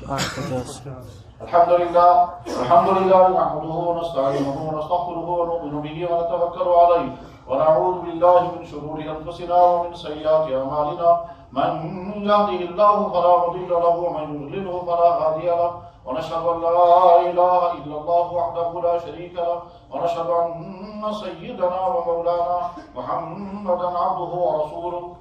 الحمد لله نحمده ونستعينه ونستغفره ونؤمن به ونتوكل عليه ونعوذ بالله من شرور أنفسنا ومن سيئات أعمالنا من يهده الله فلا مضل له ومن يضلله فلا هادي له ونشهد أن لا إله إلا الله وحده لا شريك له ونشهد أن سيدنا ومولانا محمدا عبده ورسوله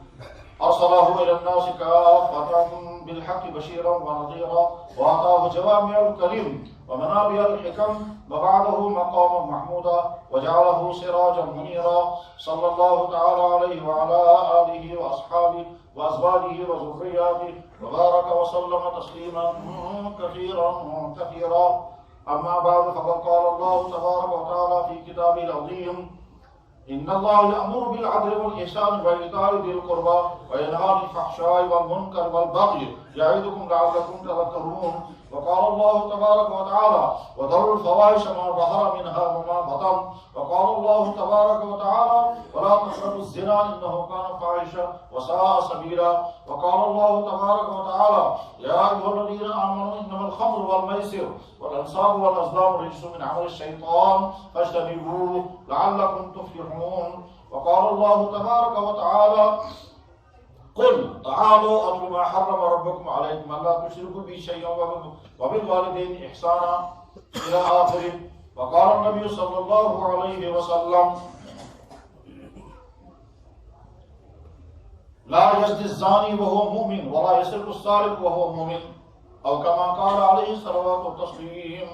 أرسله إلى الناس كافة بالحق بشيرا ونذيرا وأعطاه جوامع الكلم ومنابع الحكم وبعده مقاما محمودا وجعله سراجا منيرا صلى الله تعالى عليه وعلى آله وأصحابه وأزواجه وذرياته وبارك وسلم تسليما كثيرا أما بعد فقد قال الله تبارك وتعالى في كتابه العظيم إن الله يأمر بالعدل والإحسان وإيتاء ذي القربى وينهى عن الفحشاء والمنكر والبغي يعظكم لعلكم تذكرون وقال الله تبارك وتعالى وذروا الفواحش ما ظهر منها وما بطن وقال الله تبارك وتعالى ولا تقربوا الزنا إنه كان فاحشا وساء سبيلا وقال الله تبارك وتعالى يا أيها الذين آمنوا إنما الخمر والميسر والأنصاب والأزلام رجس من عمل الشيطان فاجتنبوه لعلكم تفلحون وقال الله تبارك وتعالى قل تعالوا أتل ما حرم ربكم عليكم ألا تشركوا به شيئا وبالوالدين إحسانا إلى آخره وقال النبي صلى الله عليه وسلم لا يزني الزاني وهو مؤمن ولا يسرق السارق وهو مؤمن أو كما قال عليه الصلاة والتسليم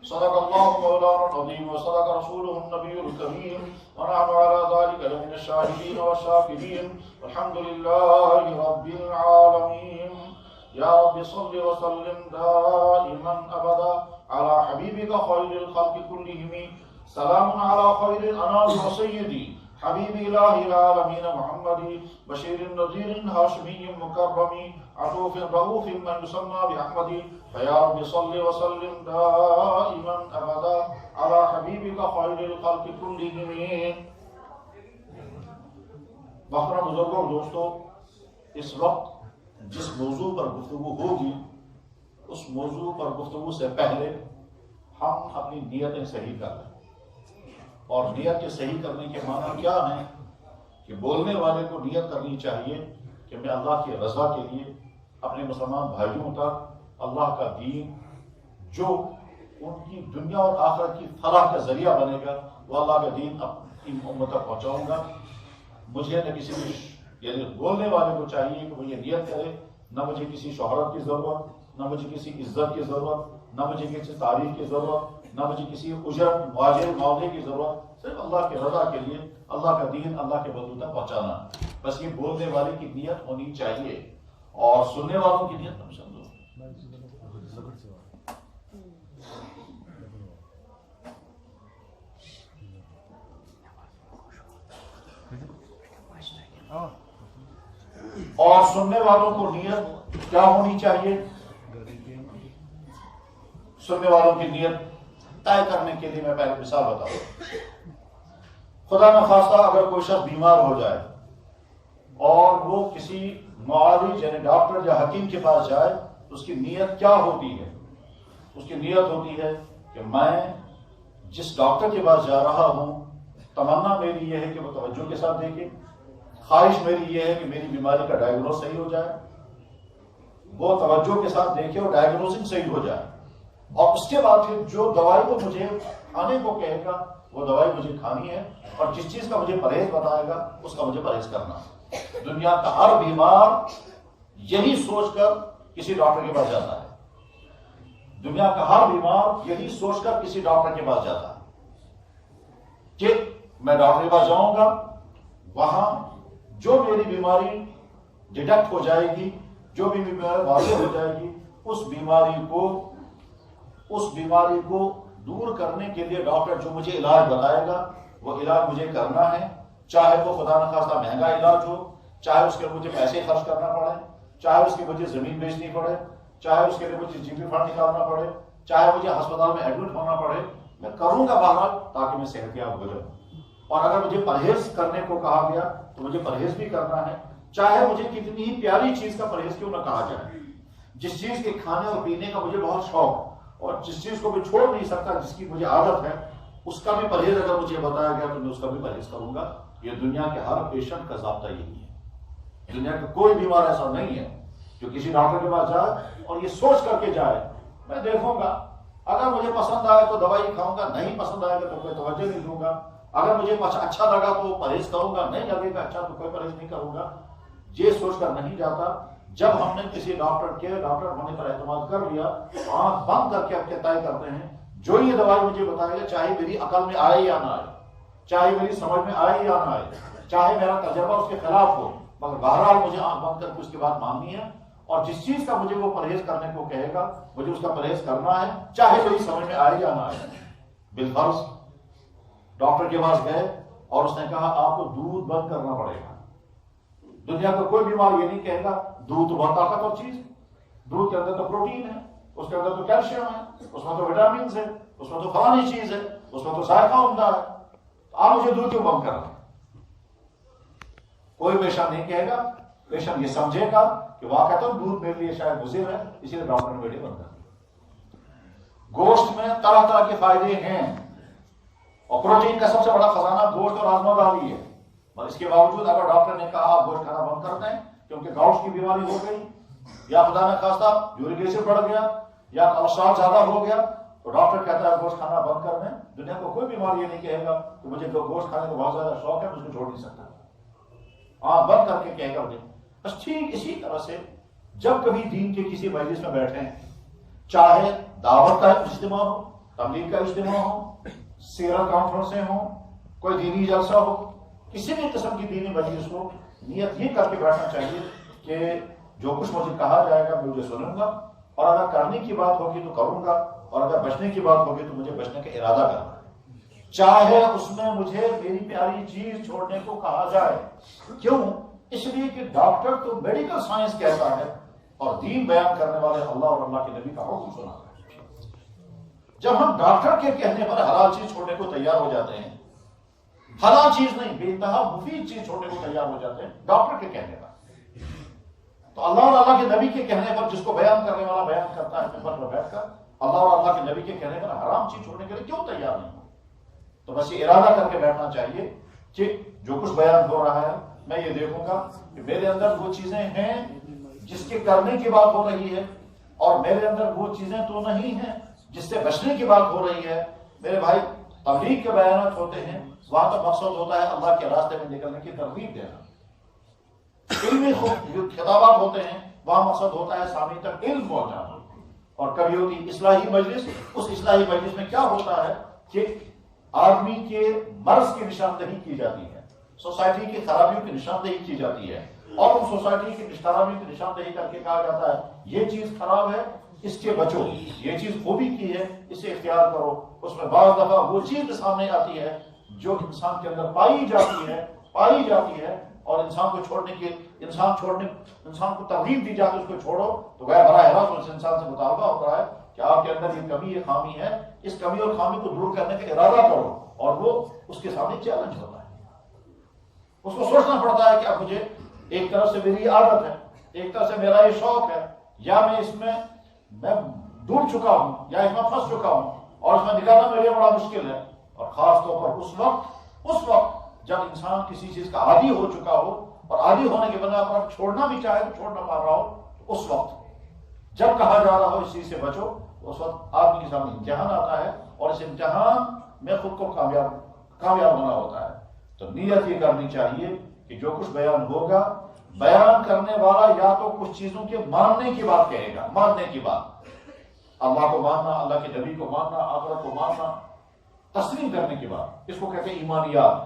صدق الله مولانا العظيم وصدق رسوله النبي الكريم ونحن على ذلك لمن الشاهدين والشاكرين والحمد لله رب العالمين يا رب صل وسلم دائما أبدا على حبيبك خير الخلق كلهم سلام على خير الأنام وسيدي حبيب إله العالمين محمد بشير نذير هاشمي مكرم عطوف رؤوف من يسمى بأحمد فيا رب صل وسلم دائما أبدا على حبيبك خير الخلق كلهم. محترم بزرگوں اور دوستوں، اس وقت جس موضوع پر گفتگو ہوگی اس موضوع پر گفتگو سے پہلے ہم اپنی نیتیں صحیح کر لیں. اور نیت کے صحیح کرنے کے معنی کیا ہیں کہ بولنے والے کو نیت کرنی چاہیے کہ میں اللہ کی رضا کے لیے اپنے مسلمان بھائیوں تک اللہ کا دین جو ان کی دنیا اور آخرت کی فلاح کا ذریعہ بنے گا وہ اللہ کا دین اپنی امت تک پہنچاؤں گا. مجھے نہ کسی یعنی بولنے والے کو چاہیے کہ وہ یہ نیت کرے نہ مجھے کسی شہرت کی ضرورت نہ مجھے کسی عزت کی ضرورت نہ مجھے کسی تعریف کی ضرورت نہ مجھے کسی اجرت معاوضے کی ضرورت، صرف اللہ کی رضا کے لیے اللہ کا دین اللہ کے بندوں تک پہنچانا. بس یہ بولنے والے کی نیت ہونی چاہیے اور سننے والوں کی نیت تم سمجھو. اور سننے والوں کو نیت کیا ہونی چاہیے؟ سننے والوں کی نیت طے کرنے کے لیے میں پہلے مثال بتاؤں. خدا نخواستہ اگر کوئی شخص بیمار ہو جائے اور وہ کسی معالج یعنی ڈاکٹر یا حکیم کے پاس جائے تو اس کی نیت کیا ہوتی ہے؟ اس کی نیت ہوتی ہے کہ میں جس ڈاکٹر کے پاس جا رہا ہوں تمنا میری یہ ہے کہ وہ توجہ کے ساتھ دیکھے، خواہش میری یہ ہے کہ میری بیماری کا ڈائگنوز صحیح ہو جائے، وہ توجہ کے ساتھ دیکھے اور ڈائگنوزنگ صحیح ہو جائے، اور اس کے بعد پھر جو دوائی وہ مجھے کھانے کو کہے گا وہ دوائی مجھے کھانی ہے، اور جس چیز کا مجھے پرہیز بتائے گا اس کا مجھے پرہیز کرنا ہے. دنیا کا ہر بیمار یہی سوچ کر کسی ڈاکٹر کے پاس جاتا ہے. دنیا کا ہر بیمار یہی سوچ کر کسی ڈاکٹر کے پاس جاتا ہے کہ میں ڈاکٹر کے پاس جاؤں گا، وہاں جو میری بیماری ڈیٹیکٹ ہو جائے گی، جو بھی بیماری واضح ہو جائے گی، اس بیماری کو دور کرنے کے لیے ڈاکٹر جو مجھے علاج بتائے گا وہ علاج مجھے کرنا ہے، چاہے وہ خدا نخواستہ مہنگا علاج ہو، چاہے اس کے لیے مجھے پیسے خرچ کرنا پڑے، چاہے اس کے مجھے زمین بیچنی پڑے، چاہے اس کے لیے مجھے جی پی فنڈ نکالنا پڑے، چاہے مجھے ہسپتال میں ایڈمٹ ہونا پڑے، میں کروں گا بہرحال تاکہ میں صحت یاب ہو جاؤں. اور اگر مجھے پرہیز کرنے کو کہا گیا تو مجھے پرہیز بھی کرنا ہے، چاہے مجھے کتنی ہی پیاری چیز کا پرہیز کیوں نہ کہا جائے. جس چیز کے کھانے اور پینے کا مجھے بہت شوق اور جس چیز کو میں چھوڑ نہیں سکتا، جس کی مجھے عادت ہے، اس کا بھی پرہیز اگر مجھے بتایا گیا تو میں اس کا بھی پرہیز کروں گا۔ یہ دنیا کے ہر پیشنٹ کا ضابطہ یہی ہے۔ دنیا کا کوئی بیمار ایسا نہیں ہے جو کسی ڈاکٹر کے پاس جائے اور یہ سوچ کر کے جائے میں دیکھوں گا، اگر مجھے پسند آئے تو دوائی کھاؤں گا، نہیں پسند آئے گا تو کوئی توجہ نہیں دوں گا، اگر مجھے اچھا لگا تو پرہیز کروں گا، نہیں لگے گا اچھا تو کوئی پرہیز نہیں کروں گا۔ یہ سوچ کر نہیں جاتا۔ جب ہم نے کسی ڈاکٹر ہونے پر اعتماد کر لیا، آنکھ بند کر کے اپنے طے کرتے ہیں جو یہ دوائی مجھے بتائے گا، چاہے میری عقل میں آئے یا نہ آئے، چاہے میری سمجھ میں آئے یا نہ آئے، چاہے میرا تجربہ اس کے خلاف ہو، مگر بہرحال مجھے آنکھ بند کر کے اس کی بات ماننی ہے، اور جس چیز کا مجھے وہ پرہیز کرنے کو کہے گا مجھے اس کا پرہیز کرنا ہے، چاہے میری سمجھ میں آئے یا نہ آئے۔ بالفرض ڈاکٹر کے پاس گئے اور اس نے کہا آپ کو دودھ بند کرنا پڑے گا۔ دنیا کا کوئی بیمار یہ نہیں کہے گا دودھ تو بہت طاقتور چیز ہے، دودھ کے اندر تو پروٹین ہے، اس کے اندر تو کیلشیم ہے، اس میں تو وٹامنس ہے، اس میں تو فلانی چیز ہے، اس میں تو ذائقہ عمدہ ہے، آپ مجھے دودھ کیوں بند کرنا؟ کوئی پیشنٹ نہیں کہے گا، پیشنٹ یہ سمجھے گا کہ واقعتاً دودھ میرے لیے شاید مضر ہے، اسی لیے ڈاکٹر نے ویڈیو بند کر دی۔ گوشت میں طرح طرح کے فائدے ہیں اور پروٹین کا سب سے بڑا خزانہ گوشت اور ہاضمہ داری ہے، اور اس کے باوجود اگر ڈاکٹر نے کہا آپ گوشت کھانا بند کر دیں کیونکہ گاؤٹ کی بیماری ہو گئی یا خدا نہ خواستہ یورک ایسڈ بڑھ گیا یا کولسٹرول زیادہ ہو گیا، تو ڈاکٹر کہتا ہے گوشت کھانا بند کر دیں۔ دنیا کو کوئی بیمار یہ نہیں کہے گا کہ مجھے گوشت کھانے کا بہت زیادہ شوق ہے، میں اس کو چھوڑ نہیں سکتا، آپ بند کر کے کہہ کر دیں۔ بس ٹھیک اسی طرح سے جب کبھی دین کے کسی مجلس میں بیٹھیں، چاہے دعوت کا اجتماع ہو، تبلیغ کا اجتماع ہو، سیرت کانفرنسیں ہوں، کوئی دینی جلسہ ہو، کسی بھی قسم کی دینی مجلس ہو، نیت یہ کر کے بیٹھنا چاہیے کہ جو کچھ مجھے کہا جائے گا میں مجھے سنوں گا، اور اگر کرنے کی بات ہوگی تو کروں گا، اور اگر بچنے کی بات ہوگی تو مجھے بچنے کا ارادہ کرنا ہے، چاہے اس میں مجھے میری پیاری چیز چھوڑنے کو کہا جائے۔ کیوں؟ اس لیے کہ ڈاکٹر تو میڈیکل سائنس کہتا ہے اور دین بیان کرنے والے اللہ اور اللہ کے نبی کا حکم سنا ہے۔ جب ہم ڈاکٹر کے کہنے پر حلال چیز چھوڑنے کو تیار ہو جاتے ہیں، حلال چیز نہیں بے انتہا مفید چیز چھوڑنے کو تیار ہو جاتے ہیں ڈاکٹر کے کہنے پر، تو اللہ اور اللہ کے نبی کے کہنے پر جس کو بیان کرنے والا بیان کرتا ہے منبر پر بیٹھ کر، اللہ اور اللہ کے نبی کے کہنے پر حرام چیز چھوڑنے کے لیے کیوں تیار نہیں ہو؟ تو بس یہ ارادہ کر کے بیٹھنا چاہیے کہ جو کچھ بیان ہو رہا ہے میں یہ دیکھوں گا کہ میرے اندر وہ چیزیں ہیں جس کے کرنے کی بات ہو رہی ہے، اور میرے اندر وہ چیزیں تو نہیں ہیں جس سے بچنے کی بات ہو رہی ہے۔ میرے بھائی تبلیغ کے بیانات ہوتے ہیں، وہاں کا مقصد ہوتا ہے اللہ کے راستے میں نکلنے کی ترغیب دینا، علمی خطابات ہوتے ہیں وہاں مقصد ہوتا ہے سامعین تک علم پہنچانا، اور کبھی ہوتی اصلاحی مجلس، اس اصلاحی مجلس میں کیا ہوتا ہے کہ آدمی کے مرض کی نشاندہی کی جاتی ہے، سوسائٹی کی خرابیوں کی نشاندہی کی جاتی ہے، اور ان سوسائٹی کی خرابیوں کی نشاندہی کر کے کہا جاتا ہے یہ چیز خراب ہے اس کے بچو، یہ چیز خوبی کی ہے اسے اختیار کرو۔ اس میں بعض دفعہ وہ چیز سامنے آتی ہے جو انسان کے اندر پائی جاتی ہے اور انسان کو ترغیب دی جاتی ہے اس کو چھوڑو، تو گیا براہ راست اس انسان سے مطالبہ ہوتا ہے کہ آپ کے اندر یہ کمی یہ خامی ہے، اس کمی اور خامی کو دور کرنے کا ارادہ کرو، اور وہ اس کے سامنے چیلنج ہوتا ہے۔ اس کو سوچنا پڑتا ہے کہ اب مجھے ایک طرف سے میری عادت ہے، ایک طرف سے میرا یہ شوق ہے، یا میں اس میں ڈوب چکا ہوں یا اس میں پھنس چکا ہوں اور اس میں نکالنا میرے لیے بڑا مشکل ہے۔ اور خاص طور پر اس وقت جب انسان کسی چیز کا عادی ہو چکا ہو اور عادی ہونے کے بنا پر چھوڑنا بھی چاہے تو چھوڑنا پا رہا ہو، تو اس وقت جب کہا جا رہا ہو اس چیز سے بچو، اس وقت آدمی کے سامنے امتحان آتا ہے اور اس امتحان میں خود کو کامیاب ہونا ہوتا ہے۔ تو نیت یہ کرنی چاہیے کہ جو کچھ بیان ہوگا، بیان کرنے والا یا تو کچھ چیزوں کے ماننے کی بات کہے گا، ماننے کی بات، اللہ کو ماننا، اللہ کے نبی کو ماننا، آخرت کو ماننا، تسلیم کرنے کی بات، اس کو کہتے ہیں ایمانیات،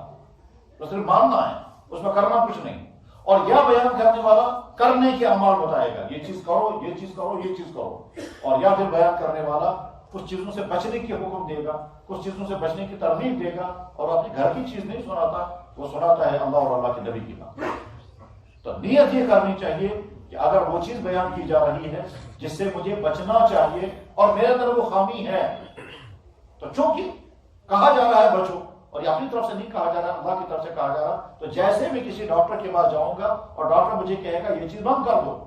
تو صرف ماننا ہے، اس میں کرنا کچھ نہیں۔ اور یا بیان کرنے والا کرنے کے اعمال بتائے گا، یہ چیز کرو، یہ چیز کرو، یہ چیز کرو، اور یا پھر بیان کرنے والا کچھ چیزوں سے بچنے کی حکم دے گا، کچھ چیزوں سے بچنے کی ترغیب دے گا، اور اپنے گھر کی چیز نہیں سناتا، وہ سناتا ہے اللہ اور اللہ کے نبی کی بات۔ تو نیت یہ کرنی چاہیے کہ اگر وہ چیز بیان کی جا رہی ہے جس سے مجھے بچنا چاہیے اور میرے اندر وہ خامی ہے، تو چونکہ کہا جا رہا ہے بچو، اور یہ اپنی طرف سے نہیں کہا جا رہا، اللہ کی طرف سے کہا جا رہا، تو جیسے میں کسی ڈاکٹر کے پاس جاؤں گا اور ڈاکٹر مجھے کہے گا یہ چیز بند کر دو،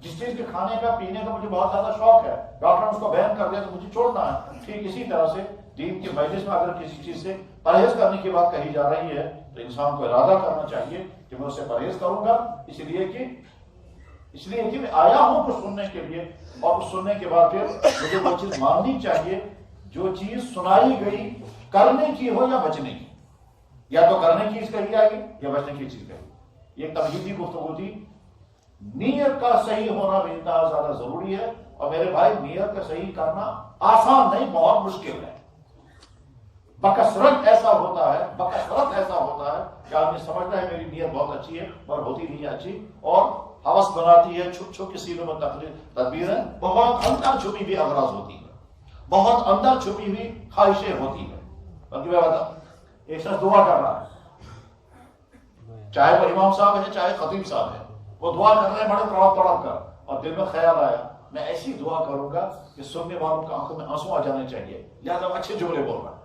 جس چیز کے کھانے کا پینے کا مجھے بہت زیادہ شوق ہے، ڈاکٹر نے اس کو بین کر دیا تو مجھے چھوڑنا ہے، ٹھیک اسی طرح سے دین کی مجلس میں اگر کسی چیز سے پرہیز کرنے کی بات کہی جا رہی ہے تو انسان کو ارادہ کرنا چاہیے کہ میں اسے پرہیز کروں گا، اس لیے کہ میں آیا ہوں کچھ سننے کے لیے، اور اس سننے کے بعد پھر مجھے وہ چیز ماننی چاہیے جو چیز سنائی گئی کرنے کی ہو یا بچنے کی، یا تو کرنے کی چیز کہی جائے گی یا بچنے کی چیز کہی۔ یہ تمہیدی گفتگو تھی۔ نیت کا صحیح ہونا بھی انتہا زیادہ ضروری ہے، اور میرے بھائی نیت کا صحیح کرنا آسان نہیں، بہت مشکل ہے۔ بکثرت ایسا ہوتا ہے کہ آدمی سمجھتا ہے میری نیت بہت اچھی ہے پر ہوتی نہیں ہے اچھی، اور ہوس بناتی ہے، چھپ چھپ کے سینوں میں تدبیر ہے، بہت اندر چھپی ہوئی اغراض ہوتی ہے، بہت اندر چھپی ہوئی خواہشیں ہوتی ہے۔ بلکہ میں بتا ایک شخص دعا کر رہا ہے، چاہے وہ امام صاحب ہے چاہے خطیب صاحب ہے، وہ دعا کر رہے ہیں بڑے تڑپ کر، اور دل میں خیال آیا میں ایسی دعا کروں گا کہ سننے والوں کی آنکھوں میں آنسو آ جانے چاہیے، لہٰذا وہ اچھے جملے بول رہا ہے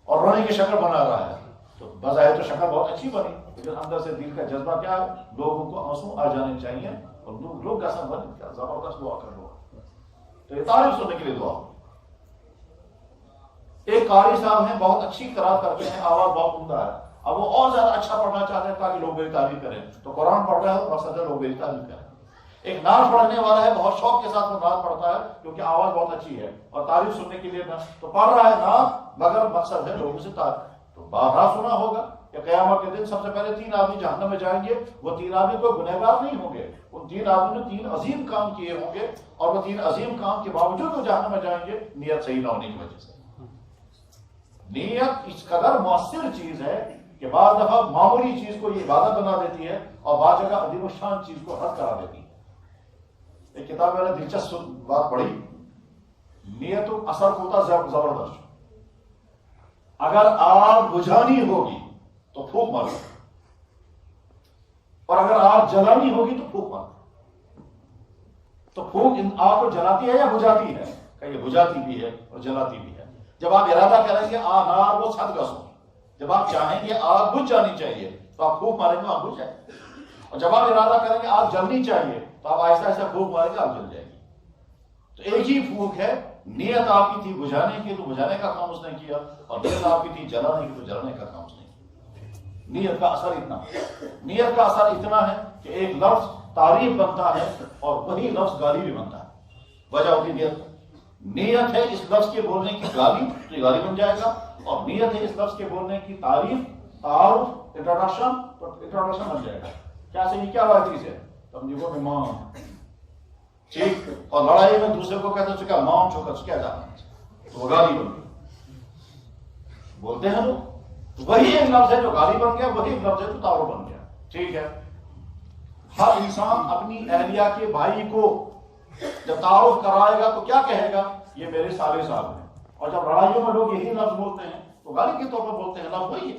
اور رونے کی شکل بنا رہا ہے، تو بظاہر تو شکل بہت اچھی بنی، لیکن اندر سے دل کا جذبہ کیا ہے؟ لوگوں کو آنسو آ جانے چاہیے، اور لوگ کیسا بنے کیا زبردست دعا کر لو، تو یہ تعریف سننے کے لیے دعا۔ ایک قاری صاحب ہیں، بہت اچھی قرات کرتے ہیں، آواز بہت عمدہ ہے، اب وہ اور زیادہ اچھا پڑھنا چاہتے ہیں تاکہ لوگ میری تعریف کریں، تو قرآن پڑھ رہے ہیں اور مقصد ہے لوگ میری تعریف کریں۔ ایک نعت پڑھنے والا ہے، بہت شوق کے ساتھ وہ نعت پڑھتا ہے کیونکہ آواز بہت اچھی ہے اور تعریف سننے کے لیے تو پڑھ رہا ہے نعت، مگر مقصد ہے لوگوں سے تعریف۔ تو بارہا سنا ہوگا کہ قیامت کے دن سب سے پہلے 3 آدمی جہنم میں جائیں گے، وہ 3 آدمی کوئی گنہگار نہیں ہوں گے، ان 3 آدمی نے 3 عظیم کام کیے ہوں گے، اور وہ 3 عظیم کام کے باوجود وہ جہنم میں جائیں گے نیت صحیح نہ ہونے کی وجہ سے۔ نیت اس قدر مؤثر چیز ہے کہ بعض دفعہ معمولی چیز کو یہ عبادت بنا دیتی ہے، اور بعض جگہ عظیم الشان چیز کو رد کرا دیتی ہے۔ ایک کتاب میں نے دلچسپ بات پڑھی، نیت و اثر ہوتا زبردست۔ اگر آگ بجھانی ہوگی تو پھونک مارو، اور اگر آگ جلانی ہوگی تو پھونک مارو۔ تو پھونک آگ کو جلاتی ہے یا بجھاتی ہے؟ کہ یہ بجھاتی بھی ہے اور جلاتی بھی ہے۔ جب آپ ارادہ کریں گے نار وہ چھت گس ہو، جب آپ چاہیں گے آگ بجھ جانی چاہیے تو آپ پھونک ماریں گے آگ بجھ جائے گی، اور جب آپ ارادہ کریں گے آگ جلنی چاہیے تو آپ آہستہ آہستہ پھونک ماریں گے آگ جل جائے گی۔ تو ایک ہی پھونک ہے، نیت آپ کی تھی بجھانے کی تو بجھانے کا کام اس نے کیا، اور نیت آپ کی تھی جلانے کی تو جلانے کا کام اس نے کیا۔ نیت کا اثر اتنا ہے کہ ایک لفظ تعریف بنتا ہے اور وہی لفظ گالی بھی بنتا ہے۔ وجہ ہوتی نیت ہے اس لفظ کے بولنے کی گالی تو یہ گالی بن جائے گا، اور نیت ہے اس لفظ کے بولنے کی تعریف، تعارف، انٹروڈکشن تو انٹروڈکشن بن جائے گا۔ کیا صحیح کیا بات چیز ہے؟ تمجیبوں میں ماں ٹھیک، اور لڑائی میں دوسرے کو کہتے ہیں کیا ماں چھوکر کیا جانا ہے، تو وہ گالی بن گئی، بولتے ہیں لوگ۔ وہی ایک لفظ ہے جو گالی بن گیا، وہی ایک لفظ ہے جو تعارف بن گیا، ٹھیک ہے۔ ہر انسان اپنی اہلیہ کے بھائی کو جب تعارف کرائے گا تو کیا کہے گا؟ یہ میرے سالے صاحب ہیں، اور جب لڑائیوں میں لوگ یہی لفظ بولتے ہیں تو گالی کے طور پر بولتے ہیں، لفظ وہی ہے،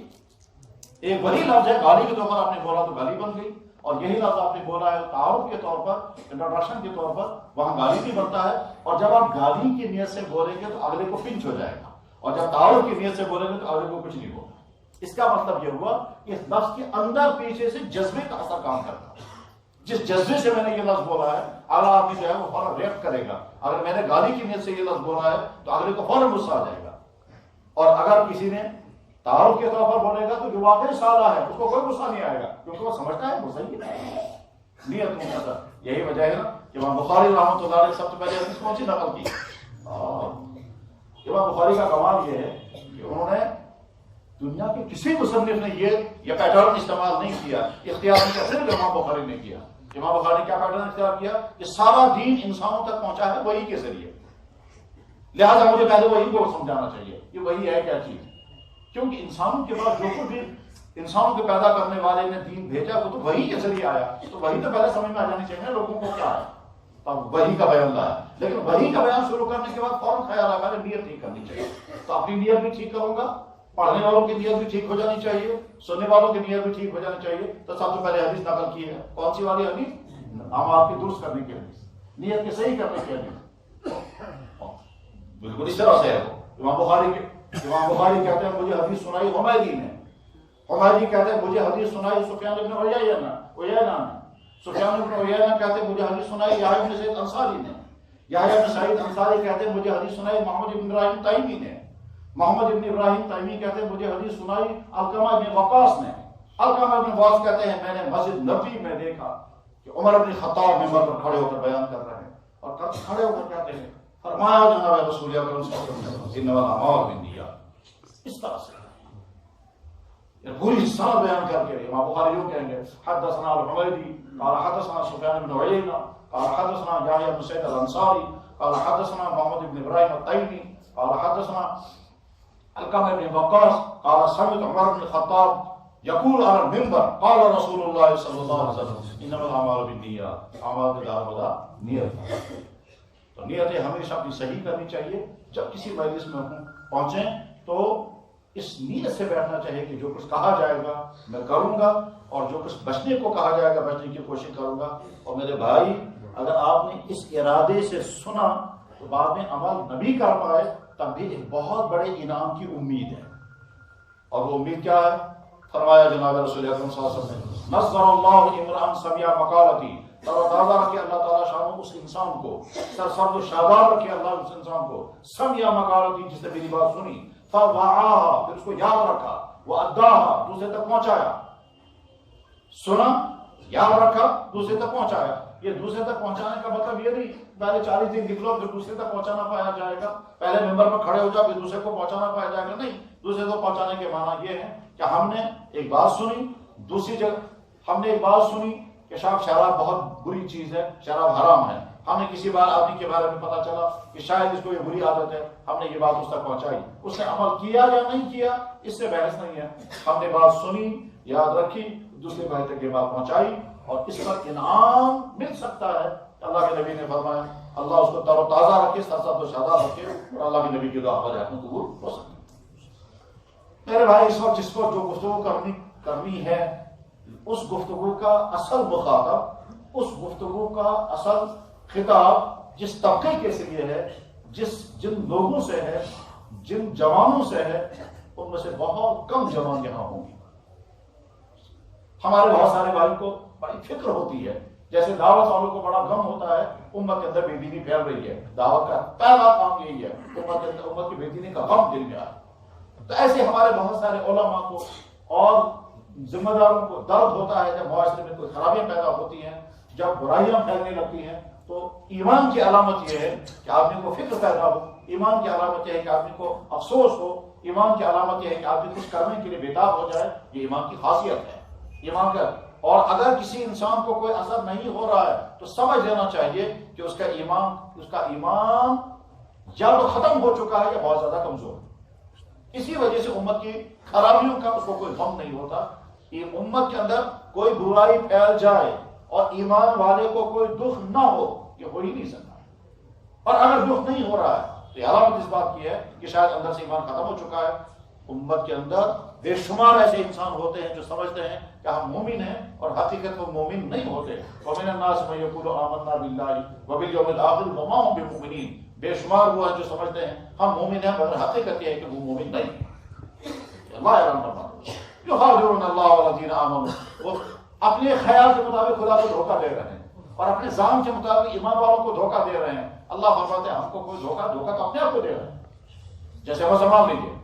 ایک وہی لفظ ہے، گالی کے طور پر آپ نے بولا تو گالی بن گئی، اور یہی لفظ آپ نے بولا ہے تعارف کے طور پر، انٹروڈکشن کے طور پر، وہاں گالی بھی بنتا ہے، اور جب آپ گالی کی نیت سے بولیں گے تو اگلے کو پنچ ہو جائے گا، اور جب تعارف کی نیت سے بولیں گے تو اگلے کو کچھ نہیں ہوگا۔ اس کا مطلب یہ ہوا کہ اس لفظ کے اندر پیچھے سے جذبے کا اثر کام کرتا ہے۔ جس جذبے سے میں نے یہ لفظ بولا ہے اگلا آدمی جو ہے وہ فوراً ریئیکٹ کرے گا۔ اگر میں نے گالی کی نیت سے یہ لفظ بولا ہے تو اگلے کو فوراً غصہ آ جائے گا، اور اگر کسی نے تعارف کے طور پر بولے گا تو جو واقعی سالہ ہے اس کو کوئی غصہ نہیں آئے گا، کیونکہ وہ سمجھتا ہے وہ صحیح ہے، نیت کا اثر۔ یہی وجہ ہے نا کہ امام بخاری رحمۃ اللہ علیہ سب سے پہلے حدیث کون سی نقل کی؟ امام بخاری کا کمال یہ ہے کہ انہوں نے دنیا کے کسی مصنف نے یہ پیٹرن استعمال نہیں کیا، اختیار نہیں کیا، صرف امام بخاری نے کیا۔ امام بخاری نے کیا پیٹرن اختیار کیا کہ سارا دین انسانوں تک پہنچا ہے وہی کے ذریعے، لہذا مجھے پہلے وہی کو سمجھانا چاہیے کہ وہی ہے کیا چیز، کیونکہ انسانوں کے پاس جو کچھ بھی انسانوں کے پیدا کرنے والے نے دین بھیجا وہ تو وہی کے ذریعے آیا، تو وہی تو پہلے سمجھ میں آ جانی چاہیے لوگوں کو کیا ہے، تب وہی کا بیان لایا۔ لیکن وہی کا بیان شروع کرنے کے بعد فوراً خیال آیا کہ نیت نہیں کرنی چاہیے، تو اپنی نیت بھی ٹھیک کروں گا، پڑھنے والوں کی نیت بھی ٹھیک ہو جانی چاہیے، سننے والوں کی نیت بھی ٹھیک ہو جانی چاہیے۔ تو سب سے پہلے حدیث نقل کی ہے، کون سی والی حدیث؟ اعمال کی درست کرنے کی حدیث، نیت کے صحیح کرنے کی حدیث، بالکل اس طرح سے ہے۔ امام بخاری کہتے ہیں مجھے حدیث سنائی حمیدی نے، حمیدی کہتے ہیں مجھے حدیث سنائی سفیان بن عیینہ نے، سفیان بن عیینہ کہتے مجھے حدیث سنائی یحییٰ بن سعید انصاری نے. یحییٰ بن سعید انصاری کہتے مجھے حدیث سنائی محمد بن ابراہیم تیمی نے. محمد بن ابراہیم تیمی کہتے مجھے حدیث سنائی علقمہ بن وقاص نے. علقمہ بن وقاص کہتے ہیں میں نے مسجد نبوی میں دیکھا کہ عمر بن خطاب ممبر پر کھڑے ہو کر بیان کر رہے ہیں اور کھڑے ہو کر کہتے ہیں فرمایا جناب رسول اکرم صلی اللہ علیہ وسلم انما الاعمال بالنیات. اس طرح سے پوری سند بیان کر کے امام بخاری یوں کہیں گے حدثنا الحمیدی قال حدثنا سفیان بن عیینہ قال حدثنا یحییٰ بن سعید الانصاری قال حدثنا محمد بن ابراہیم التیمی قال حدثنا علقمہ بن وقاص قال سمعت عمر بن الخطاب یقول علی المنبر قال رسول اللہ صلی اللہ علیہ وسلم انما الاعمال بالنیات. اعمال کا دار مدار نیت. تو نیتیں ہمیشہ اپنی صحیح کرنی چاہیے. جب کسی مجلس میں پہنچیں تو اس نیت سے بیٹھنا چاہیے کہ جو کچھ کہا جائے گا میں کروں گا اور جو کچھ بچنے کو کہا جائے گا بچنے کی کوشش کروں گا. اور میرے بھائی اگر آپ نے اس ارادے سے سنا تو بعد میں عمل نہ بھی کر پائے تب بھی ایک بہت بڑے انعام کی امید ہے. اور وہ امید کیا ہے؟ فرمایا جناب رسول اکرم صلی اللہ علیہ وسلم نصر اللہ امرأ سمع مقالتی. تر و تازہ رکھے اللہ تعالیٰ شان اس انسان کو, سرسبز و شاداب رکھے اللہ اس انسان کو سمع مقالتی جس نے میری بات سنی فوعاها پھر اس کو یاد رکھا واداها دوسرے تک پہنچایا. سنا یاد رکھا دوسرے تک پہنچایا. یہ دوسرے تک پہنچانے کا مطلب یہ نہیں پہلے 40 دن نکلو پھر دوسرے تک پہنچانا پایا جائے گا, پہلے ممبر پر کھڑے ہو جاؤ پھر دوسرے کو پہنچانا پایا جائے گا. نہیں, دوسرے کو پہنچانے کے معنی یہ ہے کہ ہم نے ایک بات سنی, دوسری جگہ ہم نے ایک بات سنی کہ شراب بہت بری چیز ہے, شراب حرام ہے. ہم نے کسی بار آدمی کے بارے میں پتا چلا کہ شاید اس کو یہ بری عادت ہے, ہم نے یہ بات اس تک پہنچائی. اس نے عمل کیا یا نہیں کیا اس سے بحث نہیں ہے. ہم نے بات سنی, یاد رکھی, دوسرے بھائی تک یہ بات پہنچائی اور اس پر انعام مل سکتا ہے. اللہ کے نبی نے فرمایا اللہ اس کو تر و تازہ رکھے, سرسبز و شاداب رکھے اور اللہ کے نبی کی دعا پر قبول ہو سکے. میرے بھائی اس وقت جس کو جو گفتگو کرنی ہے اس گفتگو کا اصل مخاطب, اس گفتگو کا اصل خطاب جس طبقے کے لیے ہے, جن لوگوں سے ہے, جن جوانوں سے ہے, ان میں سے بہت کم جوان یہاں ہوں گے. ہمارے بہت سارے بھائی کو بڑی فکر ہوتی ہے, جیسے دعوت والوں کو بڑا غم ہوتا ہے امت کے اندر بے دینی پھیل رہی ہے. دعوت کا پہلا کام یہی ہے امت کے اندر امت کی بے دینی کا غم دل میں آئے. تو ایسے ہمارے بہت سارے علماء کو اور ذمہ داروں کو درد ہوتا ہے جب معاشرے میں کوئی خرابیاں پیدا ہوتی ہیں, جب برائیاں پھیلنے لگتی ہیں. تو ایمان کی علامت یہ ہے کہ آدمی کو فکر پیدا ہو, ایمان کی علامت یہ ہے کہ آدمی کو افسوس ہو, ایمان کی علامت یہ ہے کہ آدمی کچھ کرنے کے لیے بےتاب ہو جائے. یہ ایمان کی خاصیت ہے, ایمان کا. اور اگر کسی انسان کو کوئی اثر نہیں ہو رہا ہے تو سمجھ لینا چاہیے کہ اس کا ایمان یا تو ختم ہو چکا ہے یا بہت زیادہ کمزور ہے. اسی وجہ سے امت کی خرابیوں کا اس کو کوئی غم نہیں ہوتا. یہ امت کے اندر کوئی برائی پھیل جائے اور ایمان والے کو کوئی دکھ نہ ہو یہ ہو ہی نہیں سکتا. اور اگر دکھ نہیں ہو رہا ہے تو علامت اس بات کی ہے کہ شاید اندر سے ایمان ختم ہو چکا ہے. امت کے اندر بے شمار ایسے انسان ہوتے ہیں جو سمجھتے ہیں کہ ہم مومن ہیں اور حقیقت وہ مومن نہیں ہوتے. وَمِنَ النَّاسِ مَن يَقُولُ آمَنَّا بِاللَّهِ وَبِالْيَوْمِ الْآخِرِ وَمَا هُم بِمُؤْمِنِينَ. بے شمار وہ ہیں جو سمجھتے ہیں ہم مومن ہیں مگر حقیقت یہ ہے کہ وہ مومن نہیں. اللہ اعلان فرماتا ہے یخادعون اللہ والذین آمنوا, وہ اپنے خیال کے مطابق خدا کو دھوکہ دے رہے ہیں اور اپنے ظان کے مطابق ایمان والوں کو دھوکہ دے رہے ہیں. اللہ فرماتے ہیں ہم کو کوئی دھوکہ تو اپنے آپ کو دے رہے ہیں. جیسے وہ مان لیجیے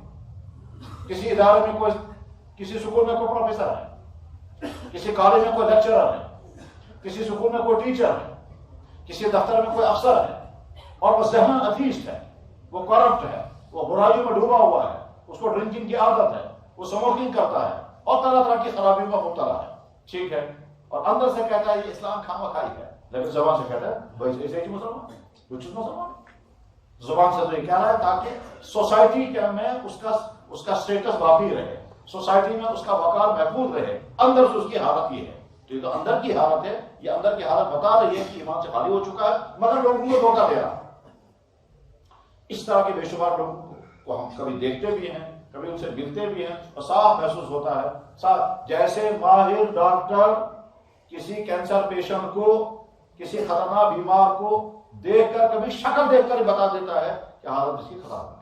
کسی ادارے میں کوئی, کسی سکول میں کوئی پروفیسر ہے, کسی کالج میں کوئی لیکچرر ہے, کسی سکول میں کوئی ٹیچر ہے, کسی دفتر میں کوئی افسر ہے اور وہ ذہن اتھیسٹ ہے, وہ کرپٹ ہے, وہ برائیوں میں ڈوبا ہوا ہے, اس کو ڈرنکنگ کی عادت ہے, وہ اسموکنگ کرتا ہے اور طرح طرح کی خرابیوں میں مبتلا ہے. ٹھیک ہے, اور اندر سے کہتا ہے یہ اسلام خامہ خائی ہے, لیکن زبان سے کہتا ہے بھائی ایسے ہی مسلمان, کچھ مسلمان. زبان سے تو یہ کہہ رہا ہے تاکہ سوسائٹی کے میں اس کا اسٹیٹس باقی رہے, سوسائٹی میں اس کا وقار محفوظ رہے. اندر سے اس کی حالت یہ ہے, تو یہ تو اندر کی حالت ہے, یہ اندر کی حالت بتا رہی ہے کہ ایمان سے خالی ہو چکا ہے مگر لوگوں کو دھوکہ دے رہا. اس طرح کے بے شمار لوگوں کو ہم کبھی دیکھتے بھی ہیں, کبھی ان سے ملتے بھی ہیں اور صاف محسوس ہوتا ہے. صاف جیسے ماہر ڈاکٹر کسی کینسر پیشنٹ کو, کسی خطرناک بیمار کو دیکھ کر, کبھی شکل دیکھ کر بتا دیتا ہے کہ حالت اس کی خراب ہے.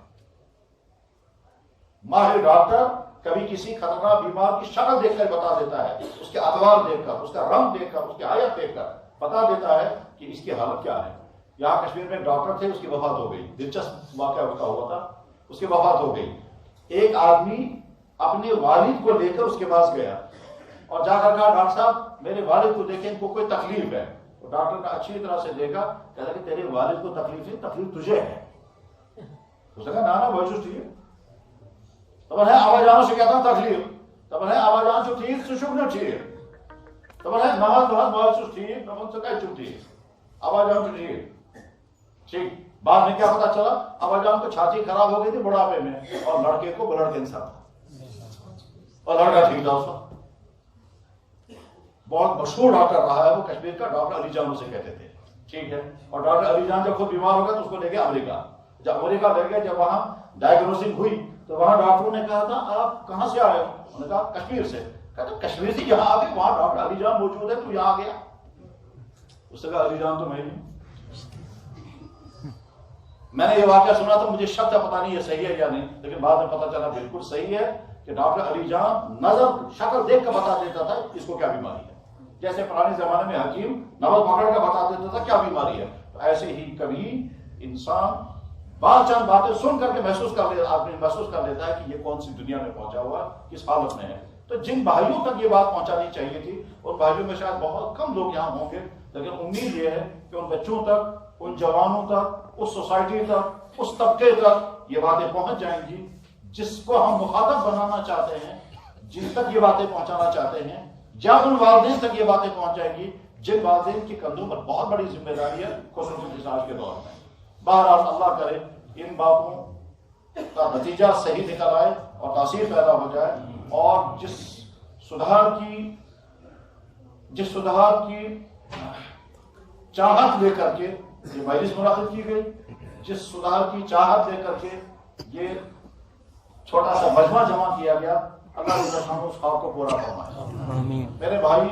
ماہر ڈاکٹر کبھی کسی خطرناک بیمار کی شکل دیکھ کر بتا دیتا ہے، اس کے ادوار دیکھ کر، اس کا رنگ دیکھ کر، اس کی حیت دیکھ کر بتا دیتا ہے کہ اس کی حالت کیا ہے۔ یہاں کشمیر میں ایک ڈاکٹر تھے، اس کی وفات ہو گئی، دلچسپ واقعہ رکا ہوا تھا، اس کی وفات ہو گئی۔ ایک آدمی اپنے والد کو لے کر اس کے پاس گیا اور جا کر کہا ڈاکٹر صاحب میرے والد کو دیکھیں، ان کو کوئی تکلیف ہے۔ تو ڈاکٹر نے اچھی طرح سے دیکھا، کہا کہ تیرے والد کو تکلیف ہے، تکلیف تجھے ہے۔ اس نے کہا نا بچوں ٹھیک ہے، تب ہے آواز جانو سے کہتا ہوں تکلیف، تب ہے آواز جان سے ٹھیک سے شکر ٹھیک، تب ہے نماز بہت بہت سے ٹھیک، تب ان سے کہہ چپ ٹھیک، آواز جان سے ٹھیک ٹھیک۔ بعد میں کیا پتا چلا، آواز جان کو چھاتی خراب ہو گئی تھی بڑھاپے میں، اور لڑکے کو بلڈ کینسر تھا، اور لڑکا ٹھیک تھا اس کا۔ بہت مشہور ڈاکٹر رہا ہے وہ کشمیر کا، ڈاکٹر علی جان اسے کہتے تھے، ٹھیک ہے۔ اور ڈاکٹر علی جان جب خود بیمار ہو گیا تو اس کو لے گئے امریکہ، جب امریکہ لے گئے، جب وہاں ڈائگنوسنگ ہوئی تو وہاں ڈاکٹروں نے کہا تھا آپ کہاں سے آئے ہو؟ انہوں نے کہا کشمیر سے۔ کہا کشمیر سے یہاں آ گئے، وہاں ڈاکٹر علی جان موجود ہے تو یہاں آ گیا؟ اس نے کہا علی جان تو میں نہیں۔ میں نے یہ واقعہ سنا تو مجھے شک تھا پتہ نہیں یہ صحیح ہے یا نہیں، لیکن بعد میں پتہ چلا بالکل صحیح ہے کہ ڈاکٹر علی جان نظر شکل دیکھ کر بتا دیتا تھا اس کو کیا بیماری ہے، جیسے پرانے زمانے میں حکیم نظر پکڑ کر بتا دیتا تھا کیا بیماری ہے، تو ایسے ہی کبھی انسان بات چند باتیں سن کر کے آدمی محسوس کر لیتا ہے کہ یہ کون سی دنیا میں پہنچا ہوا، کس حالت میں ہے۔ تو جن بھائیوں تک یہ بات پہنچانی چاہیے تھی، ان بھائیوں میں شاید بہت کم لوگ یہاں ہوں گے، لیکن امید یہ ہے کہ ان بچوں تک، ان جوانوں تک، اس سوسائٹی تک، اس طبقے تک یہ باتیں پہنچ جائیں گی جس کو ہم مخاطب بنانا چاہتے ہیں، جن تک یہ باتیں پہنچانا چاہتے ہیں، یا ان والدین تک یہ باتیں پہنچ جائیں گی جن والدین کی کندھوں پر بہت بڑی ذمہ داری ہے، خصوصاً آج کے دور میں۔ بہرحال اللہ کرے ان باتوں کا نتیجہ صحیح نکل آئے اور تاثیر پیدا ہو جائے، اور جس سدھار کی چاہت لے کر کے یہ مجلس منعقد کی گئی، جس سدھار کی چاہت لے کر کے یہ چھوٹا سا مجمع جمع کیا گیا، اللہ تعالیٰ اس خواب کو پورا فرمائے۔ میرے بھائی،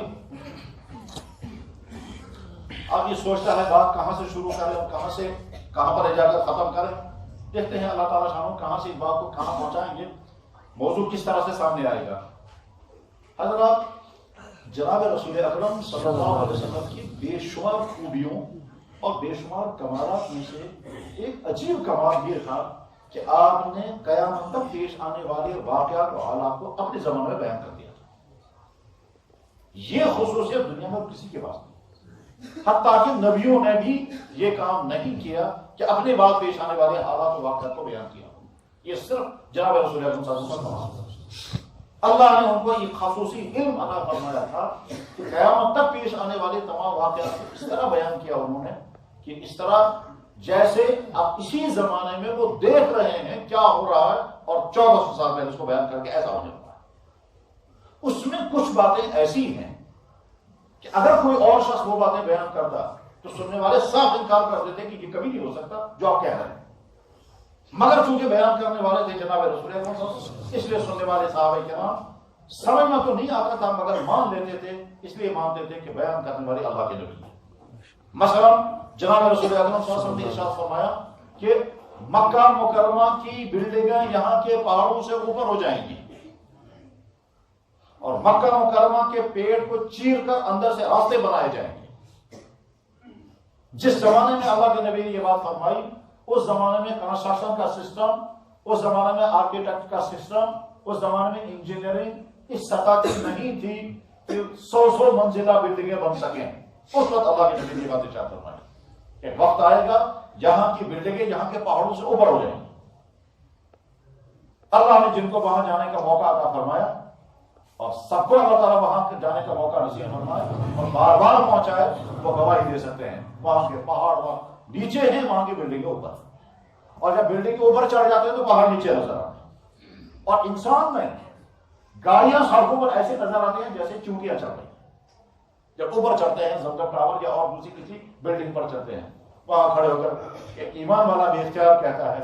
اب یہ سوچتا ہے بات کہاں سے شروع کریں اور کہاں پر جا کر ختم کریں، دیکھتے ہیں اللہ تعالیٰ شانو کہاں سے اس بات کو کہاں پہنچائیں گے، موضوع کس طرح سے سامنے آئے گا۔ حضرات، جناب رسول اکرم صلی اللہ علیہ وسلم کی بے شمار خوبیوں اور بے شمار کمالات میں سے ایک عجیب کمال یہ تھا کہ آپ نے قیامت تک پیش آنے والے واقعات اور حالات کو اپنے زبان میں بیان کر دیا تھا۔ یہ خصوصیت دنیا میں کسی کے پاس نہیں، حتیٰ کہ نبیوں نے بھی یہ کام نہیں کیا کہ اپنے بعد پیش آنے والے حالات اور واقعات کو بیان کیا۔ یہ صرف جناب رسول اکرم صلی اللہ علیہ وسلم، اللہ نے ان کو ایک خصوصی علم عطا فرمایا تھا کہ قیامت تک پیش آنے والے تمام واقعات کو اس طرح بیان کیا انہوں نے کہ اس طرح جیسے اب اسی زمانے میں وہ دیکھ رہے ہیں کیا ہو رہا ہے، اور 1400 سال پہلے اس کو بیان کر کے ایسا ہونے لگا ہے۔ اس میں کچھ باتیں ایسی ہیں کہ اگر کوئی اور شخص وہ باتیں بیان کرتا تو سننے والے صاف انکار کر دیتے کہ یہ کبھی نہیں ہو سکتا جو آپ کہہ رہے ہیں، مگر چونکہ بیان کرنے والے تھے جناب رسول اللہ صلی اللہ علیہ وسلم، اس لیے سننے والے صحابہ کرام سمجھ میں تو نہیں آتا تھا مگر مان لیتے تھے، اس لیے مانتے تھے کہ بیان کرنے والے اللہ کے نبی ہیں۔ مثلا جناب رسول اللہ صلی اللہ علیہ وسلم نے ارشاد فرمایا کہ مکہ مکرمہ کی بلڈنگیں یہاں کے پہاڑوں سے اوپر ہو جائیں گی، اور مکہ مکرمہ کے پیڑ کو چیر کر اندر سے راستے بنائے جائیں گے۔ جس زمانے میں اللہ کے نبی نے یہ بات فرمائی، اس زمانے میں کنسٹرکشن کا سسٹم، اس زمانے میں آرکیٹیکٹ کا سسٹم، اس زمانے میں انجینئرنگ اس سطح کی نہیں تھی کہ 100 منزلہ بلڈنگیں بن سکیں۔ اس وقت اللہ کے نبی نے یہ بات ارشاد فرمائی کہ وقت آئے گا یہاں کی بلڈنگیں یہاں کے پہاڑوں سے اوپر ہو جائیں گی۔ اللہ نے جن کو وہاں جانے کا موقع عطا فرمایا، اور سب کو اللہ تعالیٰ وہاں جانے کا موقع نصیب فرمائے اور بار بار پہنچائے، وہ گواہی دے سکتے ہیں وہاں کے پہاڑ وہاں نیچے ہیں، وہاں کی بلڈنگیں اوپر، اور جب بلڈنگ کے اوپر چڑھ جاتے ہیں تو پہاڑ نیچے نظر آتے ہیں، اور انسان میں گاڑیاں سڑکوں پر ایسے نظر آتی ہیں جیسے چونٹیاں چڑھ رہی ہیں۔ جب اوپر چڑھتے ہیں زمزم ٹاور یا اور دوسری کسی بلڈنگ پر چڑھتے ہیں، وہاں کھڑے ہو کر ایک ایمان والا بے اختیار کہتا ہے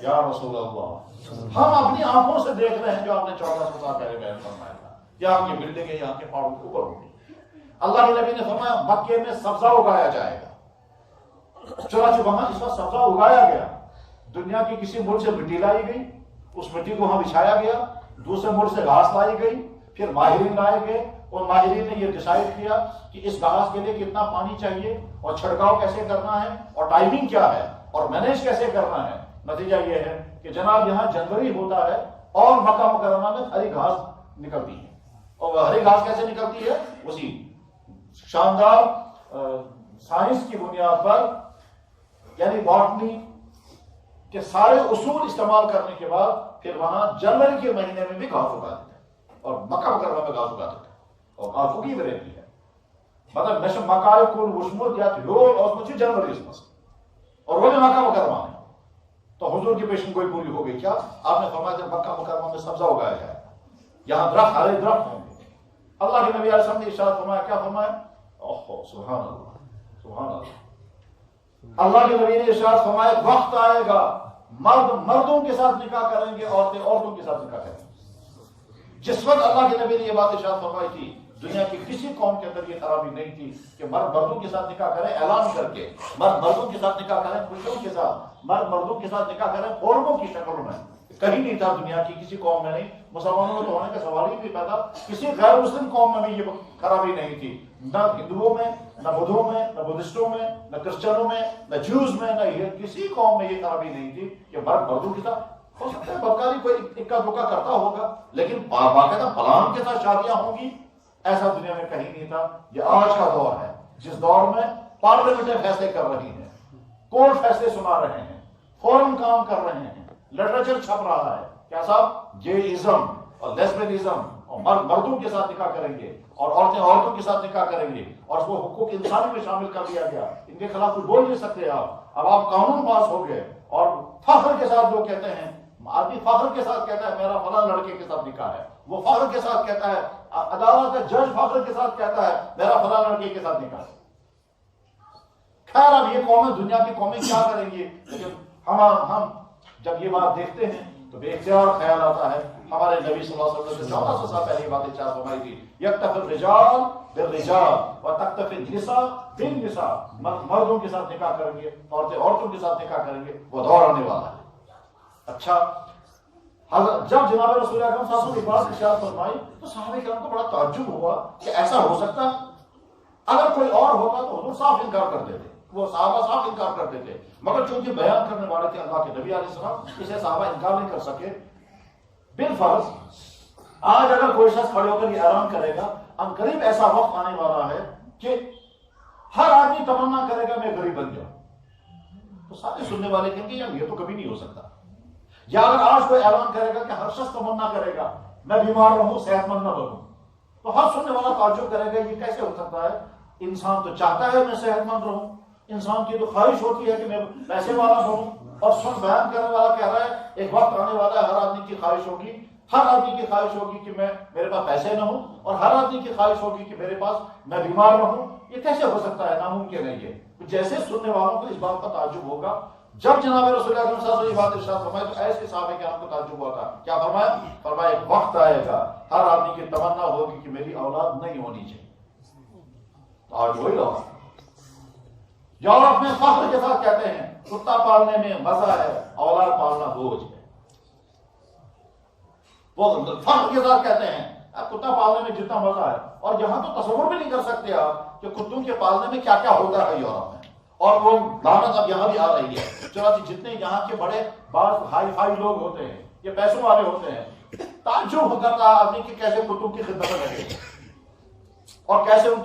یا رسول اللہ، ہم اپنی آنکھوں سے دیکھ رہے ہیں جو آپ نے 1400 سال پہلے بیان فرمایا تھا، یہاں کی بلڈنگیں یہاں کے پہاڑوں کے اوپر ہوگی۔ اللہ کے نبی نے فرمایا مکے میں سبزہ اگایا جائے گا، چنانچہ وہاں اس وقت سبزہ اگایا گیا، دنیا کی کسی ملک سے مٹی لائی گئی، اس مٹی کو وہاں بچھایا گیا، دوسرے ملک سے گھاس لائی گئی، پھر ماہرین لائے گئے اور ماہرین نے یہ ڈیسائیڈ کیا کہ اس گھاس کے لیے کتنا پانی چاہیے اور چھڑکاؤ کیسے کرنا ہے اور ٹائمنگ کیا ہے اور مینیج کیسے کرنا ہے۔ نتیجہ یہ ہے کہ جناب یہاں جنوری ہوتا ہے اور مکہ مکرمہ میں ہری گھاس نکلتی ہے، اور وہ ہری گھاس کیسے نکلتی ہے؟ اسی شاندار سائنس کی بنیاد پر، یعنی باٹنی کے سارے اصول استعمال کرنے کے بعد پھر وہاں جنوری کے مہینے میں بھی گھاس اگاتے تھے اور مکہ مکرمہ میں گھاس اگاتے تھے اور گھاس اگی بھی رہتی ہے، مطلب مش مکائے کل وشمت یا یول اور مجھے جنوری اس میں اور وہ بھی مکہ مکرمہ میں۔ تو حضور کی پیشن گوئی پوری ہو گئی کیا؟ آپ نے فرمایا جب مکہ مکرمہ میں سبزہ اگایا جائے، یہاں درخت ہرے درخت ہوں گے۔ اللہ کے نبی علیہ السلام نے ارشاد فرمایا، کیا فرمایا؟ اوہ سبحان اللہ سبحان اللہ۔ اللہ کے نبی نے ارشاد فرمایا وقت آئے گا مرد مردوں کے ساتھ نکاح کریں گے، عورتیں عورتوں کے ساتھ نکاح کریں گے۔ جس وقت اللہ کے نبی نے یہ بات ارشاد فرمائی تھی، دنیا کی کسی قوم کے اندر یہ خرابی نہیں تھی کہ مرد مردوں کے ساتھ نکاح کریں اعلان کر کے، مرد مردوں کے ساتھ نکاح کریں خوشیوں کے ساتھ، مرد مردوں کے ساتھ نکاح کریں فورموں کی شکل میں۔ کہیں نہیں تھا دنیا کی کسی قوم میں، نہیں مسلمانوں میں تو ہونے کا سوال ہی نہیں پیدا، کسی غیر مسلم قوم میں بھی یہ خرابی نہیں تھی، نہ ہندوؤں میں، نہ بدھوں میں، نہ بدھسٹوں میں، نہ کرسچنوں میں، نہ جوز میں، نہ کسی قوم میں یہ خرابی نہیں تھی کہ مرد مردوں کے ساتھ، ہو سکتا ہے بدکاری کوئی اکا دکا کرتا ہوگا لیکن باقاعدہ پلان کے ساتھ شادیاں ہوں گی، ایسا دنیا میں کہیں نہیں تھا۔ یہ آج کا دور ہے جس دور میں پارلیمنٹیں فیصلے کر رہی ہیں، کورٹ فیصلے سنا رہے ہیں، فورم کام کر رہے ہیں، لٹریچر چھپ رہا ہے، کیا صاحب گے ازم اور لیسبینزم، اور مرد مردوں کے ساتھ نکاح کریں گے اور عورتیں عورتوں کے ساتھ نکاح کریں گے، اور اس کو حقوق انسانی میں شامل کر دیا گیا، ان کے خلاف کچھ بول نہیں سکتے آپ، اب آپ قانون پاس ہو گئے، اور فخر کے ساتھ لوگ کہتے ہیں، آدمی فخر کے ساتھ کہتا ہے میرا فلاں لڑکے کے ساتھ نکاح ہے، وہ فخر کے ساتھ کہتا ہے، عدالت کا جج فخر کے ساتھ کہتا ہے میرا فلاں لڑکے کے ساتھ نکاح ہے۔ خیر اب یہ قومیں، دنیا کی قومیں کیا کریں گی، لیکن ہم جب یہ بات دیکھتے ہیں تو بے اختیار خیال آتا ہے ہمارے نبی صلی اللہ علیہ وسلم سے 1400 سال پہلے بات ارشاد فرمائی تھی، یکتفی الرجال بالرجال وتکتفی النساء بالنساء، مردوں کے ساتھ نکاح کریں گے، عورتیں عورتوں کے ساتھ نکاح کریں گے، وہ دور آنے والا ہے۔ اچھا جب جناب رسول اکرم صلی اللہ علیہ وسلم بات ارشاد فرمائی تو صحابہ کرام کو بڑا تعجب ہوا کہ ایسا ہو سکتا، اگر کوئی اور ہوتا تو حضور صاف انکار کرتے تھے، وہ صحابہ صاف انکار کرتے تھے، مگر چونکہ بیان کرنے والے تھے اللہ کے نبی علیہ السلام، اسے صحابہ انکار نہیں کر سکے۔ بالفرض آج اگر کوئی شخص کھڑے ہو کر یہ اعلان کرے گا ان قریب ایسا وقت آنے والا ہے کہ ہر آدمی تمنا کرے گا میں غریب بن جاؤں، تو سارے سننے والے کہیں گے یار یہ تو کبھی نہیں ہو سکتا۔ یا اگر آج کوئی اعلان کرے گا کہ ہر شخص تمنا کرے گا میں بیمار رہوں صحت مند نہ بنوں، تو ہر سننے والا تعجب کرے گا یہ کیسے ہو سکتا ہے، انسان تو چاہتا ہے میں صحت مند رہوں، انسان کی تو خواہش ہوتی ہے کہ میں پیسے والا بنوں، اور سن بیان کرنے والا کہہ رہا ہے ایک وقت آنے والا ہے ہر آدمی کی خواہش ہوگی، ہر آدمی کی خواہش ہوگی کہ میرے پاس پیسے نہ ہوں، اور ہر آدمی کی خواہش ہوگی کہ میرے پاس میں بیمار نہ ہوں۔ یہ کیسے ہو سکتا ہے، ناممکن ہے یہ۔ جیسے سننے والوں کو اس بات کا تعجب ہوگا، جب جناب رسول اکرم صلی اللہ علیہ وسلم یہ بات ارشاد فرمائے تو ایسے صحابہ کرام کو تعجب ہوا تھا، کیا فرمایا؟ فرمایا ایک وقت آئے گا ہر آدمی کی تمنا ہوگی کہ میری اولاد نہیں ہونی چاہیے۔ آج وہی لوگ یورپ میں فخر کے ساتھ کہتے ہیں کتا پالنے میں مزہ ہے، اولاد پالنا بوجھ ہے۔ وہ فخر کے ساتھ کہتے ہیں کتا پالنے میں جتنا مزہ ہے، اور یہاں تو تصور بھی نہیں کر سکتے آپ کہ کتوں کے پالنے میں کیا کیا ہوتا ہے یورپ میں، اور وہ لعنت اب یہاں بھی آ رہی ہے۔ چنانچہ جتنے یہاں کے بڑے بعض ہائی فائی لوگ ہوتے ہیں، یہ پیسوں والے ہوتے ہیں، تعجب کرتا ہے آدمی کہ کیسے کتوں کی خدمت میں رہے اور کیسے ان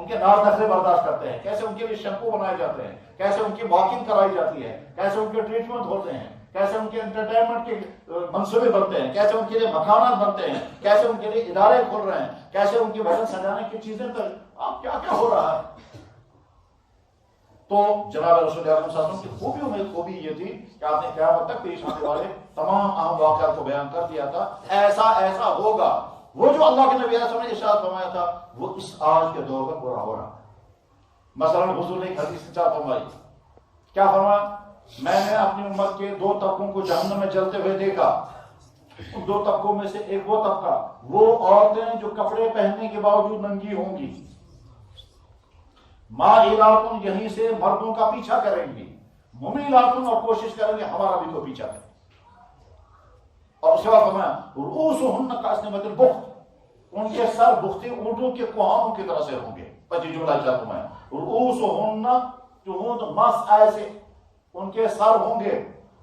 کے نار نخرے برداشت کرتے ہیں، کیسے ان کے لیے شیمپو بنائے جاتے ہیں، کیسے ان کی واکنگ کرائی جاتی ہے، کیسے ان کے ٹریٹمنٹ ہوتے ہیں، کیسے ان کے انٹرٹینمنٹ کے منصوبے بنتے ہیں، کیسے ان کے لیے مکانات بنتے ہیں، کیسے ان کے لیے ادارے کھل رہے ہیں، کیسے ان کی وجہ سجانے کی چیزیں تک آپ کیا کیا ہو رہا ہے۔ تو جناب رسول اکرم صلی اللہ علیہ وسلم کی خوبیوں میں خوبی یہ تھی کہ آپ نے قیامت تک پیش آنے والے تمام اہم واقعات کو بیان کر دیا تھا، ایسا ایسا ہوگا۔ وہ جو اللہ کے نبی علیہ السلام نے ارشاد فرمایا تھا وہ اس آج کے دور میں پورا ہو رہا ہے۔ مثلا حضور نے ایک حدیث ارشاد فرمائی، کیا فرمایا؟ میں نے اپنی امت کے دو طبقوں کو جہنم میں جلتے ہوئے دیکھا، ان دو طبقوں میں سے ایک وہ طبقہ، وہ عورتیں جو کپڑے پہننے کے باوجود ننگی ہوں گی، مائلاتن یہیں سے مردوں کا پیچھا کریں گی، ممیلاتن اور کوشش کریں گے ہمارا بھی تو پیچھا کریں، اور اس کے بعد فرمایا رؤوسہن کاسنمۃ البخت، ان کے سر بختی اونٹوں کے کوہانوں کی طرح سے ہوں گے. بس یہ جملہ کیا فرمایا رؤوسہن جو مس ایسے ان کے سر ہوں گے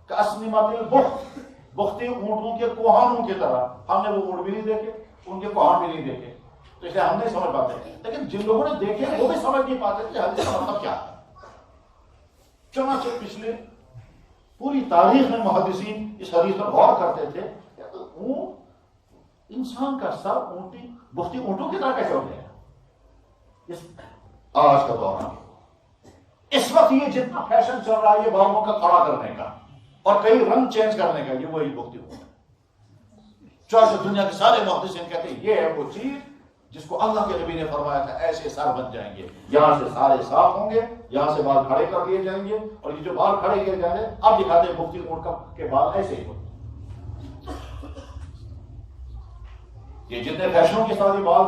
کاسنمۃ البخت، بختی اونٹوں کے کوہانوں کی طرح. ہم نے وہ اونٹ بھی نہیں دیکھے، ان کے کوہان بھی نہیں دیکھے، تو اس لیے ہم نہیں سمجھ پاتے. لیکن جن لوگوں نے دیکھے وہ بھی سمجھ نہیں پاتے کہ حدیث کا مطلب کیا ہے. چنانچہ پچھلے پوری تاریخ میں محدثین اس حدیث پر غور کرتے تھے کہ وہ انسان کا سر اونٹی بختی اونٹوں کی طرح کیسے ہو گیا. آج کا دور اس وقت یہ جتنا فیشن چل رہا ہے یہ بالوں کا کھڑا کرنے کا اور کئی رنگ چینج کرنے کا، یہ وہی بختی اونٹ ہے. چاہے دنیا کے سارے محدثین کہتے ہیں یہ ہے وہ چیز جس کو اللہ کے نبی نے فرمایا تھا ایسے سر بن جائیں گے، یہاں سے سارے صاف ہوں گے، یہاں سے بال کھڑے کر دیے جائیں گے، اور یہ جو بال کھڑے کیے جائیں گے اب دکھاتے ہیں بختی اونٹ کے بال ایسے ہی ہوتے. یہ جتنے فیشنوں کے ساتھ یہ بال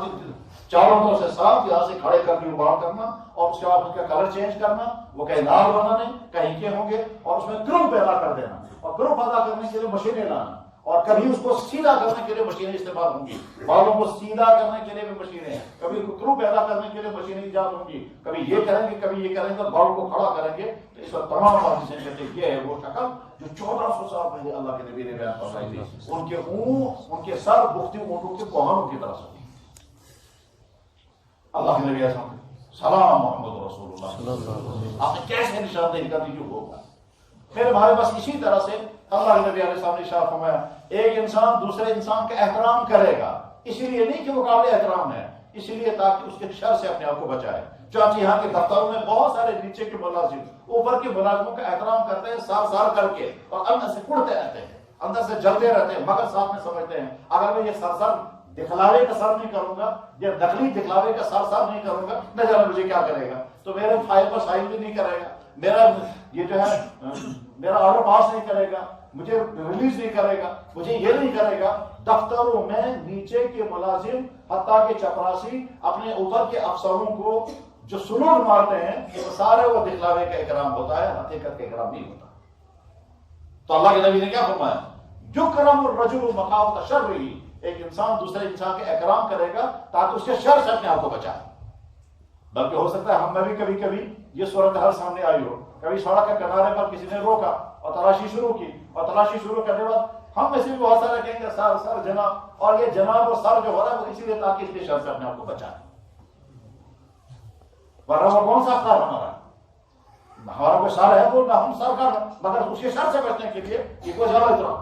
چاروں طرف سے صاف، یہاں سے کھڑے کر کے بال کرنا اور اس کے بعد اس کا کلر چینج کرنا، وہ کہیں لال بنانے کہیں کے ہوں گے، اور اس میں کرو پیدا کر دینا، اور کرو پیدا کرنے کے لیے مشینیں لانا، اور کبھی اس کو سیدھا کرنے کے لیے مشینیں استعمال ہوں گی، بالوں کو سیدھا کرنے کے لیے بھی مشینیں ہیں، کبھی کرو پیدا کرنے کے لیے مشینیں ایجاد ہوں گی، کبھی یہ کریں گے کبھی یہ کریں گے، بالوں کو کھڑا کریں گے. تو اس وقت تمام محدثین کہتے ہیں یہ ہے وہ شکل جو 1400 سال پہلے اللہ کے نبی نے بیان فرمائی تھی. ان کے اونٹ، ان کے سر بختی اونٹوں کے کوہانوں کی طرح سے. اللہ کے نبی سلام محمد رسول اللہ، آپ نے کیسے نشاندہی کر دی جو ہوگا. میرے بھائی بس اسی طرح سے اللہ کے نبی علیہ السلام نے ارشاد فرمایا ایک انسان دوسرے انسان کا احترام کرے گا، اسی لیے نہیں کہ وہ قابل احترام ہے، اسی لیے تاکہ اس کے شر سے اپنے آپ کو بچائے. چانچہ یہاں کے دفتروں میں بہت سارے نیچے کے ملازم اوپر کے ملازموں کا احترام کرتے ہیں سار سار کر کے، اور اندر سے کڑتے رہتے ہیں، اندر سے جلتے رہتے ہیں، مگر ساتھ میں سمجھتے ہیں اگر میں یہ سر سر دکھلاوے کا سر نہیں کروں گا یا نقلی دکھلاوے کا سر سر نہیں کروں گا نہ جانے مجھے کیا کرے گا، تو میرے فائل پر سائن بھی نہیں کرے گا، میرا یہ جو ہے میرا آرڈر پاس نہیں کرے گا، مجھے ریلیز نہیں کرے گا، مجھے یہ نہیں کرے گا. دفتروں میں نیچے کے ملازم حتیٰ کہ چپراسی اپنے اوپر کے افسروں کو جو سلوٹ مارتے ہیں وہ سارے وہ دکھلاوے کا اکرام ہوتا ہے، حقیقت کا اکرام نہیں ہوتا. تو اللہ کے نبی نے کیا فرمایا یکرم الرجل مخافۃ شرہ، ایک انسان دوسرے انسان کے اکرام کرے گا تاکہ اس کے شر سے اپنے آپ کو بچائے. بلکہ ہو سکتا ہے ہم میں بھی کبھی کبھی یہ صورتحال سامنے آئی ہو، کبھی سڑک کے کنارے پر کسی نے روکا اور تلاشی شروع کی، اور تلاشی شروع کرنے کے بعد ہم میں سے بھی بہت سارے کہیں گے سر سر جناب، اور یہ جناب اور سر جو ہو رہا ہے وہ اسی لیے تاکہ اس کے شر سے اپنے آپ کو بچائے. ورنہ وہ کون سا سر ہمارا ہمارا کوئی سر ہے بولنا ہم سر کر، مگر اس کے شر سے بچنے کے لیے یہ کوئی زیادہ اترا.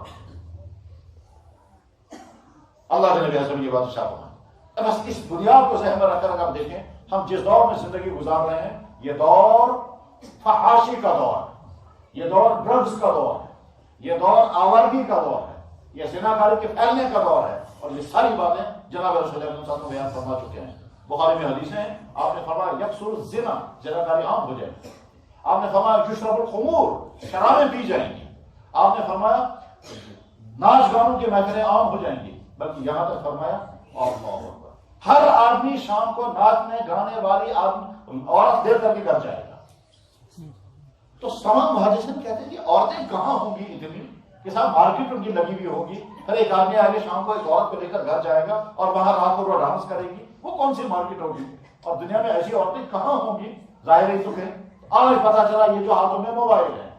اللہ کے نبی حضرت یہ بات ارشاد فرمایا. بس اس بنیاد کو ذہن میں رکھ کر آپ دیکھیں ہم جس دور میں زندگی گزار رہے ہیں یہ دور فحاشی کا دور ہے، یہ دور ڈرگز کا دور ہے، یہ دور آوارگی کا دور ہے، یہ زناکاری کے پھیلنے کا دور ہے. اور یہ ساری باتیں جناب رسول اللہ صلی اللہ علیہ وسلم بیان فرما چکے ہیں. بخاری میں حدیث ہیں، آپ نے فرمایا یکسر الزنا، زناکاری عام ہو جائے گی. آپ نے فرمایا یشرب الخمور، شرابیں پی جائیں گی. آپ نے فرمایا ناچ گانوں کی محفلیں عام ہو جائیں گی. بلکہ یہاں تک فرمایا اور ہر آدمی شام کو ناچنے گانے والی عورت دیر کر کے گھر جائے گا. تو تمام محدثین کہتے ہیں کہ عورتیں کہاں ہوں گی اتنی کہ صاحب مارکیٹ ان کی لگی ہوئی ہوگی، پھر ایک آدمی آگے شام کو ایک عورت کو لے کر گھر جائے گا اور وہاں رات کو وہ ڈانس کرے گی. وہ کون سی مارکیٹ ہوگی؟ اور دنیا میں ایسی عورتیں کہاں ہوں گی؟ ظاہر ہے تو کہ آج پتا چلا یہ جو ہاتھوں میں موبائل ہے،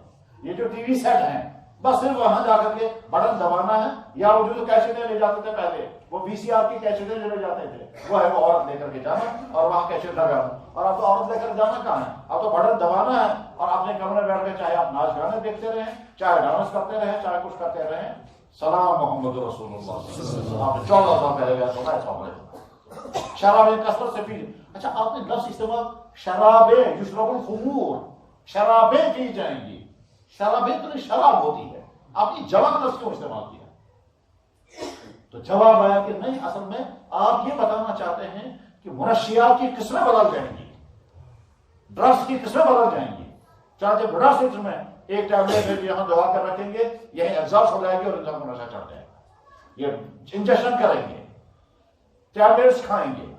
یہ جو ٹی وی سیٹ ہیں، بس صرف وہاں جا کر کے بٹن دبانا ہے، یا وہ جو کیسٹیں لے جاتے تھے پہلے وہ وی سی آر کی کیسٹیں لے جاتے تھے، وہ ہے وہ عورت لے کر کے جانا اور وہاں کیسٹ لگانا. اور اب تو عورت لے کر جانا کہاں ہے، اب تو بٹن دبانا ہے اور اپنے کمرے میں بیٹھ کے چاہے آپ ناچ گانے دیکھتے رہیں، چاہے ڈانس کرتے رہیں، چاہے کچھ کرتے رہیں. سلام محمد رسول اللہ، آپ نے 14 سال پہلے گیا تو ایسا ہو رہے شرابیں کثرت سے پی. اچھا آپ نے لفظ استعمال شرابیں، یشرب الخمور، شرابیں پی جائیں گی. شرابیں تو نہیں شراب ہوتی ہے، آپ نے جمع لفظ کیوں استعمال کیا؟ تو جواب آیا کہ نہیں، اصل میں آپ یہ بتانا چاہتے ہیں کہ منشیات کی قسمیں بدل جائیں گی، ڈرگس کی قسمیں بدل جائیں گی. چاہتے بڑا سیٹ میں ایک ٹیبلٹ میں یہاں دبا کر رکھیں گے، یہی ایگزاسٹ ہو جائے گی اور انسان کو نشہ چڑھ جائے گا. یہ انجیکشن کریں گے، ٹیبلٹس کھائیں گے،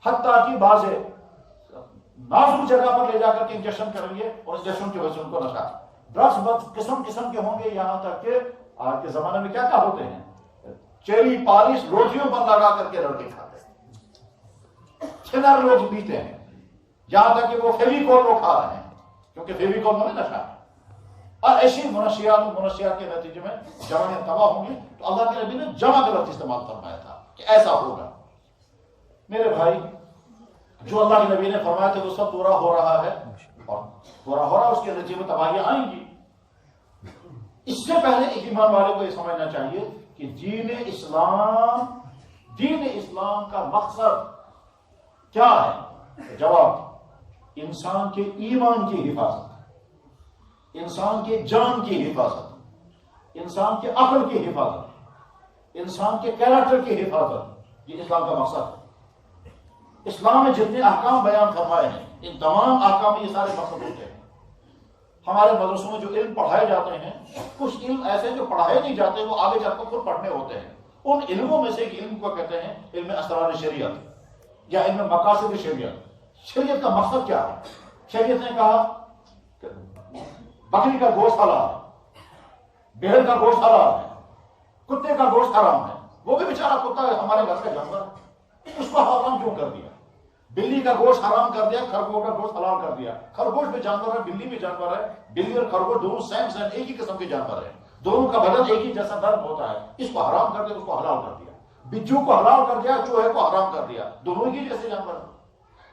حتیٰ کہ بعض نازک جگہ پر لے جا کر کے انجیکشن کریں گے اور انجیکشن کی وجہ سے ان کو نشہ. ڈرگس قسم قسم کے ہوں گے، یہاں تک کہ آج کے زمانے میں کیا ہوتے ہیں چیری پالش روٹیوں پر لگا کر کے لڑکے کھاتے ہیں، تھنر لوگ پیتے ہیں، یہاں تک کہ وہ فیویکول وہ کھا رہے ہیں کیونکہ فیویکول میں نشہ ہے، اور ایسی منشیات کے نتیجے میں جوانیاں تباہ ہوں گی۔ تو اللہ کے نبی نے جمع کا لفظ استعمال فرمایا تھا کہ ایسا ہوگا۔ میرے بھائی، جو اللہ کے نبی نے فرمایا تھا وہ سب پورا ہو رہا ہے، اور پورا ہو رہا ہے، اس کے نتیجے میں تباہیاں آئیں گی۔ اس سے پہلے ایک ایمان والے کو یہ سمجھنا چاہیے کہ دین اسلام کا مقصد کیا ہے؟ جواب: انسان کے ایمان کی حفاظت، انسان کے جان کی حفاظت، انسان کے عقل کی حفاظت، انسان کے کیریکٹر کی حفاظت، یہ اسلام کا مقصد ہے۔ اسلام میں جتنے احکام بیان فرمائے ہیں، ان تمام احکام میں یہ سارے مقصد ہوتے ہیں۔ ہمارے مدرسوں میں جو علم پڑھائے جاتے ہیں، کچھ علم ایسے جو پڑھائے نہیں جاتے، وہ آگے جا کر خود پڑھنے ہوتے ہیں۔ ان علموں میں سے ایک علم کو کہتے ہیں علم اسرار شریعت یا علم مقاصد شریعت۔ شریعت کا مقصد کیا ہے؟ شریعت نے کہا کہ بکری کا گوشت حلال ہے، بھیڑ کا گوشت حلال ہے، کتے کا گوشت حرام ہے۔ وہ بھی بیچارہ کتا ہے، ہمارے گھر کا جانور ہے، اس کو حرام کیوں کر دیا؟ بلی کا گوشت حرام کر دیا، خرگوش کا گوشت حلال کر دیا۔ خرگوش بھی جانور ہے، بلی بھی جانور ہے، بلی اور خرگوش دونوں سیم ایک ہی قسم کے جانور ہیں، دونوں کا بدن ایک ہی جیسا درد ہوتا ہے۔ اس کو حرام کر دیا، اس کو حلال کر دیا۔ بچو کو حلال کر دیا، چوہے کو حرام کر دیا، دونوں ہی جیسے جانور ہیں۔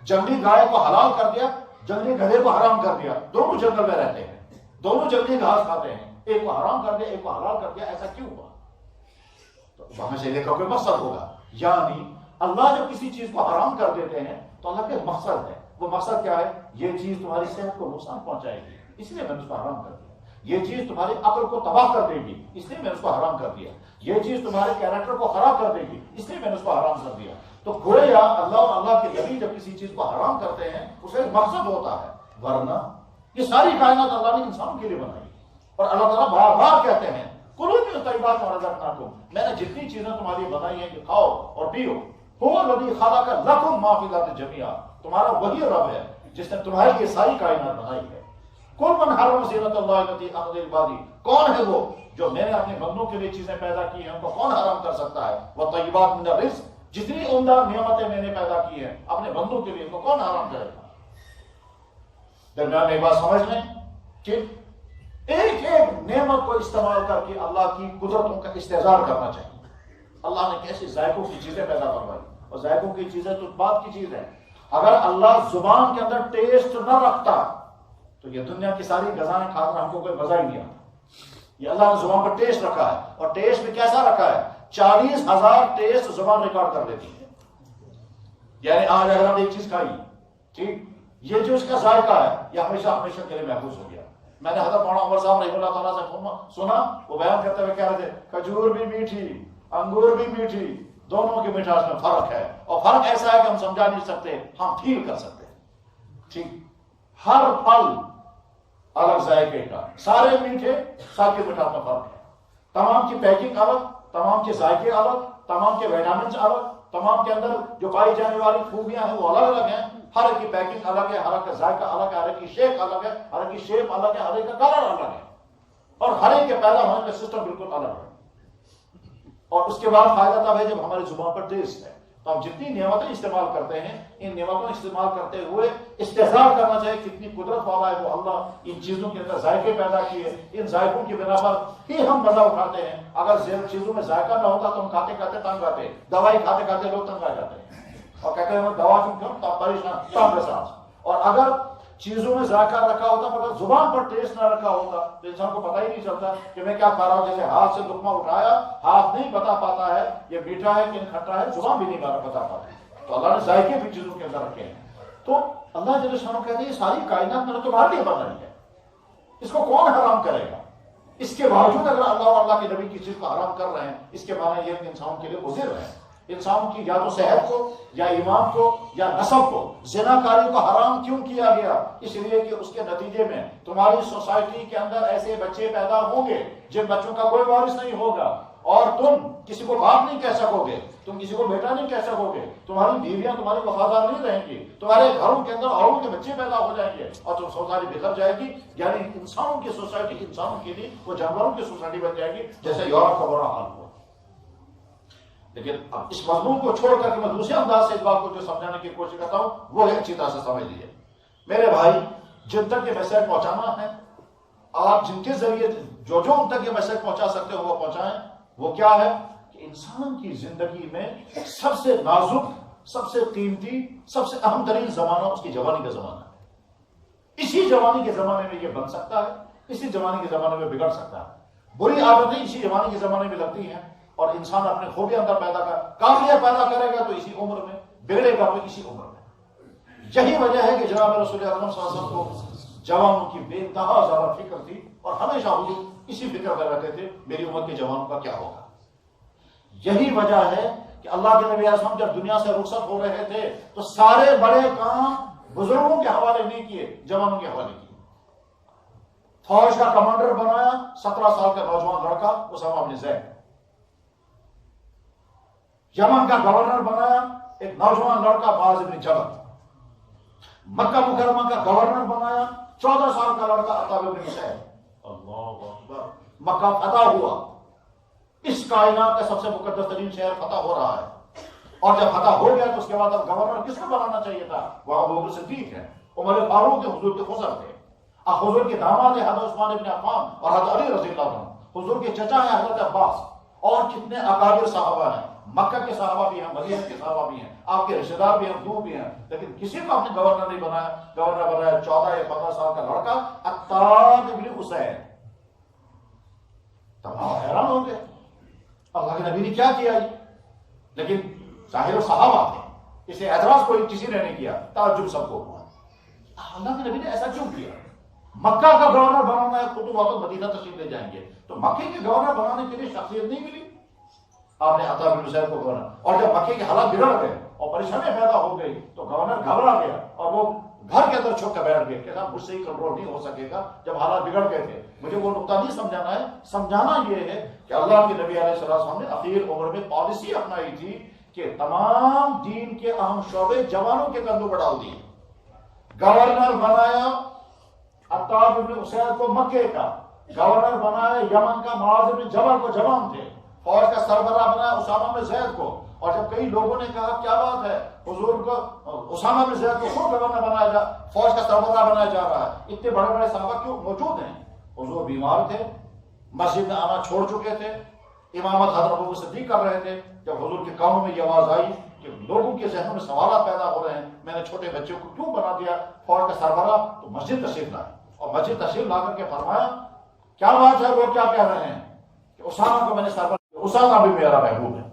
جنگلی گائے کو حلال کر دیا، جنگلی گدھے کو حرام کر دیا، دونوں جنگل میں رہتے ہیں، دونوں جنگلی گھاس کھاتے ہیں، ایک کو حرام کر دیا، ایک کو حلال کر دیا۔ ایسا کیوں ہوا؟ تو وہاں سے لے کر کوئی مقصد ہوگا، یعنی اللہ جب کسی چیز کو حرام کر دیتے ہیں تو اللہ کے مقصد ہے۔ وہ مقصد کیا ہے؟ یہ چیز تمہاری صحت کو نقصان پہنچائے گی، اس لیے میں نے اس کو حرام کر دیا۔ یہ چیز تمہاری عقل کو تباہ کر دے گی، اس لیے میں نے اس کو حرام کر دیا۔ یہ چیز تمہارے کیریکٹر کو خراب کر دے گی، اس لیے میں نے اس کو حرام کر دیا۔ تو گویا اللہ اور اللہ کے نبی جب کسی چیز کو حرام کرتے ہیں اس کا ایک مقصد ہوتا ہے، ورنہ یہ ساری کائنات اللہ نے انسان کے لیے بنائی، اور اللہ تعالیٰ بار بار کہتے ہیں کلوا من الطیبات ما رزقناکم، میں نے جتنی چیزیں تمہاری بنائی ہیں کہ کھاؤ اور پیو۔ هو الذی خلق لکم ما فی الارض جمیعا، تمہارا وہی رب ہے جس نے تمہاری یہ ساری کائنات بنائی ہے۔ قل من حرم زینۃ اللہ التی اخرج لعبادی، کون ہے وہ جو میں نے اپنے بندوں کے لیے چیزیں پیدا کی ہیں ان کو کون حرام کر سکتا ہے؟ والطیبات من الرزق، جتنی عمدہ نعمتیں میں نے پیدا کی ہیں اپنے بندوں کے لیے ان کو کون حرام کرے گا؟ درمیان میں ایک بات سمجھ لیں کہ ایک ایک نعمت کو استعمال کر کے اللہ کی قدرتوں کا استحضار کرنا چاہیے۔ اللہ نے کیسی ذائقوں کی چیزیں پیدا کروائی، اور ذائقوں کی چیزیں تو بات کی چیز ہے۔ اگر اللہ زبان کے اندر ٹیسٹ نہ رکھتا تو یہ دنیا کی ساری غذائیں کھا کر ہم کو کوئی مزہ ہی نہیں آتا۔ یہ اللہ نے زبان پر ٹیسٹ رکھا ہے، اور ٹیسٹ بھی کیسا رکھا ہے؟ 40,000 ٹیسٹ زبان ریکارڈ کر دیتی ہے۔ یعنی آج اگر ہم ایک چیز کھائی، ٹھیک، یہ جو اس کا ذائقہ ہے یہ ہمیشہ ہمیشہ کے لیے محفوظ ہو گیا۔ میں نے حضرت مولانا عمر صاحب رحمہ اللہ تعالیٰ سے سنا، وہ بیان کرتے ہوئے کہہ رہے تھے کھجور بھی میٹھی، انگور بھی میٹھی، دونوں کی مٹھاس میں فرق ہے، اور فرق ایسا ہے کہ ہم سمجھا نہیں سکتے، ہم فیل کر سکتے ہیں۔ ٹھیک، ہر پھل الگ ذائقے کا، سارے میٹھے، سب کی مٹھاس میں فرق ہے، تمام کی پیکنگ الگ، تمام کے ذائقے الگ، تمام کے وٹامنس الگ، تمام کے اندر جو پائی جانے والی خوبیاں ہیں وہ الگ الگ ہیں۔ ہر ایک کی پیکنگ الگ ہے، ہر ایک کا ذائقہ الگ ہے، ہر ایک کی شیپ الگ ہے، ہر ایک کی شیپ الگ ہے، ہر ایک کا کلر الگ ہے، اور ہر ایک کے پیدا ہونے کا سسٹم بالکل الگ ہے۔ اور اس کے بعد فائدہ تب ہے جب ہماری زبان پر ٹیسٹ ہے، تو ہم جتنی نعمتیں استعمال کرتے ہیں ان نعمتوں استعمال کرتے ہوئے استحضار کرنا چاہیے کتنی قدرت والا ہے وہ اللہ، ان چیزوں کے اندر ذائقے پیدا کیے، ان ذائقوں کی بنا پر ہی ہم مزہ اٹھاتے ہیں۔ اگر چیزوں میں ذائقہ نہ ہوتا تو ہم کھاتے کھاتے تنگ آتے، دوائی کھاتے کھاتے لوگ تنگ آ جاتے ہیں اور کہتے ہیں دوا کیوں پریشان تنگ احساس۔ اور اگر چیزوں میں ذائقہ رکھا ہوتا مگر زبان پر ٹیسٹ نہ رکھا ہوتا تو انسان کو پتہ ہی نہیں چلتا کہ میں کیا کھا رہا ہوں۔ جیسے ہاتھ سے لقمہ اٹھایا، ہاتھ نہیں بتا پاتا ہے یہ میٹھا ہے کہ کھٹا ہے، زبان بھی نہیں بتا پاتی۔ تو اللہ نے ذائقے بھی چیزوں کے اندر رکھے ہیں۔ تو اللہ جل شانہ کہتے ہیں یہ ساری کائنات میں نے تمہارے لیے بنائی ہے، اس کو کون حرام کرے گا؟ اس کے باوجود اگر اللہ اور اللہ کے نبی کی چیز کو حرام کر رہے ہیں، اس کے معنی یہ کہ انسان کے لیے مضر ہے۔ انسان کی یا تو صحت کو یا ایمان کو یا نسب کو، زنا کاری کو حرام کیوں کیا گیا؟ اس لیے کہ اس کے نتیجے میں تمہاری سوسائٹی کے اندر ایسے بچے پیدا ہوں گے جن بچوں کا کوئی وارث نہیں ہوگا، اور تم کسی کو باپ نہیں کہہ سکو گے، تم کسی کو بیٹا نہیں کہہ سکو گے، تمہاری بیویاں تمہاری وفادار نہیں رہیں گی، تمہارے گھروں کے اندر اوروں کے بچے پیدا ہو جائیں گے اور تم سوسائٹی بکھر جائے گی۔ یعنی انسانوں کی سوسائٹی انسانوں کے لیے وہ جانوروں کی سوسائٹی بن جائے گی، جیسے یورپ کا برا حال ہوا۔ لیکن اب اس مضمون کو چھوڑ کر کے میں دوسرے انداز سے اس بات کو جو سمجھانے کی کوشش کرتا ہوں وہ ہے اچھی طرح سے سمجھ لیجیے میرے بھائی، جن تک یہ میسج پہنچانا ہے، آپ جن کے ذریعے جو ان تک یہ میسج پہنچا سکتے ہو وہ پہنچائیں۔ وہ کیا ہے کہ انسان کی زندگی میں سب سے نازک، سب سے قیمتی، سب سے اہم ترین زمانہ اس کی جوانی کا زمانہ ہے۔ اسی جوانی کے زمانے میں یہ بن سکتا ہے، اسی جوانی کے زمانے میں بگڑ سکتا ہے۔ بری عادتیں اسی جوانی کے زمانے میں لگتی ہیں اور انسان اپنے خوبیاں اندر پیدا قابلیت پیدا کرے گا تو اسی عمر میں، بگڑے گا تو اسی عمر میں۔ یہی وجہ ہے کہ جناب رسول اکرم صلی اللہ علیہ وسلم کو جوانوں کی بے انتہا زیادہ فکر تھی اور ہمیشہ حضور اسی فکر میں رہتے تھے میری امت کے جوانوں کا کیا ہوگا۔ یہی وجہ ہے کہ اللہ کے نبی علیہ السلام جب دنیا سے رخصت ہو رہے تھے تو سارے بڑے کام بزرگوں کے حوالے نہیں کیے، جوانوں کے حوالے کیے۔ فوج کا کمانڈر بنایا 17 سال کا نوجوان لڑکا اسامہ بن زید۔ یمن کا گورنر بنایا ایک نوجوان لڑکا معاذ بن جبل۔ مکہ مکرمہ کا گورنر بنایا 14 سال کا لڑکا عطاء بن حسین۔ اللہ اکبر! مکہ فتح ہوا، اس کائنات کا سب سے مقدس ترین شہر فتح ہو رہا ہے، اور جب فتح ہو گیا تو اس کے بعد اب گورنر کس کو بنانا چاہیے تھا؟ وہ ابو بکر صدیق ہے، عمر فاروق کے حضور کے خضر تھے، حضور کے داماد ہیں حضرت عثمان بن عفان اور حضرت علی رضی اللہ عنہ، حضور کے چچا ہیں حضرت عباس، اور کتنے اکابر صحابہ ہیں، مکہ کے صحابہ بھی ہیں، مدینہ کے صحابہ بھی ہیں، آپ کے رشتہ دار بھی ہیں، دو بھی ہیں، لیکن کسی کو آپ نے گورنر نہیں بنایا۔ گورنر بنایا 14 یا 15 سال کا لڑکا عطاء بن حسین۔ تمام حیران ہوں گے اللہ کے نبی نے کیا کیا جی؟ لیکن ظاہر صحابہ تھے، اسے اعتراض کوئی کسی نے نہیں کیا، تعجب سب کو ہوا اللہ کے نبی نے ایسا کیوں کیا؟ مکہ کا گورنر بنانا ہے، خود واپس مدینہ تشریف لے جائیں گے، تو مکے کے گورنر بنانے کے لیے شخصیت نہیں ملی، آپ نے عطاء بن حسین کو گورنر، اور جب مکے کے حالات بگڑ گئے اور پریشانیاں پیدا ہو گئی تو گورنر گھبرا گیا اور وہ گھر کے اندر چھپ کے بیٹھ گئے کہ صاحب مجھ سے ہی کنٹرول نہیں ہو سکے گا۔ جب حالات بگڑ گئے تھے، مجھے وہ نقطہ نہیں سمجھانا ہے، سمجھانا یہ ہے کہ اللہ کے نبی علیہ السلام نے اخیر عمر میں پالیسی اپنائی تھی کہ تمام دین کے اہم شعبے جوانوں کے کندھوں پر ڈال دیے۔ گورنر بنایا عطاء بن حسین کو مکے کا، گورنر بنایا یمن کا معاذ بن جبل کو، جوان تھے، فوج کا سربراہ بنایا اسامہ بن زید کو، اور جب کئی لوگوں نے کہا کیا بات ہے حضور کو اسامہ بن زید کو خود گورنر بنایا فوج کا سربراہ بنایا جا رہا ہے، اتنے بڑے بڑے صحابہ کیوں موجود ہیں؟ حضور بیمار تھے، مسجد میں آنا چھوڑ چکے تھے، امامت حضرت ابو بکر صدیق کر رہے تھے۔ جب حضور کے کانوں میں یہ آواز آئی کہ لوگوں کے ذہنوں میں سوالات پیدا ہو رہے ہیں، میں نے چھوٹے بچوں کو کیوں بنا دیا فوج کا سربراہ، تو مسجد تشریف لائے، اور مسجد تشریف لا کر کے فرمایا کیا بات ہے، وہ کیا کہہ رہے ہیں کہ اسامہ کو میں نے سربراہ، اسامہ بھی میرا محبوب ہے،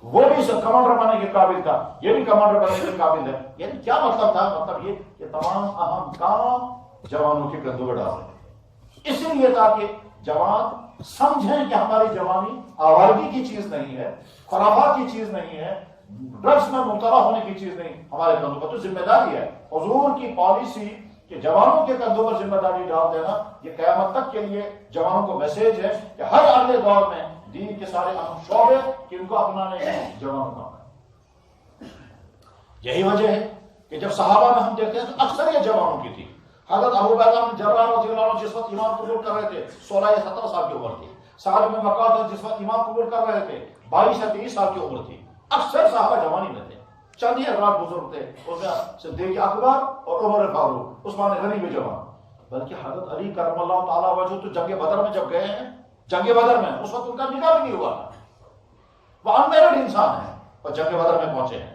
وہ بھی کمانڈر بننے کے قابل تھا، یہ بھی کمانڈر بننے کے قابل ہے۔ یعنی کیا مطلب تھا؟ مطلب یہ کہ تمام اہم کام جوانوں کے کندھوں پر ڈال رہے ہیں، اسی لیے تاکہ جوان سمجھیں کہ ہماری جوانی آوارگی کی چیز نہیں ہے، خرافات کی چیز نہیں ہے، ڈرگس میں مبتلا ہونے کی چیز نہیں، ہمارے کندھوں پر تو ذمہ داری ہے۔ حضور کی پالیسی کہ جوانوں کے کندھوں پر ذمہ داری ڈال دینا، یہ قیامت تک کے لیے جوانوں کو میسج ہے کہ ہر اگلے دور میں دین کے سارے اہم شعبے کہ ان کو اپنانے ہیں جوانوں کا۔ یہی وجہ ہے کہ جب صحابہ میں ہم دیکھتے ہیں تو اکثر یہ جوانوں کی تھی۔ حضرت ابو عبیدہ بن جراح رضی اللہ عنہ جس وقت ایمان قبول کر رہے تھے 16 یا 17 سال کی عمر تھی۔ سعد بن وقاص جس وقت ایمان قبول کر رہے تھے 22 یا 23 سال کی عمر تھی۔ اکثر صحابہ جوانی میں تھے، چند ہی افراد بزرگ تھے، اس میں صدیق اکبر اور عمر فاروق، عثمان غنی بھی جوان، بلکہ حضرت علی کرم اللہ تعالیٰ وجہ تو جنگ بدر میں جب گئے ہیں، جنگ بدر میں اس وقت ان کا نکاح بھی نہیں ہوا تھا، وہ انمیرڈ انسان ہیں اور جنگ بدر میں پہنچے ہیں۔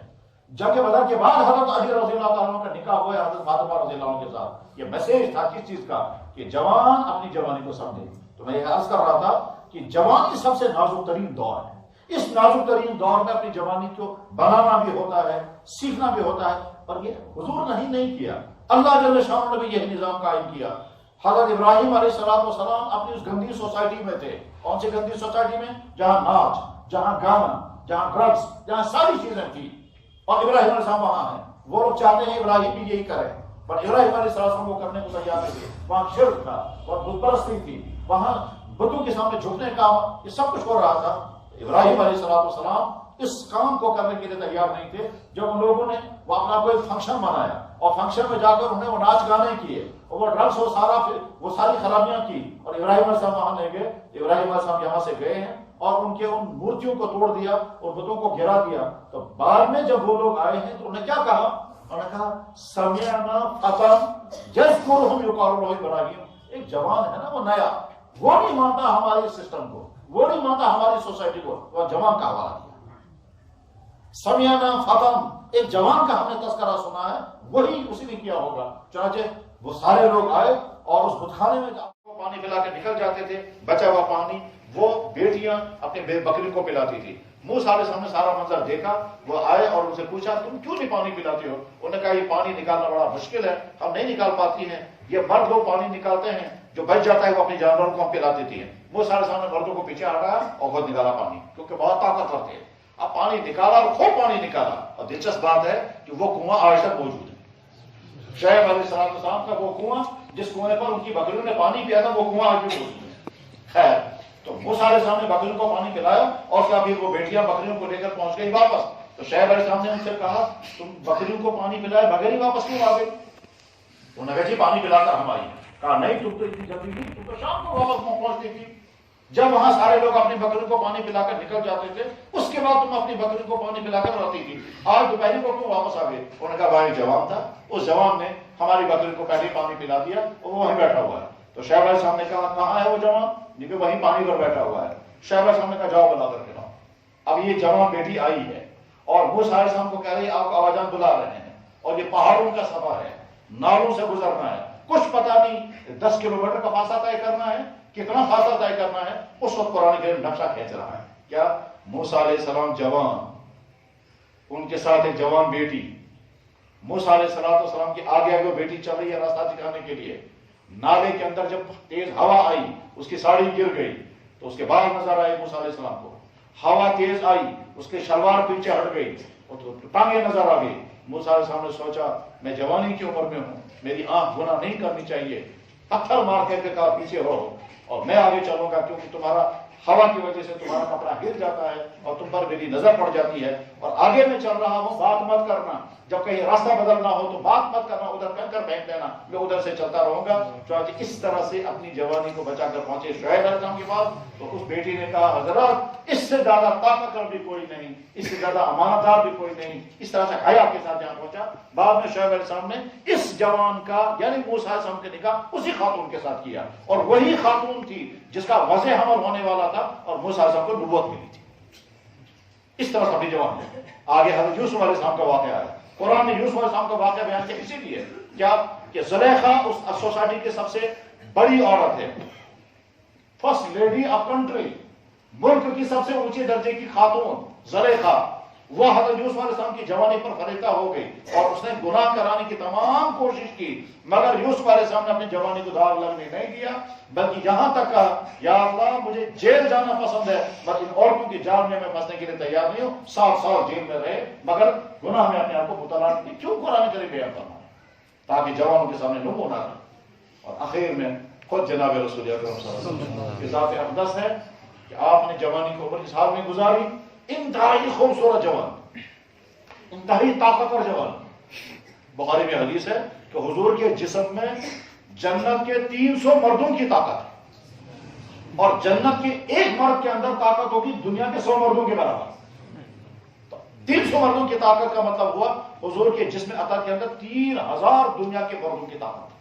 جنگ بدر کے بعد حضرت علی رضی اللہ تعالیٰ کا نکاح ہوا ہے حضرت فاطمہ رضی اللہ عنہ کے ساتھ۔ یہ میسج تھا کس چیز کا؟ کہ جوان اپنی جوانی کو سمجھے۔ تو میں یہ عرض کر رہا تھا کہ جوانی سب سے نازک ترین دور ہے، اس نازک ترین دور میں اپنی جوانی کو بنانا بھی ہوتا ہے، سیکھنا بھی ہوتا ہے، اور یہ حضور نے ہی نہیں کیا، اللہ جل شانہ نے بھی یہ نظام قائم کیا۔ حضرت ابراہیم علیہ السلام اپنی اس گندی سوسائٹی میں تھے، کون سی گندی سوسائٹی میں؟ جہاں ناچ، جہاں گانا، جہاں ڈرگس، جہاں ساری چیزیں تھی، اور ابراہیم علیہ السلام وہاں ہیں۔ وہ لوگ چاہتے ہیں ابراہیم بھی یہی کرے، پر ابراہیم علیہ السلام وہ کرنے کو تیار نہیں تھے۔ وہاں شرک تھا، وہاں بت پرستی تھی، وہاں بتوں کے سامنے جھکنے کا یہ سب کچھ ہو رہا تھا۔ ابراہیم علیہ السلام اس کام کو کرنے کے لیے تیار نہیں تھے۔ جب ان لوگوں نے وہ اپنا کوئی فنکشن منایا، اور فنکشن میں جا کر انہیں وہ ناچ گانے کیے اور وہ ڈرگس وہ ساری خرابیاں کی، اور ابراہیم علیہ السلام وہاں لے گئے، ابراہیم علیہ السلام یہاں سے گئے ہیں اور ان کے ان مورتیوں کو توڑ دیا اور بتوں کو گرا دیا. تو بعد میں جب وہ لوگ آئے ہیں تو انہیں کیا کہا؟ انہوں نے کہا سمعنا فتى یذکرہم یقال لہ ابراہیم. ایک جوان ہے نا وہ نیا، وہ نہیں مانتا ہمارے سسٹم کو، وہ نہیں مانتا ہماری سوسائٹی کو، وہ جوان کا حوالہ کیا. سمعنا فتى، ایک جوان کا ہم نے تذکرہ سنا ہے، وہی اسی نے کیا ہوگا. چنانچہ وہ سارے لوگ آئے اور اس بتخانے میں پانی پلا کے نکل جاتے تھے، بچا ہوا پانی وہ بیٹیاں اپنے بکری کو پلاتی تھی. موسیٰ علیہ السلام نے سارا منظر دیکھا، وہ آئے اور ان سے پوچھا تم کیوں نہیں پانی پلاتے ہو؟ انہوں نے کہا یہ پانی نکالنا بڑا مشکل ہے، ہم نہیں نکال پاتی ہیں. یہ مرد لوگ پانی نکالتے ہیں، جو بچ جاتا ہے وہ اپنے جانوروں کو ہم پلا دیتی ہیں. موسیٰ علیہ السلام نے مردوں کو پیچھے ہٹایا اور خود نکالا پانی، کیونکہ بہت طاقتور تھے. اب پانی نکالا اور خوب پانی نکالا، اور دلچسپ بات ہے کہ وہ کنواں آج تک موجود ہے. شعیب علیہ السلام کا وہ کنواں جس کنویں پر ان کی بکریوں نے پانی پیا تھا، وہ کنواں آج بھی موجود ہے. خیر، تو موسیٰ علیہ السلام نے بکریوں کو پانی پلایا اور کیا پھر وہ بیٹیاں بکریوں کو لے کر پہنچ گئی واپس. تو شعیب علیہ السلام نے ان سے کہا تم بکریوں کو پانی پلائے بغیر ہی واپس کیوں آ گئے؟ انہوں نے کہا جی پانی پلا کر ہم آئی. کہا نہیں، تم تو اتنی جلدی نہیں، تم تو شام کو واپس پہنچتی تھی. جب وہاں سارے لوگ اپنی بکریوں کو پانی پلا کر نکل جاتے تھے، اس کے بعد تم اپنی بکریوں کو پانی پلا کر رہتی تھی. آج دوپہر کو کیوں واپس آ گئے؟ انہوں نے کہا بھائی جوان تھا، اس جوان نے ہماری بکری کو پہلے پانی پلا دیا اور وہ وہیں بیٹھا ہوا ہے. تو شعیب علیہ السلام نے کہا کہاں ہے وہ جوان؟ کہ وہیں پانی پر بیٹھا ہوا ہے. شعیب علیہ السلام نے کہا جاؤ بلا کر کے لاؤ. اب یہ جوان بیٹی آئی ہے اور موسیٰ علیہ السلام کو کہہ رہی آپ کو آواز بلا رہے ہیں، اور یہ پہاڑوں کا سفر ہے، نالوں سے گزرنا ہے، کچھ پتا نہیں 10 کلومیٹر کا فاصلہ طے کرنا ہے، کتنا فاصلہ طے کرنا ہے. اس وقت قرآن کریم نقشہ کھینچ رہا ہے. کیا؟ موسیٰ علیہ السلام جوان، ان کے ساتھ ایک جوان بیٹی. موسیٰ علیہ السلام کی آگے آگے بیٹی چل رہی ہے راستہ دکھانے کے لیے. نالے کے اندر جب تیز ہوا آئی اس کی ساڑی گر گئی تو اس کے بال نظر آئے موسیٰ علیہ السلام کو. ہوا تیز آئی، اس کے شلوار پیچھے ہٹ گئی اور ٹانگیں نظر آ گئی. موسیٰ علیہ السلام نے سوچا میں جوانی کی عمر میں ہوں، میری آنکھ گناہ نہیں کرنی چاہیے. پتھر مار کے کہا پیچھے رہو اور میں آگے چلوں گا، کیونکہ تمہارا ہوا کی وجہ سے تمہارا کپڑا گر جاتا ہے اور تم پر میری نظر پڑ جاتی ہے. اور آگے میں چل رہا ہوں، بات مت کرنا، جب کہیں راستہ بدلنا ہو تو بات مت کرنا، ادھر کہہ کر پھینک دینا، میں ادھر سے چلتا رہوں گا. چنانچہ اس طرح سے اپنی جوانی کو بچا کر پہنچے شعیب علیہ السلام کے پاس. تو اس بیٹی نے کہا حضرت اس سے زیادہ طاقتور بھی کوئی نہیں، اس سے زیادہ امانت دار بھی کوئی نہیں. اس طرح سے حیا کے ساتھ یہاں پہنچا. بعد میں شعیب علیہ السلام نے اس جوان کا یعنی موسیٰ علیہ السلام کے نکاح اسی خاتون کے ساتھ کیا، اور وہی خاتون تھی جس کا وضع حمل ہونے والا تھا اور موسیٰ علیہ السلام کو نبوت ملی تھی. اس طرح سے اپنی جوان ہے. آگے حضرت یوسف علیہ السلام کا واقعہ ہے. قرآن نے یوسف علیہ السلام کا واقعہ بیان کیا اسی لیے کیا کہ زلیخا اس سوسائٹی کی سب سے بڑی عورت ہے، فرسٹ لیڈی آف کنٹری، ملک کی سب سے اونچے درجے کی خاتون زلیخا. وہ حضرت یوسف علیہ السلام کی جوانی پر فریقہ ہو گئی اور اس نے گناہ کرانے کی تمام کوشش کی، مگر یوسف علیہ السلام نے اپنی جوانی کو داغ لگنے نہیں دیا، بلکہ یہاں تک کہا یا اللہ مجھے جیل جانا پسند ہے، مگر ان عورتوں کی جال میں پھنسنے کے لیے تیار نہیں ہوں. 7 سال جیل میں رہے مگر گناہ میں اپنے آپ کو مبتلا نہیں. کیوں قرآن کریم بیان کرنا ہے؟ تاکہ جوانوں کے سامنے نمو نہ رہے. اور آخر میں خود جناب رسول اکرم صلی اللہ علیہ وسلم کی ذات اقدس ہے کہ آپ نے جوانی کو عمر اس حال میں گزاری، انتہائی خوبصورت جوان، انتہائی طاقتور جوان. بخاری میں حدیث ہے کہ حضور کے جسم میں جنت کے 300 مردوں کی طاقت ہے، اور جنت کے ایک مرد کے اندر طاقت ہوگی دنیا کے 100 مردوں کے برابر. 300 مردوں کی طاقت کا مطلب ہوا حضور کے جسم عطا کے اندر 3000 دنیا کے مردوں کی طاقت.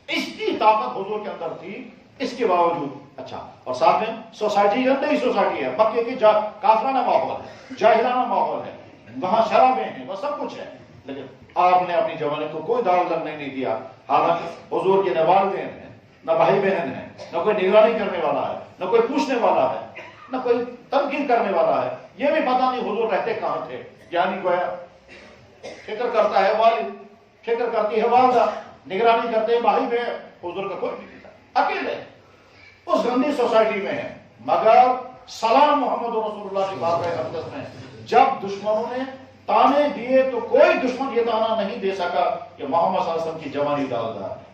اس کی طاقت حضور کے اندر تھی. اس کے باوجود اچھا، اور ساتھ میں سوسائٹی گندی سوسائٹی ہے، مکے کی کافرانہ ماحول ہے، جاہلانہ ماحول ہے، وہاں شرابیں ہیں، وہ سب کچھ ہے، لیکن آپ نے اپنی جوانی کو کوئی داغ لگنے نہیں دیا. حالانکہ حضور کے نہ والدین ہیں، نہ بھائی بہن ہیں، نہ کوئی نگرانی کرنے والا ہے، نہ کوئی پوچھنے والا ہے، نہ کوئی تنقید کرنے والا ہے. یہ بھی پتا نہیں حضور رہتے کہاں تھے. یعنی گویا فکر کرتا ہے والد، فکر کرتی ہے والدہ، نگرانی کرتے ہیں بھائی بہن، حضور کا کوئی نہیں تھا، اکیلے اس گندی سوسائٹی میں ہے. مگر سلام محمد رسول اللہ کی بارگاہ اقدس میں جب دشمنوں نے تانے دیے تو کوئی دشمن یہ تانا نہیں دے سکا کہ محمد صلی اللہ علیہ وسلم کی جوانی داغدار ہے.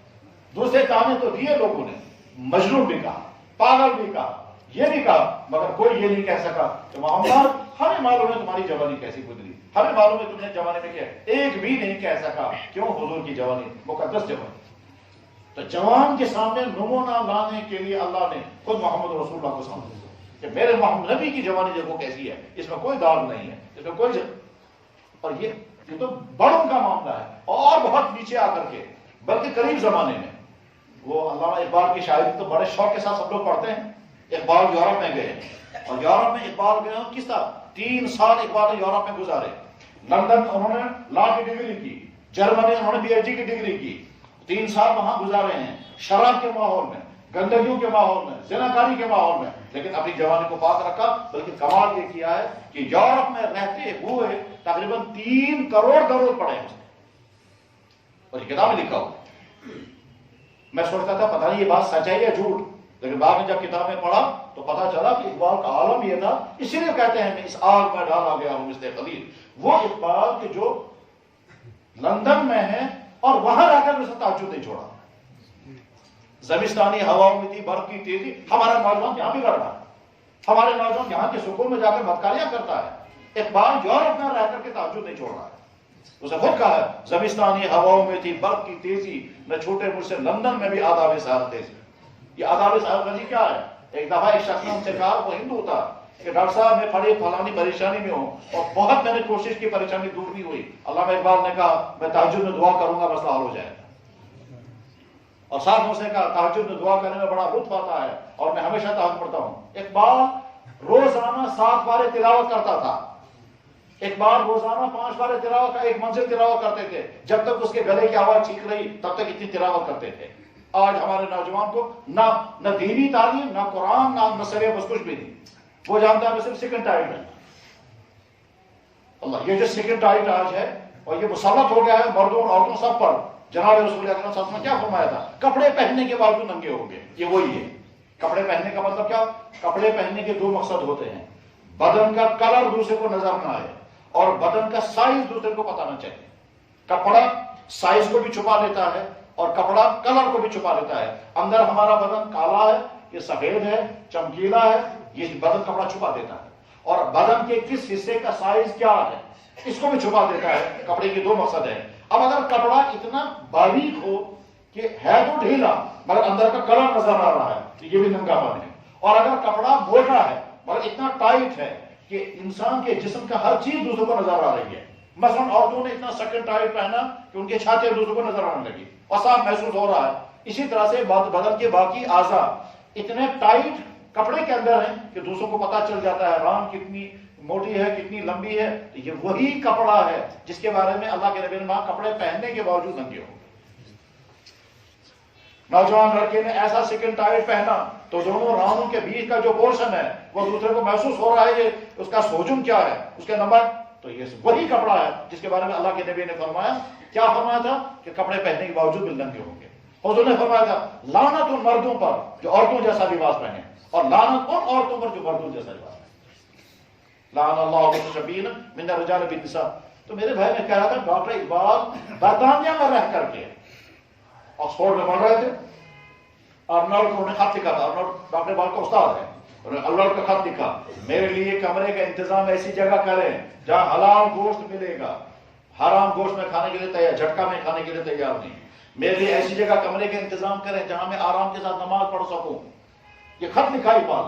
دوسرے تانے تو دیے لوگوں نے، مجنون بھی کہا، پاگل بھی کہا، یہ بھی کہا، مگر کوئی یہ نہیں کہہ سکا کہ محمد ہمیں معلوم ہے تمہاری جوانی کیسی گزری. ہمیں معلوم ہے دنیا زمانے میں کیا ہے، ایک بھی نہیں کہہ سکا کیوں حضور کی جوانی مقدس جوانی. تو جوان کے سامنے نمونہ لانے کے لیے اللہ نے خود محمد رسول اللہ کو سامنے کہ میرے محمد نبی کی جوانی دیکھو کیسی ہے، اس میں کوئی داغ نہیں ہے، اس میں کوئی اور یہ تو بڑوں کا معاملہ ہے. اور بہت نیچے آ کر کے بلکہ قریب زمانے میں وہ علامہ اقبال کی شاعری تو بڑے شوق کے ساتھ سب لوگ پڑھتے ہیں. اقبال یورپ میں گئے اور یورپ میں اقبال گئے کس طرح 3 سال اقبال نے یورپ میں گزارے. لندن انہوں نے لا کی ڈگری کی، جرمنی انہوں نے پی ایچ ڈی کی ڈگری کی، 3 سال وہاں گزارے ہیں شراب کے ماحول میں، گندگیوں کے ماحول میں، زناکاری کے ماحول میں، لیکن اپنی جوانی کو پاک رکھا. بلکہ کمال یہ کیا ہے کہ یورپ میں رہتے ہوئے تقریباً 3 کروڑ درود پڑے ہیں اور یہ کتاب میں لکھا ہو. میں سوچتا تھا پتہ نہیں یہ بات سچ ہے یا جھوٹ، لیکن بعد میں جب کتاب میں پڑھا تو پتا چلا کہ اقبال کا عالم یہ تھا. اسی لیے کہتے ہیں میں اس آگ میں ڈالا گیا ہوں مثل خلیل. وہ اقبال کے جو لندن میں ہے اور وہاں رہ کر اسے تعجب نہیں چھوڑا. زمستانی ہواؤں میں تھی برف کی تیزی، ہمارا نوجوان یہاں بھی کر رہا ہے، ہمارے نوجوان یہاں کے سکون میں جا کر بدکاریاں کرتا ہے. اقبال یورپ میں رہ کر کے تعجب نہیں چھوڑ رہا ہے. اسے خود کہا ہے زمستانی ہواؤں میں تھی برف کی تیزی، نہ چھوٹے مجھ سے لندن میں بھی آداب سہر تیزی. یہ آداب سہر تیزی کیا ہے؟ ایک دفعہ ایک شخص نے ان سے کہا، وہ ہندو تھا، کہ ڈاکٹر صاحب میں بڑی فلانی پریشانی میں ہوں اور بہت میں نے کوشش کی پریشانی دور نہیں ہوئی. علامہ اقبال نے کہا میں تہجد میں دعا کروں گا مسئلہ حل ہو جائے گا. اور ساتھ میں کہا تہجد میں دعا کرنے میں بڑا لطف آتا ہے اور میں ہمیشہ تہجد پڑھتا ہوں. اقبال روزانہ 7 بار تلاوت کرتا تھا. اقبال روزانہ 5 بار تلاوت کا ایک منزل تلاوت کرتے تھے. جب تک اس کے گلے کی آواز ٹھیک رہی تب تک اتنی تلاوت کرتے تھے. آج ہمارے نوجوان کو نہ دینی تعلیم، نہ قرآن، نہ سرے بس کچھ بھی نہیں. وہ جانتا ہے صرف سیکنڈ ٹائٹ ہے. اللہ یہ جو سیکنڈ ٹائٹ آج ہے اور یہ مسلط ہو گیا ہے مردوں اور عورتوں سب پر. جناب رسول اکرم صلی اللہ علیہ وسلم نے کیا فرمایا تھا؟ کپڑے پہننے کے باوجود ننگے ہو گئے. یہ وہی ہے. کپڑے پہننے کا مطلب کیا؟ کپڑے پہننے کے 2 مقصد ہوتے ہیں. بدن کا کلر دوسرے کو نظر نہ آئے اور بدن کا سائز دوسرے کو پتہ نہ چلے. کپڑا سائز کو بھی چھپا لیتا ہے اور کپڑا کلر کو بھی چھپا لیتا ہے. اندر ہمارا بدن کالا ہے، یہ سفید ہے، چمکیلا ہے، یہ بدن کپڑا چھپا دیتا ہے. اور بدن کے کس حصے کا سائز کیا ہے اس کو بھی چھپا دیتا ہے. کپڑے کے 2 مقصد ہیں. اب اگر کپڑا اتنا باریک ہو کہ ہے تو ڈھیلا مگر اندر کا کلر نظر آ رہا ہے تو یہ بھی ننگا پن ہے. اور اگر کپڑا موٹا ہے مگر اتنا ٹائٹ ہے کہ انسان کے جسم کا ہر چیز دوسروں کو نظر آ رہی ہے. مثلا عورتوں نے اتنا سیکنڈ ٹائٹ پہنا کہ ان کے چھاتے دوسروں کو نظر آنے لگی اور صاف محسوس ہو رہا ہے. اسی طرح سے بدن کے باقی اعضاء اتنے ٹائٹ کپڑے کے اندر ہیں کہ دوسروں کو پتہ چل جاتا ہے ران کتنی موٹی ہے، کتنی لمبی ہے. تو یہ وہی کپڑا ہے جس کے بارے میں اللہ کے نبی نے کہا کپڑے پہننے کے باوجود ننگے ہو. نوجوان لڑکے نے ایسا سیکنڈ ٹائٹ پہنا تو دونوں رانوں کے بیچ کا جو پورشن ہے وہ دوسرے کو محسوس ہو رہا ہے. یہ اس کا سوجن کیا ہے، اس کے نمبر. تو یہ وہی کپڑا ہے جس کے بارے میں اللہ کے نبی نے فرمایا. کیا فرمایا تھا؟ کہ کپڑے پہننے کے باوجود بھی ننگے ہوں گے. حضور نے فرمایا تھا لعنت ان مردوں پر جو عورتوں جیسا لباس پہنے اور لعنت ان عورتوں پر جو مردوں جیسا لباس پہنے. لعن اللہ المتشبہین من الرجال بالنساء. تو میرے بھائی نے کہا تھا ڈاکٹر اقبال برطانیہ میں رہ کر کے آکسفورڈ میں پڑھ رہے تھے. ارنولڈ کو نے خط لکھا تھا. ارنولڈ ڈاکٹر اقبال کا استاد ہے. ارنولڈ کا خط لکھا میرے لیے کمرے کا انتظام ایسی جگہ کریں جہاں حلال گوشت ملے گا. حرام گوشت میں کھانے کے لیے تیار، جھٹکا میں کھانے کے لیے تیار نہیں. میرے لیے ایسی جگہ کمرے کا انتظام کریں جہاں میں آرام کے ساتھ نماز پڑھ سکوں. یہ خط لکھا اقبال.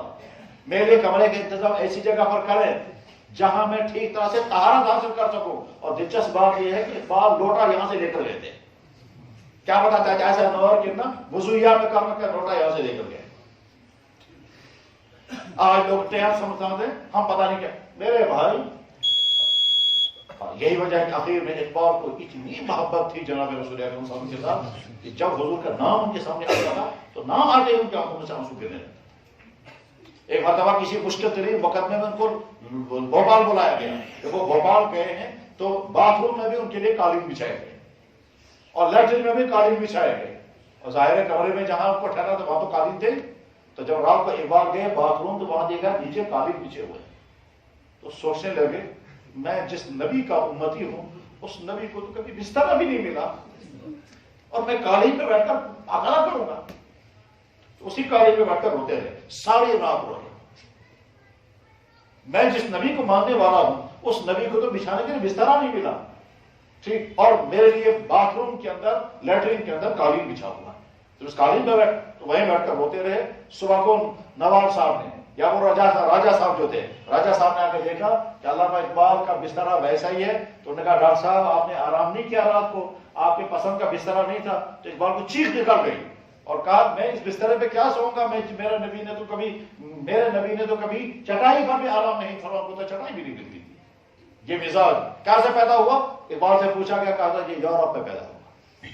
میرے لیے کمرے کا انتظام ایسی جگہ پر کریں جہاں میں ٹھیک طرح سے طہارت حاصل کر سکوں. اور دلچسپ بات یہ ہے کہ اقبال لوٹا یہاں سے لے کر گئے تھے. کیا بتاتا ہے ایسا نور کرنا وضویہ میں کرنا کہ لوٹا یہاں سے لے کر گئے. آج لوگ تیار سمجھتے ہیں ہم پتہ نہیں کیا. میرے بھائی یہی وجہ ہے کہ آخر میں اقبال کو اتنی محبت تھی جناب رسول اکرم صلی اللہ علیہ وسلم کے ساتھ کہ جب حضور کا نام ان کے سامنے آتا تھا تو نام آتے ہی ان کی آنکھوں میں سے آنسو گرنے لگتے. ایک مرتبہ کسی مشکل ترین وقت میں ان کو بھوپال بلایا گیا. جب وہ بھوپال گئے ہیں تو باتھ روم میں بھی ان کے لیے قالین بچھائے گئے اور لیٹرن میں بھی قالین بچھائے گئے. اور ظاہر کمرے میں جہاں ان کو ٹھہرا تھا وہاں تو قالین تھے. تو جب رات کو اقبال گئے باتھ روم تو وہاں دیکھا نیچے قالین بچھے ہوئے. تو سوچنے لگے میں جس نبی کا امتی ہوں اس نبی کو تو کبھی بستر بھی نہیں ملا اور میں قالین پہ بیٹھ کر اکیلا کروں گا. اسی قالین پہ بیٹھ کر روتے رہے. ساری رات روئے. میں جس نبی کو ماننے والا ہوں اس نبی کو تو بچھانے کے لیے بسترا نہیں ملا، ٹھیک، اور میرے لیے باتھ روم کے اندر، لیٹرین کے اندر قالین بچھا ہوا ہے، تو اس قالین پہ تو وہیں بیٹھ کر روتے رہے۔ صبح کو نواب صاحب نے یا وہ راجا صاحب جو تھے، راجا صاحب نے آ کے دیکھا کہ علامہ اقبال کا بسترا ویسا ہی ہے، تو انہوں نے کہا ڈاکٹر صاحب آپ نے آرام نہیں کیا رات کو، آپ کے پسند کا بسترا نہیں تھا۔ تو اقبال کو چیخ نکل گئی اور کہا میں اس بسترے پہ کیا سوؤں گا، میرے نبی نے تو کبھی چٹائی پر بھی آرام نہیں تھا، ان کو تو چٹائی بھی نہیں ملتی تھی۔ یہ مزاج کیسے پیدا ہوا؟ اقبال سے پوچھا گیا، کہا تھا یہ یورپ میں پیدا ہوا،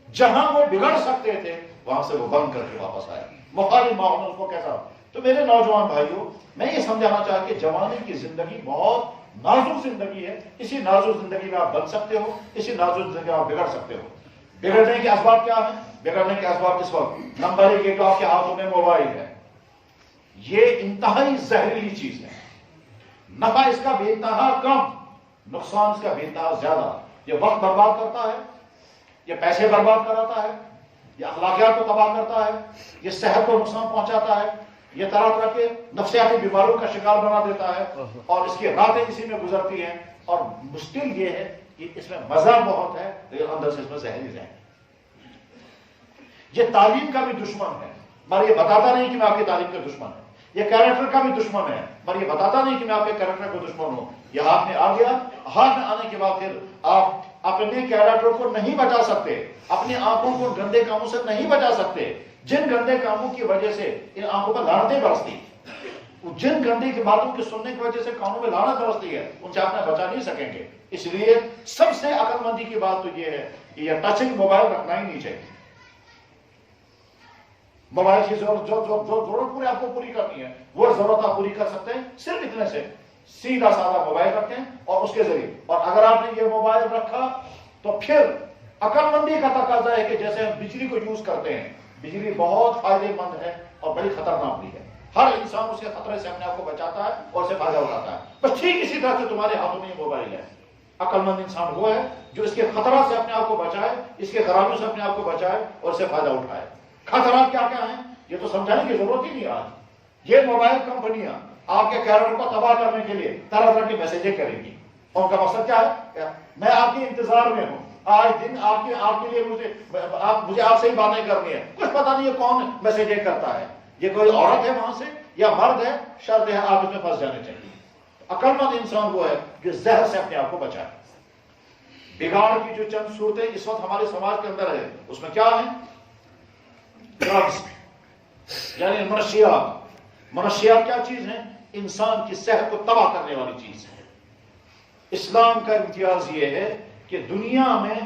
جہاں وہ بگڑ سکتے تھے وہاں سے وہ بند کر کے واپس آئے، مخالف ماحول اس کو کیسا۔ تو میرے نوجوان بھائیوں، میں یہ سمجھانا چاہتا کہ جوانی کی زندگی بہت نازک زندگی ہے، اسی نازک زندگی میں آپ بن سکتے ہو، اسی نازک زندگی میں آپ بگڑ سکتے ہو۔ بگڑنے کے اسباب کیا ہیں؟ بگڑنے کے اسباب اس وقت نمبر 1 یہ کہ آپ کے ہاتھوں میں موبائل ہے، یہ انتہائی زہریلی چیز ہے، نفع اس کا بے انتہا کم، نقصان اس کا بے انتہا زیادہ۔ یہ وقت برباد کرتا ہے، یہ پیسے برباد کراتا ہے، یہ اخلاقیات کو تباہ کرتا ہے، یہ صحت کو نقصان پہنچاتا ہے، یہ طرح طرح کے نفسیاتی بیماریوں کا شکار بنا دیتا ہے، اور اس کی راتیں اسی میں گزرتی ہیں۔ اور مشکل یہ ہے کہ اس میں مزہ بہت ہے لیکن اندر سے اس میں زہری ہے۔ یہ تعلیم کا بھی دشمن ہے، مگر یہ بتاتا نہیں کہ میں آپ کی تعلیم کا دشمن ہوں۔ یہ کیریکٹر کا بھی دشمن ہے، مگر یہ بتاتا نہیں کہ میں آپ کے کیریکٹر کو دشمن ہوں۔ یہ ہاتھ میں آ گیا، ہاتھ میں آنے کے بعد پھر آپ اپنے کیریکٹر کو نہیں بچا سکتے، اپنی آنکھوں کو گندے کاموں سے نہیں بچا سکتے۔ جن گندے کاموں کی وجہ سے ان آنکھوں پر لعنتیں برستی، جن گندی کی باتوں کی سننے کی وجہ سے کانوں میں لعنت برستی ہے، ان سے آپ نے بچا نہیں سکیں گے۔ اس لیے سب سے عقل مندی کی بات تو یہ ہے کہ یہ ٹچنگ موبائل رکھنا ہی نہیں چاہیے۔ موبائل کی ضرورت پوری آپ کو پوری کرنی ہے، وہ ضرورت آپ پوری کر سکتے ہیں صرف اتنے سے، سیدھا سادہ موبائل رکھیں اور اس کے ذریعے۔ اور اگر آپ نے یہ موبائل رکھا تو پھر عقل مندی کا تقاضا ہے کہ جیسے ہم بجلی کو یوز کرتے ہیں، بجلی بہت فائدے مند ہے اور بڑی خطرناک بھی ہے، ہر انسان اس کے خطرے سے اپنے آپ کو بچاتا ہے اور اسے فائدہ اٹھاتا ہے۔ بس ٹھیک اسی طرح سے تمہارے ہاتھوں میں یہ موبائل ہے۔ عقل مند انسان وہ ہے جو اس کے خطرات سے اپنے آپ کو بچائے، اس کے خرابیوں سے اپنے آپ کو بچائے اور اسے فائدہ اٹھائے۔ خطرات کیا کیا ہیں یہ تو سمجھانے کی ضرورت ہی نہیں آج۔ یہ موبائل کمپنیاں آپ کے کیریکٹر کو تباہ کرنے کے لیے طرح طرح کی میسجیں کریں گی، اور ان کا مقصد کیا ہے؟ میں آپ کے انتظار میں ہوں، آج دن آپ کے لیے مجھے آپ سے ہی باتیں کرنی ہے، کچھ پتا نہیں ہے کون میسجیں کرتا ہے، یہ کوئی عورت ہے وہاں سے یا مرد ہے، شرط ہے آپ اس میں پھنس جانے چاہیے۔ عقل مند انسان وہ ہے جو زہر سے اپنے آپ کو بچائے۔ بگاڑ کی جو چند صورتیں اس وقت ہمارے سماج کے اندر ہے، اس میں کیا ہے؟ ڈرگز، یعنی منشیات کیا چیز ہے؟ انسان کی صحت کو تباہ کرنے والی چیز ہے۔ اسلام کا امتیاز یہ ہے کہ دنیا میں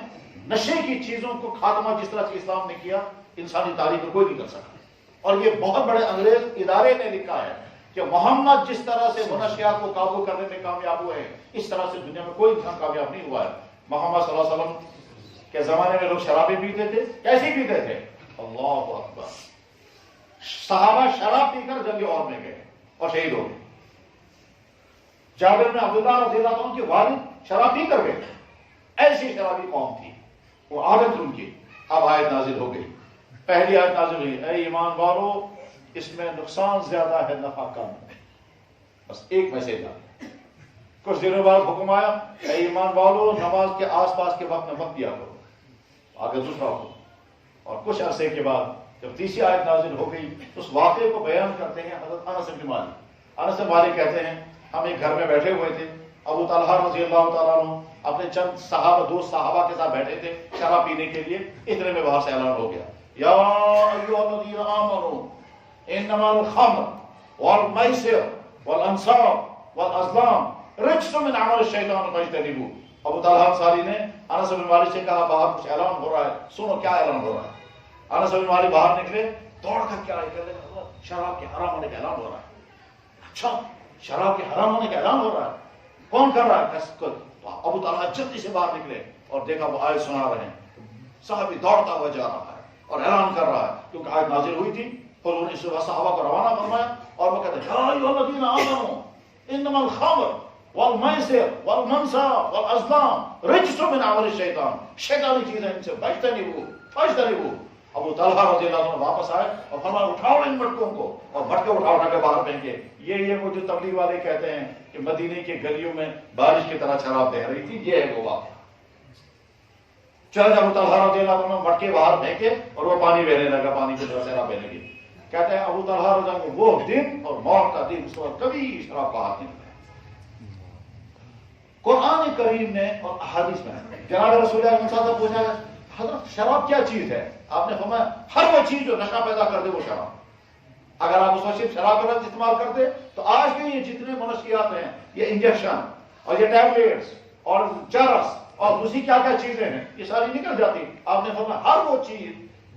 نشے کی چیزوں کو خاتمہ جس طرح سے اسلام نے کیا، انسانی تاریخ میں کوئی نہیں کر سکتا۔ اور یہ بہت بڑے انگریز ادارے نے لکھا ہے کہ محمد جس طرح سے منشیات کو قابو کرنے میں کامیاب ہوئے ہیں، اس طرح سے دنیا میں کوئی انسان کامیاب نہیں ہوا ہے۔ محمد صلی اللہ علیہ وسلم کے زمانے میں لوگ شرابیں پیتے تھے، کیسی پیتے تھے؟ اللہ اکبر، صحابہ شراب پی کر جنگ عہد میں گئے اور شہید ہو گئے۔ جابر بن عبداللہ رضی اللہ عنہ کے والد شراب پی کر گئے، ایسی شرابی قوم تھی، وہ عادت ان کی۔ اب آیت نازل ہو گئی، پہلی آیت نازل ہوئی، اے ایمان والو اس میں نقصان زیادہ ہے نفع کم ہے۔ بس ایک میسج آیا، کچھ دنوں بعد حکم آیا، اے ایمان والو نماز کے آس پاس کے وقت میں مت دیا کرو، آگے دوسرا حکم۔ اور کچھ عرصے کے بعد جب تیسری آیت نازل ہو گئی تو اس واقعے کو بیان کرتے ہیں حضرت انس بن مالک۔ انس بن مالک کہتے ہیں ہم ایک گھر میں بیٹھے ہوئے تھے، ابو طلحہ رضی اللہ تعالیٰ عنہ اپنے چند دوست صحابہ کے ساتھ بیٹھے تھے شراب پینے کے لیے، اتنے میں باہر سے اعلان ہو گیا، یا ایھا الذین آمنوا انما الخمر والمیسر والانصاب والازلام رجس من عمل الشیطان فاجتنبوہ۔ ابو طلحہ انصاری نے انس بن مالک سے کہا باہر کچھ اعلان ہو رہا ہے، سنو کیا اعلان ہو رہا ہے۔ انس بن مالک باہر نکلے، دوڑ کر کیا کہتے ہیں، شراب کے حرام ہونے کا اعلان ہو رہا ہے۔ اچھا شراب کے حرام ہونے کا اعلان ہو رہا ہے، کون کر رہا ہے؟ ابو طلحہ جلدی سے باہر نکلے اور دیکھا وہ آیت سنا رہے ہیں، صحابی دوڑتا ہوا جا رہا ہے اور اعلان کر رہا ہے، کیونکہ آیت نازل ہوئی تھی۔ حضور نے اس وقت صحابہ کو روانہ فرمایا اور وہ کہتے ہیں یا ایھا الذین آمنوا انما الخمر والمیسر والانصاب والازلام رجس من عمل الشیطان، شیطانی چیزیں ان سے فاجتنبوہ۔ ابو طلحہ رضی اللہ عنہ واپس آئے اور فرمایا اٹھاؤ ان مٹکوں کو، اور مٹکے اٹھا کے باہر پھینکے. یہ وہ جو تبلیغ والے کہتے ہیں کہ مدینے کے گلیوں میں بارش کی طرح شراب بہ رہی تھی، یہ ہے وہ واقعہ. چل ابو طلحہ رضی اللہ عنہ مٹکے باہر پھینکے اور وہ پانی بہنے لگا، پانی کی طرح شراب بہنے لگی. کہتے ہیں ابو طلحہ رضی اللہ عنہ وہ دن اور موت کا دن اس وقت کبھی شراب کا ہاتھ نہیں لگایا. قرآن کریم نے اور احادیث میں جناب رسول اللہ صلی اللہ علیہ وسلم پوچھا ہے حضرت شراب کیا چیز ہے؟ آپ نے فرمایا ہر وہ چیز جو نشہ پیدا کر دے وہ شراب. اگر آپ اس وقت شراب کا لفظ استعمال کرتے تو آج کے یہ جتنے منشیات ہیں، یہ انجیکشن اور یہ ٹیبلیٹس اور چرس اور دوسری کیا کیا چیزیں ہیں، یہ ساری نکل جاتی. آپ نے فرمایا ہر وہ چیز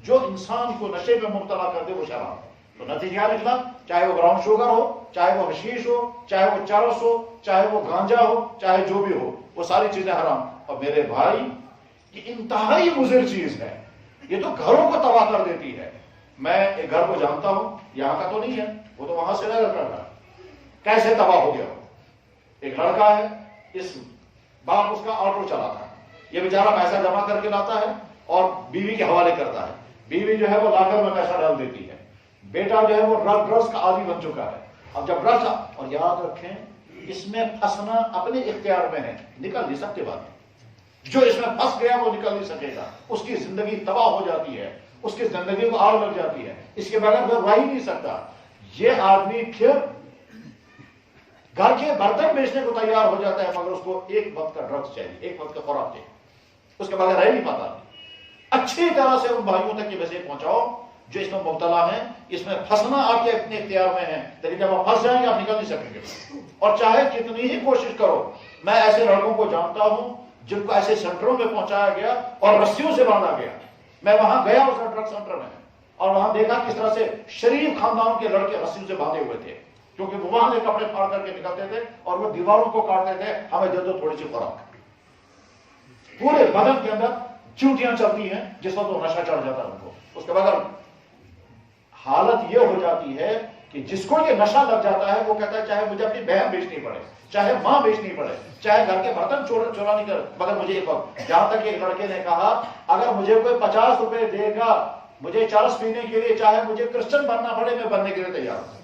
جو انسان کو نشے میں مبتلا کر دے وہ شراب. تو نتیجہ نکلا چاہے وہ براؤن شوگر ہو، چاہے وہ حشیش ہو، چاہے وہ چرس ہو، چاہے وہ گانجا ہو، چاہے جو بھی ہو، وہ ساری چیزیں حرام. اور میرے بھائی یہ انتہائی مضر چیز ہے، یہ تو گھروں کو تباہ کر دیتی ہے. میں ایک گھر کو جانتا ہوں، یہاں کا تو نہیں ہے، وہ تو وہاں سے نظر کر رہا کیسے تباہ ہو گیا. ایک لڑکا ہے، اس باپ اس کا آٹو چلاتا ہے، یہ بیچارہ پیسہ جمع کر کے لاتا ہے اور بیوی کے حوالے کرتا ہے. بیوی جو ہے وہ لاکر میں پیسہ ڈال دیتی ہے. بیٹا جو ہے وہ ڈرگس کا عادی بن چکا ہے. اب جب ڈرگس، اور یاد رکھیں اس میں پھنسنا اپنے اختیار میں ہے، نکل نہیں سکتے. بات جو اس میں پھنس گیا وہ نکل نہیں سکے گا، اس کی زندگی تباہ ہو جاتی ہے، اس کی زندگی کو آگ لگ جاتی ہے، اس کے بغیر وہ رہ ہی نہیں سکتا. یہ آدمی پھر گھر کے برتن بیچنے کو تیار ہو جاتا ہے، مگر اس کو ایک وقت کا ڈرگس چاہیے، ایک وقت کا خوراک چاہیے، اس کے بغیر رہ نہیں پاتا. اچھی طرح سے ان بھائیوں تک یہ میسج پہنچاؤ جو اس میں مبتلا ہیں، اس میں پھنسنا آپ کے اپنے اختیار میں ہے، لیکن جب آپ پھنس جائیں گے آپ نکل نہیں سکیں گے. اور چاہے کتنی ہی کوشش کرو، میں ایسے لڑکوں کو جانتا ہوں جن کو ایسے سینٹروں میں پہنچایا گیا اور رسیوں سے باندھا گیا. میں وہاں گیا اس ڈرگ سینٹر میں اور وہاں دیکھا کس طرح سے شریف خاندان کے لڑکے رسیوں سے باندھے ہوئے تھے، کیونکہ وہ وہاں سے کپڑے پھاڑ کر کے نکلتے تھے اور وہ دیواروں کو کاٹتے تھے، ہمیں دے دو تھوڑی سی خوراک. پورے بدن کے اندر چیوٹیاں چلتی ہیں جس وقت وہ نشہ چڑھ جاتا ہے ان کو. اس کے بعد حالت یہ ہو جاتی ہے کہ جس کو یہ نشہ لگ جاتا ہے وہ کہتا ہے چاہے مجھے اپنی بہن بیچنی پڑے، چاہے ماں بیچنی پڑے، چاہے گھر کے برتن چورانی کر، مگر مجھے ایک وقت، جہاں تک ایک لڑکے نے کہا اگر مجھے کوئی 50 روپے دے گا مجھے چرس پینے کے لیے، چاہے مجھے کرسچن بننا پڑے، میں بننے کے لیے تیار ہوں.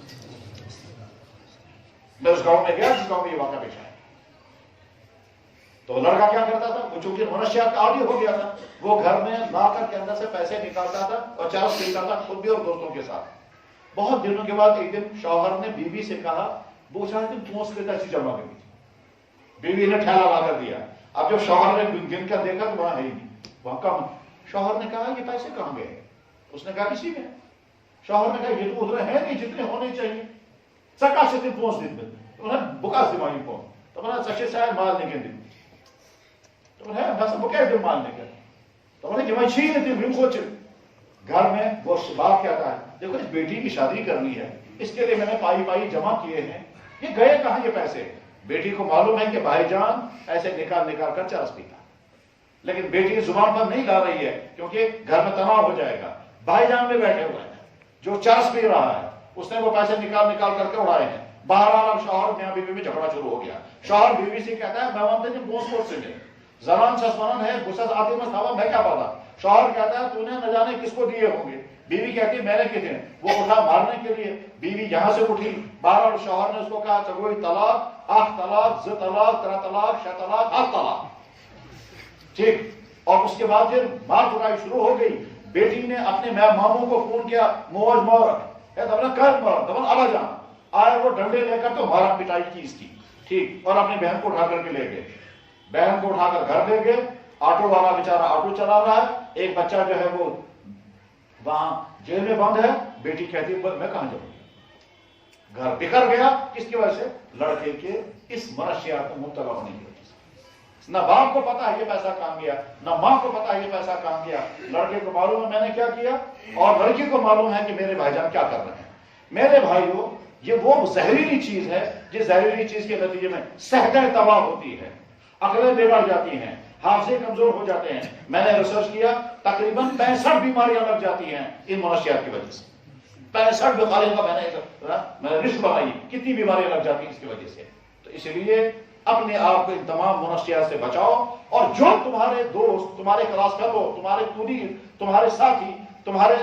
میں اس گاؤں میں گیا جس گاؤں میں یہ واقعہ پیش آیا. تو لڑکا کیا کرتا تھا، وہ چونکہ منشیات کا عادی ہو گیا تھا، وہ گھر میں لا کر کے اندر سے پیسے نکالتا تھا اور چرس پیتا تھا خود بھی اور دوستوں کے ساتھ. بہت دنوں کے بعد ایک دن شوہر نے بیوی سے کہا، وہ چاہے دن پونس کے ایسی جمع کر دی. بیوی نے ٹھیلا لا کر دیا. اب جب شوہر نے گن کر دیکھا تو وہاں ہے ہی نہیں، وہاں کم. شوہر نے کہا یہ پیسے کہاں گئے؟ اس نے کہا کسی میں. شوہر نے کہا یہ تو اتنے ہیں نہیں جتنے ہونے چاہیے. سکا سے دن پونس دن انہیں بکا سے ماہی پون تو میں نے سچے سے مال نہیں دن تو ہے بس بکے دن مال نہیں تو میں نے چھین دن بھی کو گھر میں وہ باپ کہتا ہے دیکھو اس بیٹی کی شادی کرنی ہے، اس کے لیے میں نے پائی جمع کیے ہیں، یہ گئے کہاں یہ پیسے؟ بیٹی کو معلوم ہے کہ بھائی جان ایسے نکال کر چرس پیتا، لیکن بیٹی زبان پر نہیں لا رہی ہے کیونکہ گھر میں تناؤ ہو جائے گا. بھائی جان میں بیٹھے ہوئے ہیں جو چرس پی رہا ہے، اس نے وہ پیسے نکال کر کے اڑائے ہیں. بہرحال اب شوہر میاں بیوی میں جھگڑا شروع ہو گیا. شوہر بیوی سے کہتا ہے میں وہاں پہ بوس کوٹ سے لے زبان سسمانن ہے غصہ آتی میں تھا میں کیا پتا. شوہر کہتا ہے تو نے نہ جانے کس کو دیے ہوں گے. بیوی کہتی ہے میں نے کتنے. وہ اٹھا مارنے کے لیے، بیوی یہاں سے اٹھی. بہرحال شوہر نے اس کو کہا چگوئی طلاق، 8 طلاق، 2 طلاق، 3 طلاق، 6 طلاق، 8 طلاق. ٹھیک. اور اس کے بعد پھر مار کٹائی شروع ہو گئی. بیٹی نے اپنے ماموں کو فون کیا، موج مورک ہے دبنا کر مار دبن ابا جان آئے. وہ ڈنڈے لے کر تو مارا پٹائی کی اس کی. ٹھیک. اور اپنی بہن کو اٹھا کر کے لے گئے. بہن کو اٹھا کر گھر لے گئے. آٹو والا بیچارہ آٹو چلا رہا ہے، ایک بچہ جو ہے وہ وہاں جیل میں بند ہے. بیٹی کہتی ہے میں کہاں جاؤں. گھر بکھر گیا. کس کی وجہ سے؟ لڑکے کے اس منشیات میں مبتلا ہونے کی وجہ سے. نہ باپ کو پتا ہے یہ پیسہ کہاں گیا، نہ ماں کو پتا ہے یہ پیسہ کہاں گیا. لڑکے کو معلوم ہے میں نے کیا کیا، اور لڑکی کو معلوم ہے کہ میرے بھائی جان کیا کر رہے ہیں. میرے بھائیوں یہ وہ زہریلی چیز ہے جس زہریلی چیز کے نتیجے میں صحتیں تباہ ہوتی ہے، عقلیں بگڑ جاتی ہیں، حافظے کمزور ہو جاتے ہیں. میں نے ریسرچ کیا تقریباً 65 بیماریاں لگ جاتی ہیں ان منشیات کی وجہ سے. 65 بیماریوں کا میں نے لسٹ بنائی کتنی بیماریاں لگ جاتی ہیں اس کی وجہ سے. تو اس لیے اپنے آپ کو ان تمام منشیات سے بچاؤ. اور جو تمہارے دوست، تمہارے کلاس فیلو، تمہارے کلیگ، تمہارے ساتھی تمہارے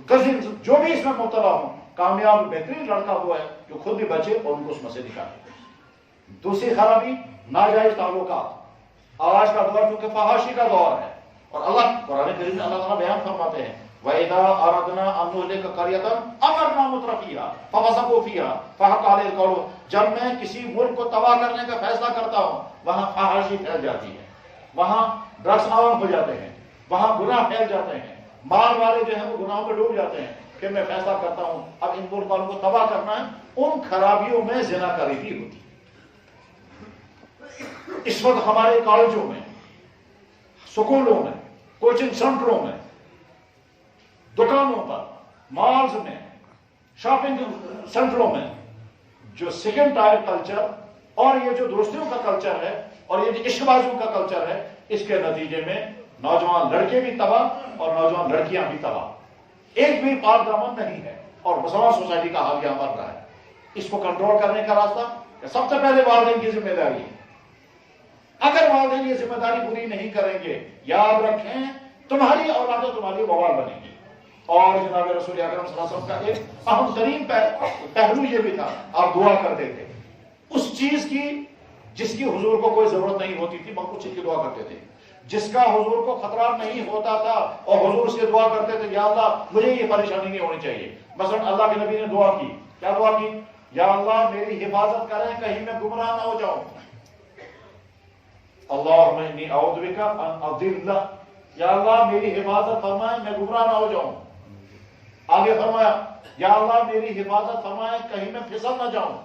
کزن جو بھی اس میں مبتلا ہوں، کامیاب بہترین لڑکا وہ ہے جو خود بھی بچے اور ان کو اس میں سے نکالے۔ دوسری خرابی ناجائز تعلقات۔ آج کا دور چونکہ فحاشی کا دور ہے، اور اللہ قرآن کریم میں اللہ تعالیٰ بیان فرماتے ہیں وَإِذَا أَرَدْنَا أَن نُهْلِكَ قَرْيَةً أَمَرْنَا مُتْرَفِيهَا فَفَسَقُوا فِيهَا فَحَقَّ عَلَيْهِ الْقَوْلُ۔ جب میں کسی ملک کو تباہ کرنے کا فیصلہ کرتا ہوں، وہاں فحاشی پھیل جاتی ہے، وہاں ڈرگس عام ہو جاتے ہیں، وہاں گناہ پھیل جاتے ہیں، مال والے جو ہیں وہ گناہوں میں ڈوب جاتے ہیں، پھر میں فیصلہ کرتا ہوں اب ان ملک والوں کو تباہ کرنا ہے۔ ان خرابیوں میں زناکاری بھی ہوتی ہے۔ اس وقت ہمارے کالجوں میں، سکولوں میں، کوچنگ سینٹروں میں، دکانوں پر، مالز میں، شاپنگ سینٹروں میں جو سیکنڈ ٹائر کلچر اور یہ جو دوستیوں کا کلچر ہے اور یہ جو عشق بازیوں کا کلچر ہے، اس کے نتیجے میں نوجوان لڑکے بھی تباہ اور نوجوان لڑکیاں بھی تباہ، ایک بھی پاک دامن نہیں ہے، اور مسلمان سوسائٹی کا حال یہاں بن رہا ہے۔ اس کو کنٹرول کرنے کا راستہ سب سے پہلے والدین کی ذمہ داری ہے۔ اگر والدین یہ ذمہ داری پوری نہیں کریں گے، یاد رکھیں تمہاری اولادیں تمہاری وبال بنے گی۔ اور جناب رسول اکرم صلی اللہ علیہ وسلم کا ایک اہم ترین پہلو یہ بھی تھا، آپ دعا کرتے تھے اس چیز کی جس کی حضور کو کوئی ضرورت نہیں ہوتی تھی، مگر کچھ کی دعا کرتے تھے، جس کا حضور کو خطرہ نہیں ہوتا تھا اور حضور سے دعا کرتے تھے یا اللہ مجھے یہ پریشانی نہیں ہونی چاہیے۔ مثلا اللہ کے نبی نے دعا کی، کیا دعا کی؟ یا اللہ میری حفاظت کریں کہیں میں گمراہ نہ ہو جاؤں۔ اللہم انی اعوذ بک ان اضل، یا اللہ میری حفاظت فرمائیں میں گمراہ نہ ہو جاؤں۔ آگے فرمایا یا اللہ میری حفاظت فرمائیں کہیں میں پھسل نہ جاؤں،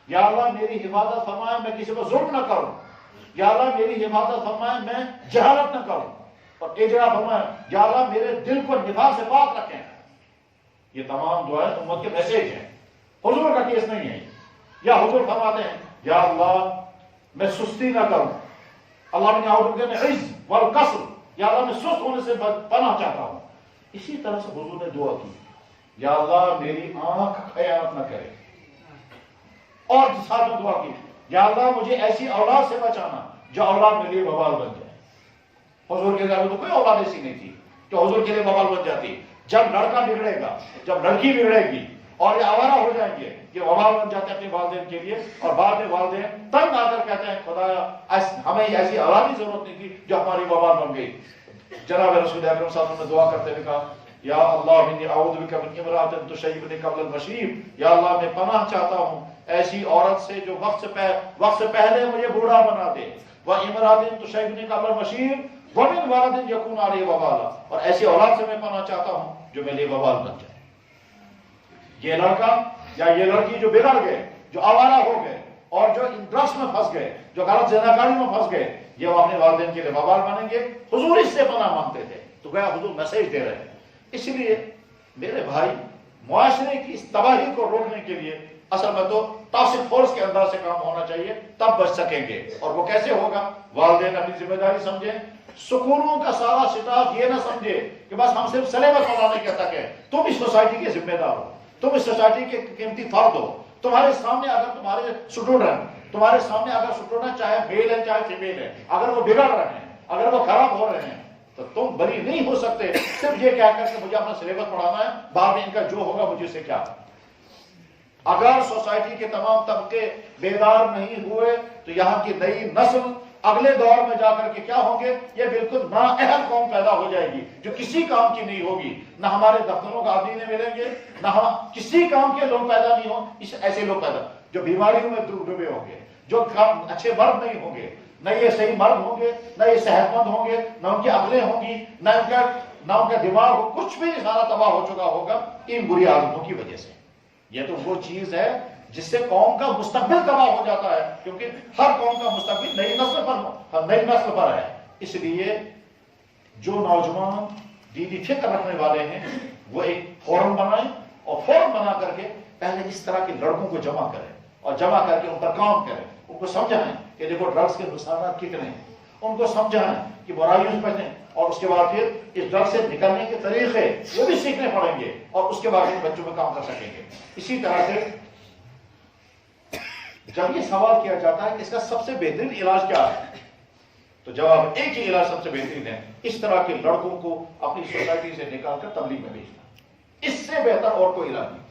یا اللہ میری حفاظت فرمائیں میں کسی کو ظلم نہ کروں، یا اللہ میری حفاظت فرمائیں میں جہالت نہ کروں، اور ایک جگہ فرمایا یا اللہ میرے دل کو نفاق سے پاک رکھیں۔ یہ تمام دعائیں امت کے میسج ہیں، حضور کا کیس نہیں ہے۔ یا حضور فرماتے ہیں یا اللہ میں سستی نہ کروں، اللہ نے اعوذ بک من العجز والکسل، یا اللہ میں سست ہونے سے پناہ چاہتا ہوں۔ اسی طرح سے حضور نے دعا کی یا اللہ میری آنکھ خیانت نہ کرے، اور ساتھ میں دعا کی یا اللہ مجھے ایسی اولاد سے بچانا جو اولاد میرے لیے وبال بن جائے۔ حضور کے گھر میں تو کوئی اولاد ایسی نہیں تھی جو حضور کے لیے وبال بن جاتی۔ جب لڑکا بگڑے گا، جب لڑکی بگڑے گی اور یہ آوارہ ہو جائیں گے، یہ وبال بن جاتے ہیں اپنے والدین کے لیے، اور بعد میں والدین تنگ آ کر کہتے ہیں خدایا ہمیں ایسی اولاد کی ضرورت نہیں تھی جو ہماری وبال بن گئی۔ جناب رسول اکرم صلی اللہ علیہ وسلم نے دعا کرتے ہوئے کہا یا اللہ انی اعوذ بک من امرأۃ تشیبنی قبل المشیب، یا اللہ میں پناہ چاہتا ہوں ایسی عورت سے جو وقت سے پہلے مجھے بوڑھا بنا دے، وامرأۃ تشیبنی قبل المشیب ومن ولد یکون علیہ وبالا، اور ایسی اولاد سے میں پناہ چاہتا ہوں جو میرے لیے وبال بن جائے۔ یہ لڑکا یا یہ لڑکی جو بگڑ گئے، جو آوارہ ہو گئے اور جو ڈرگس میں پھنس گئے، جو غلط زناکاری میں پھنس گئے، یہ وہ اپنے والدین کے لیے وبال بنیں گے۔ حضور اس سے پناہ مانگتے تھے، تو گیا حضور میسج دے رہے ہیں۔ اس لیے میرے بھائی معاشرے کی اس تباہی کو روکنے کے لیے اصل میں تو ٹاسک فورس کے انداز سے کام ہونا چاہیے، تب بچ سکیں گے۔ اور وہ کیسے ہوگا؟ والدین اپنی ذمہ داری سمجھیں، سکولوں کا سارا سٹاف یہ نہ سمجھے کہ بس ہم صرف سلیبس پڑھانے کے تک ہے، تم اس سوسائٹی کے ذمہ دار ہو، تم اس سوسائٹی کے قیمتی فرد ہو۔ تمہارے سامنے اگر تمہارے اسٹوڈنٹ چاہے میل ہے چاہے فیمیل ہے، اگر وہ بگڑ رہے ہیں، اگر وہ خراب ہو رہے ہیں، تو تم بری نہیں ہو سکتے صرف یہ کہہ کر کہ مجھے اپنا سلیبس پڑھانا ہے، بعد میں ان کا جو ہوگا مجھے سے کیا۔ اگر سوسائٹی کے تمام طبقے بیدار نہیں ہوئے تو یہاں کی نئی نسل اگلے دور میں جا کر کے کیا ہوں گے؟ یہ بالکل نااہل قوم پیدا ہو جائے گی جو کسی کام کی نہیں ہوگی، نہ ہمارے دفتروں کا آدمی نہیں ملیں گے، نہ کسی کام کے لوگ پیدا نہیں ہوں، ایسے لوگ پیدا جو بیماریوں میں ڈوبے ہوں گے، جو اچھے مرد نہیں ہوں گے، نہ یہ صحیح مرد ہوں گے، نہ یہ صحت مند ہوں گے، نہ ان کی عقلیں ہوں گی، نہ ان کا دماغ ہو، کچھ بھی سارا تباہ ہو چکا ہوگا ان بری عادتوں کی وجہ سے۔ یہ تو وہ چیز ہے جس سے قوم کا مستقبل تباہ ہو جاتا ہے، کیونکہ ہر قوم کا مستقبل نئی نسل پر ہے۔ اس لیے جو نوجوان دینی فکر رکھنے والے ہیں وہ ایک فورم بنائیں، اور فورم بنا کر کے پہلے اس طرح کے لڑکوں کو جمع کریں، اور جمع کر کے ان پر کام کریں، ان کو سمجھائیں کہ دیکھو ڈرگس کے نقصانات کتنے ہیں، ان کو سمجھائیں کہ برائیوں سے بچیں، اور اس کے بعد پھر اس ڈرگ سے نکلنے کے طریقے وہ بھی سیکھنے پڑیں گے، اور اس کے بعد ان بچوں میں کام کر سکیں گے۔ اسی طرح سے جب یہ سوال کیا جاتا ہے کہ اس کا سب سے بہترین علاج کیا ہے، تو جواب ایک ہی علاج سب سے بہترین ہے، اس طرح کے لڑکوں کو اپنی سوسائٹی سے نکال کر تبلیغ میں بھیجنا، اس سے بہتر اور کوئی علاج نہیں۔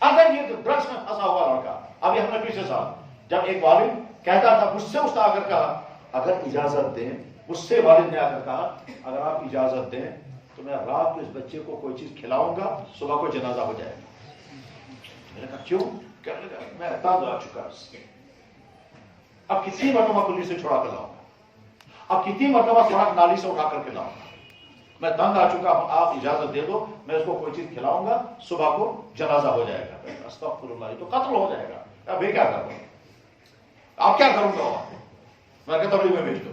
اگر یہ ڈرگس میں پھنسا ہوا لڑکا، ابھی ہم نے پچھلے سال جب ایک والد کہتا تھا، مجھ سے اس نے آ کر کہا اگر اجازت دیں، مجھ سے والد نے آ کر کہا اگر آپ اجازت دیں تو میں رات کو اس بچے کو کوئی چیز کھلاؤں گا، صبح کو جنازہ ہو جائے گا۔ میں نے کہا کیوں؟ کہنے لگا میں تنگ آ چکا اس سے، اب کتنی مرتبہ پولیس سے چھڑا کر لاؤں گا، اب کتنی مرتبہ سڑک نالی سے اٹھا کر کے لاؤں گا، میں تنگ آ چکا ہوں، آپ اجازت دے دو، میں اس کو کوئی چیز کھلاؤں گا، صبح کو جنازہ ہو جائے گا۔ استغفر اللہ، تو قتل ہو جائے گا، اب یہ کیا کروں، آپ کیا کروں گا؟ میں کہ تبلیغ میں بھیج دو،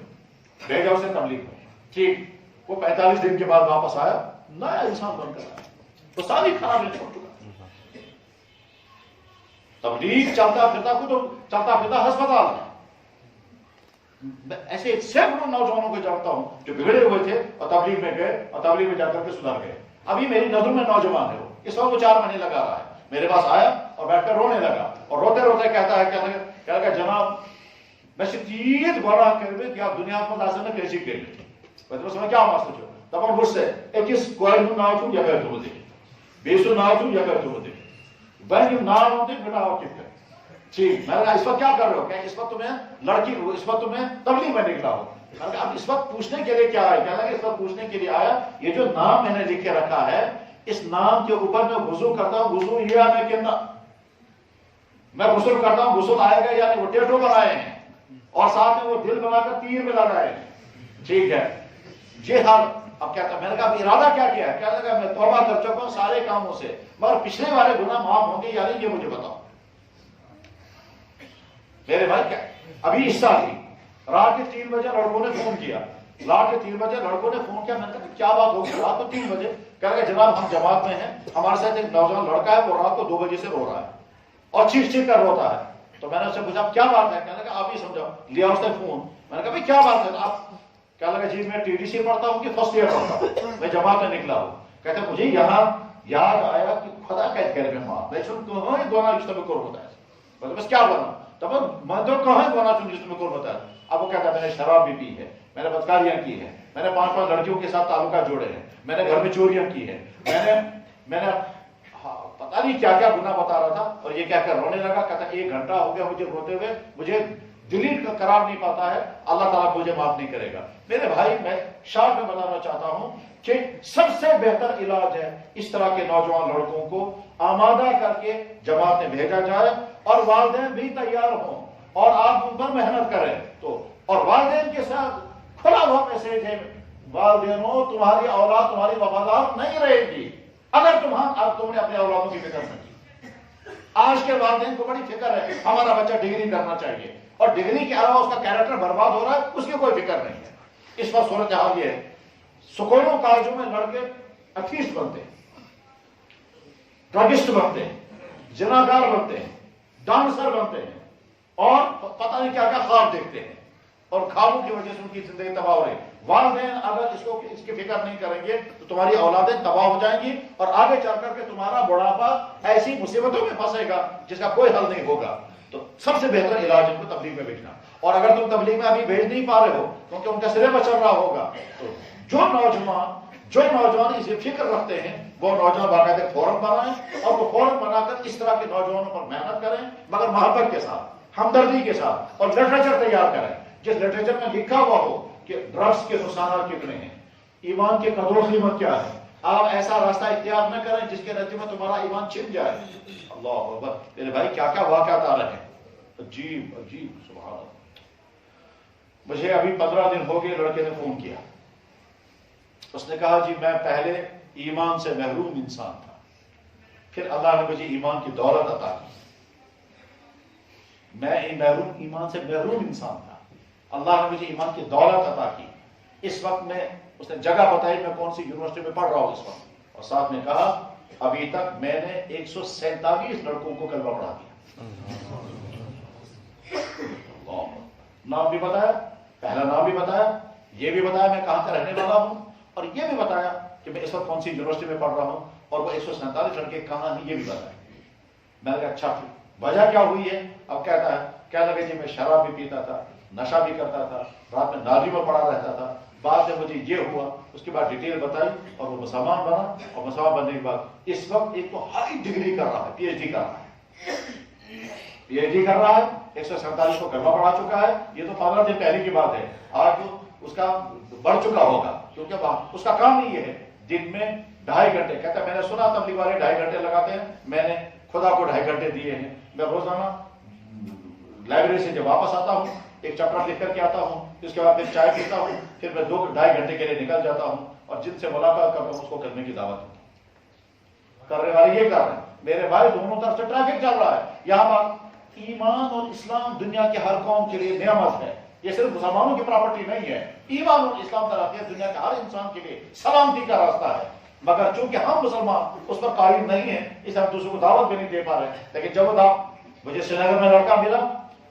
بھیجا اسے تبلیغ میں، ٹھیک، وہ 45 دن کے بعد واپس آیا، نیا انسان بن کر آیا، وہ ساری خرابی چھوڑ چکا۔ تبلیغ چلتا پھرتا ہسپتال میں ایسے سینکڑوں نوجوانوں کو جانتا ہوں جو بگڑے ہوئے تھے اور تبلیغ میں گئے اور تبلیغ میں جا کر کے سدھر گئے۔ ابھی میری نظر میں نوجوان ہے، وہ اس وقت وہ 4 مہینے لگا رہا ہے، میرے پاس آیا اور بیٹھ کر رونے لگا اور روتے روتے کہتا ہے کہ جناب میں شدید بڑا کرے کہ آپ دنیا پر آسان کیسی کر لیتے بس میں کیا مسئلہ چھو دپان مجھ سے اکس کوئی نام چھو یا کر تو دے بیسو نام چھو یا کر تو دے بہن یہ نام ہوتے بیٹا اور کت کر ٹھیک۔ میں نے کہا اس وقت کیا کر رہے ہو؟ کہ اس وقت تمہیں لڑکی، اس وقت تمہیں تبلیغ میں نکلا ہو۔ میں نے کہا اب اس وقت پوچھنے کے لیے کیا آیا؟ کہنا کہ اس وقت پوچھنے کے لیے آیا یہ جو نام میں نے لکھے رکھا ہے اس نام کے اوپر میں وضو کرتا ہوں، وضو یہ ہے کہ میں غسل کرتا ہوں، غسل آئے گا یعنی وہ ٹیٹو بنائے ہیں اور ساتھ میں وہ دل بنا کر تیر میں لگائے ہیں، ٹھیک ہے جی ہاں۔ اب کیا میں نے کہا ارادہ کیا کیا ہے؟ کیا لگا میں توبہ کر چکا ہوں سارے کاموں سے مگر پچھلے والے گناہ معاف ہوں گے یعنی یہ مجھے بتاؤ۔ میرے بھائی کیا ابھی اس سال ہی رات کے 3 بجے لڑکوں نے فون کیا، رات کے 3 بجے لڑکوں نے فون کیا، میں نے کہا کیا بات ہوگی؟ رات کو 3 بجے کہہ رہے جناب ہم جماعت میں ہیں، ہمارے ساتھ ایک نوجوان لڑکا ہے وہ رات کو 2 بجے سے رو رہا ہے اور چیخ چیخ کر روتا ہے۔ تو میں نے اس سے پوچھا کیا بات ہے؟ کہنے لگا آپ ہی سمجھاؤ۔ لیا اس نے فون، میں نے کہا بھائی کیا بات ہے؟ آپ کیا لگا جی میں TDC پڑھتا ہوں کہ فرسٹ ایئر پڑھتا ہوں، میں جماعت میں نکلا ہوں۔ کہتے مجھے یہاں یاد آیا کہ خدا کہہ کر میں ماں میں چھوڑ کہاں گونا جس میں کور ہوتا ہے، بس کیا بنا تب میں تو کہاں گونا چون جس میں کور ہوتا ہے۔ اب وہ کہتا ہے میں نے شراب بھی پی ہے، میں نے بدکاریاں کی ہیں، میں نے 5 لڑکیوں کے ساتھ تعلقات جوڑے ہیں، میں نے گھر میں چوریاں کی ہیں، میں نے پتا نہیں کیا کیا گناہ بتا رہا تھا۔ اور یہ کہہ کر رونے لگا، کہتا 1 گھنٹہ ہو گیا مجھے روتے ہوئے، مجھے دلیل کا قرار نہیں پاتا ہے، اللہ تعالیٰ مجھے معاف نہیں کرے گا۔ میرے بھائی میں شاہ میں بتانا چاہتا ہوں کہ سب سے بہتر علاج ہے اس طرح کے نوجوان لڑکوں کو آمادہ کر کے جماعت میں بھیجا جائے اور والدین بھی تیار ہوں اور آپ ان پر محنت کریں تو، اور والدین کے ساتھ کھلا ہوا میسج ہے والدینوں تمہاری اولاد تمہاری وفادار نہیں رہے گی اگر تم نے اپنے اولادوں کی فکر نہ کی۔ آج کے والدین کو بڑی فکر ہے ہمارا بچہ ڈگری کرنا چاہیے اور ڈگری کے علاوہ اس کا کیریکٹر برباد ہو رہا ہے، اس کی کوئی فکر نہیں ہے۔ اس وقت صورتحال یہ ہے سکولوں کالجوں میں لڑکے ایتھیسٹ بنتے ہیں، ڈرگسٹ بنتے ہیں، زناکار بنتے ہیں، ڈانسر بنتے ہیں اور پتہ نہیں کیا کیا خواب دیکھتے ہیں اور خوابوں کی وجہ سے ان کی زندگی تباہ ہو رہی ہے۔ والدین اگر اس کی فکر نہیں کریں گے تو تمہاری اولادیں تباہ ہو جائیں گی اور آگے چل کر کے تمہارا بڑھاپا ایسی مصیبتوں میں پھنسے گا جس کا کوئی حل نہیں ہوگا۔ تو سب سے بہتر علاج ان کو تبلیغ میں بھیجنا، اور اگر تم تبلیغ میں ابھی بھیج نہیں پا رہے ہو کیونکہ ان کا سلیبس چل رہا ہوگا تو جو نوجوان اس فکر رکھتے ہیں وہ نوجوان باقاعدہ فورم بنائیں اور وہ فورم بنا کر اس طرح کے نوجوانوں پر محنت کریں مگر محبت کے ساتھ، ہمدردی کے ساتھ، اور لٹریچر تیار کریں جس لٹریچر میں لکھا ہوا ہو کہ ڈرگس کے نقصانات کتنے ہیں، ایمان کی قدر و قیمت کیا ہے۔ آپ ایسا راستہ اختیار نہ کریں جس کے نتیجے میں تمہارا ایمان چھن جائے۔ اللہ اکبر، میرے بھائی کیا کیا واقعات آ رہے ہیں، عجیب عجیب، سبحان اللہ۔ مجھے ابھی 15 دن ہو گئے، لڑکے نے فون کیا، اس نے کہا جی میں پہلے ایمان سے محروم انسان تھا، پھر اللہ نے مجھے ایمان کی دولت عطا کی۔ میں ایمان سے محروم انسان تھا، اللہ نے مجھے ایمان کی دولت عطا کی۔ اس وقت میں اس نے جگہ بتائی میں کون سی یونیورسٹی میں پڑھ رہا ہوں اس وقت، اور ساتھ میں کہا ابھی تک میں نے 147 لڑکوں کو کلمہ پڑھا دیا۔ نام بھی بتایا، پہلا نام بھی بتایا، یہ بھی بتایا میں کہاں کا رہنے والا ہوں، اور یہ بھی بتایا کہ میں اس وقت کون سی یونیورسٹی میں پڑھ رہا ہوں، اور وہ 147 لڑکے کہاں ہیں یہ بھی بتایا۔ میں نے کہا اچھا وجہ کیا ہوئی ہے؟ اب کہتا ہے کیا لگے جی میں شراب بھی پیتا تھا، نشہ بھی کرتا تھا، رات میں نالی میں پڑا رہتا تھا. بعد میں مجھے یہ ہوا، اس کے بعد ڈیٹیل بتائی اور وہ مسلمان بنا. اور مسلمان بننے کے بعد اس وقت ایک تو ہائی ڈگری کر رہا ہے، پی ایچ ڈی کر رہا ہے، پی ایچ ڈی کر رہا ہے، 147 کو کلمہ پڑھا چکا ہے. یہ تو 15 دن پہلے کی بات ہے. آج تو اس کا بڑھ چکا ہوگا، کیونکہ اس کا کام ہی یہ ہے. دن میں 2.5 گھنٹے، کہتا ہے میں نے سنا تبلیغ والے 2.5 گھنٹے لگاتے ہیں، میں نے خدا کو 2.5 گھنٹے دیے ہیں. میں روزانہ لائبریری سے جب واپس آتا ہوں ایک چیپٹر لکھ کر کے آتا ہوں، اس کے بعد پھر چائے پیتا ہوں، پھر میں 2-2.5 گھنٹے کے لیے نکل جاتا ہوں اور جن سے ملاقات کرتا ہوں اس کو کرنے کی دعوت دیتا ہوں. کرنے والے یہ کر رہے ہیں میرے بھائی، دونوں طرف سے ٹریفک چل رہا ہے. یہاں بات ایمان اور اسلام دنیا کے ہر قوم کے لیے نعمت ہے، یہ صرف مسلمانوں کی پراپرٹی نہیں ہے. ایمان اور اسلام ترقی دنیا کے ہر انسان کے لیے سلامتی کا راستہ ہے. مگر چونکہ ہم مسلمان اس پر قائم نہیں ہیں، اس لیے ہم دوسروں کو دعوت بھی نہیں دے پا رہے. لیکن جب وہ مجھے سری نگر میں لڑکا ملا،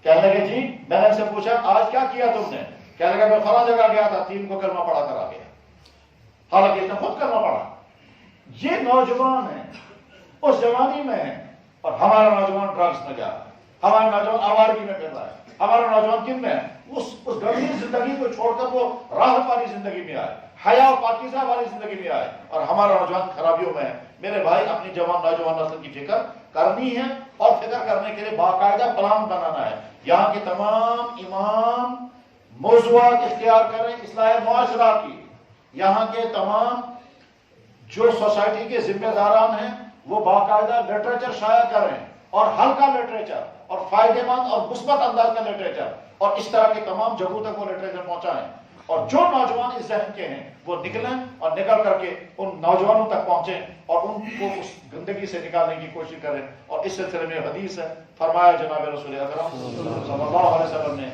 کہنے لگے جی، میں نے ان سے پوچھا آج کیا کیا تم نے؟ کہنے لگا میں فلاں جگہ گیا تھا، 3 کو کلمہ پڑھا کر آ گیا. حالانکہ اس نے خود کلمہ پڑھا. یہ نوجوان ہیں، اس جوانی میں ہیں، اور ہمارا نوجوان ڈرگس میں جا رہا ہے، ہمارا نوجوان آوارگی میں پھر رہا ہے. ہمارا نوجوان کن میں ہے؟ اس گندی زندگی کو چھوڑ کر وہ راحت والی زندگی میں آئے، حیا و پاکیزہ والی زندگی میں آئے، اور ہمارا نوجوان خرابیوں میں ہے. میرے بھائی، اپنی نوجوان نسل کی فکر کرنی ہے، اور فکر کرنے کے لیے باقاعدہ پلان بنانا ہے. یہاں کے تمام امام موضوعات اختیار کریں اصلاح معاشرہ کی. یہاں کے تمام جو سوسائٹی کے ذمہ داران ہیں وہ باقاعدہ لٹریچر شائع کریں، اور ہلکا لٹریچر اور فائدے مند اور مثبت انداز کا لٹریچر، اور اس طرح کے تمام جگہوں تک وہ لٹریچر پہنچائیں. اور جو نوجوان اس ذہن کے ہیں وہ نکلیں اور نکل کر کے ان نوجوانوں تک پہنچیں اور ان کو اس گندگی سے نکالنے کی کوشش کریں. اور اس سلسلے میں حدیث ہے، فرمایا جناب رسول اکرم صلی اللہ علیہ وسلم نے،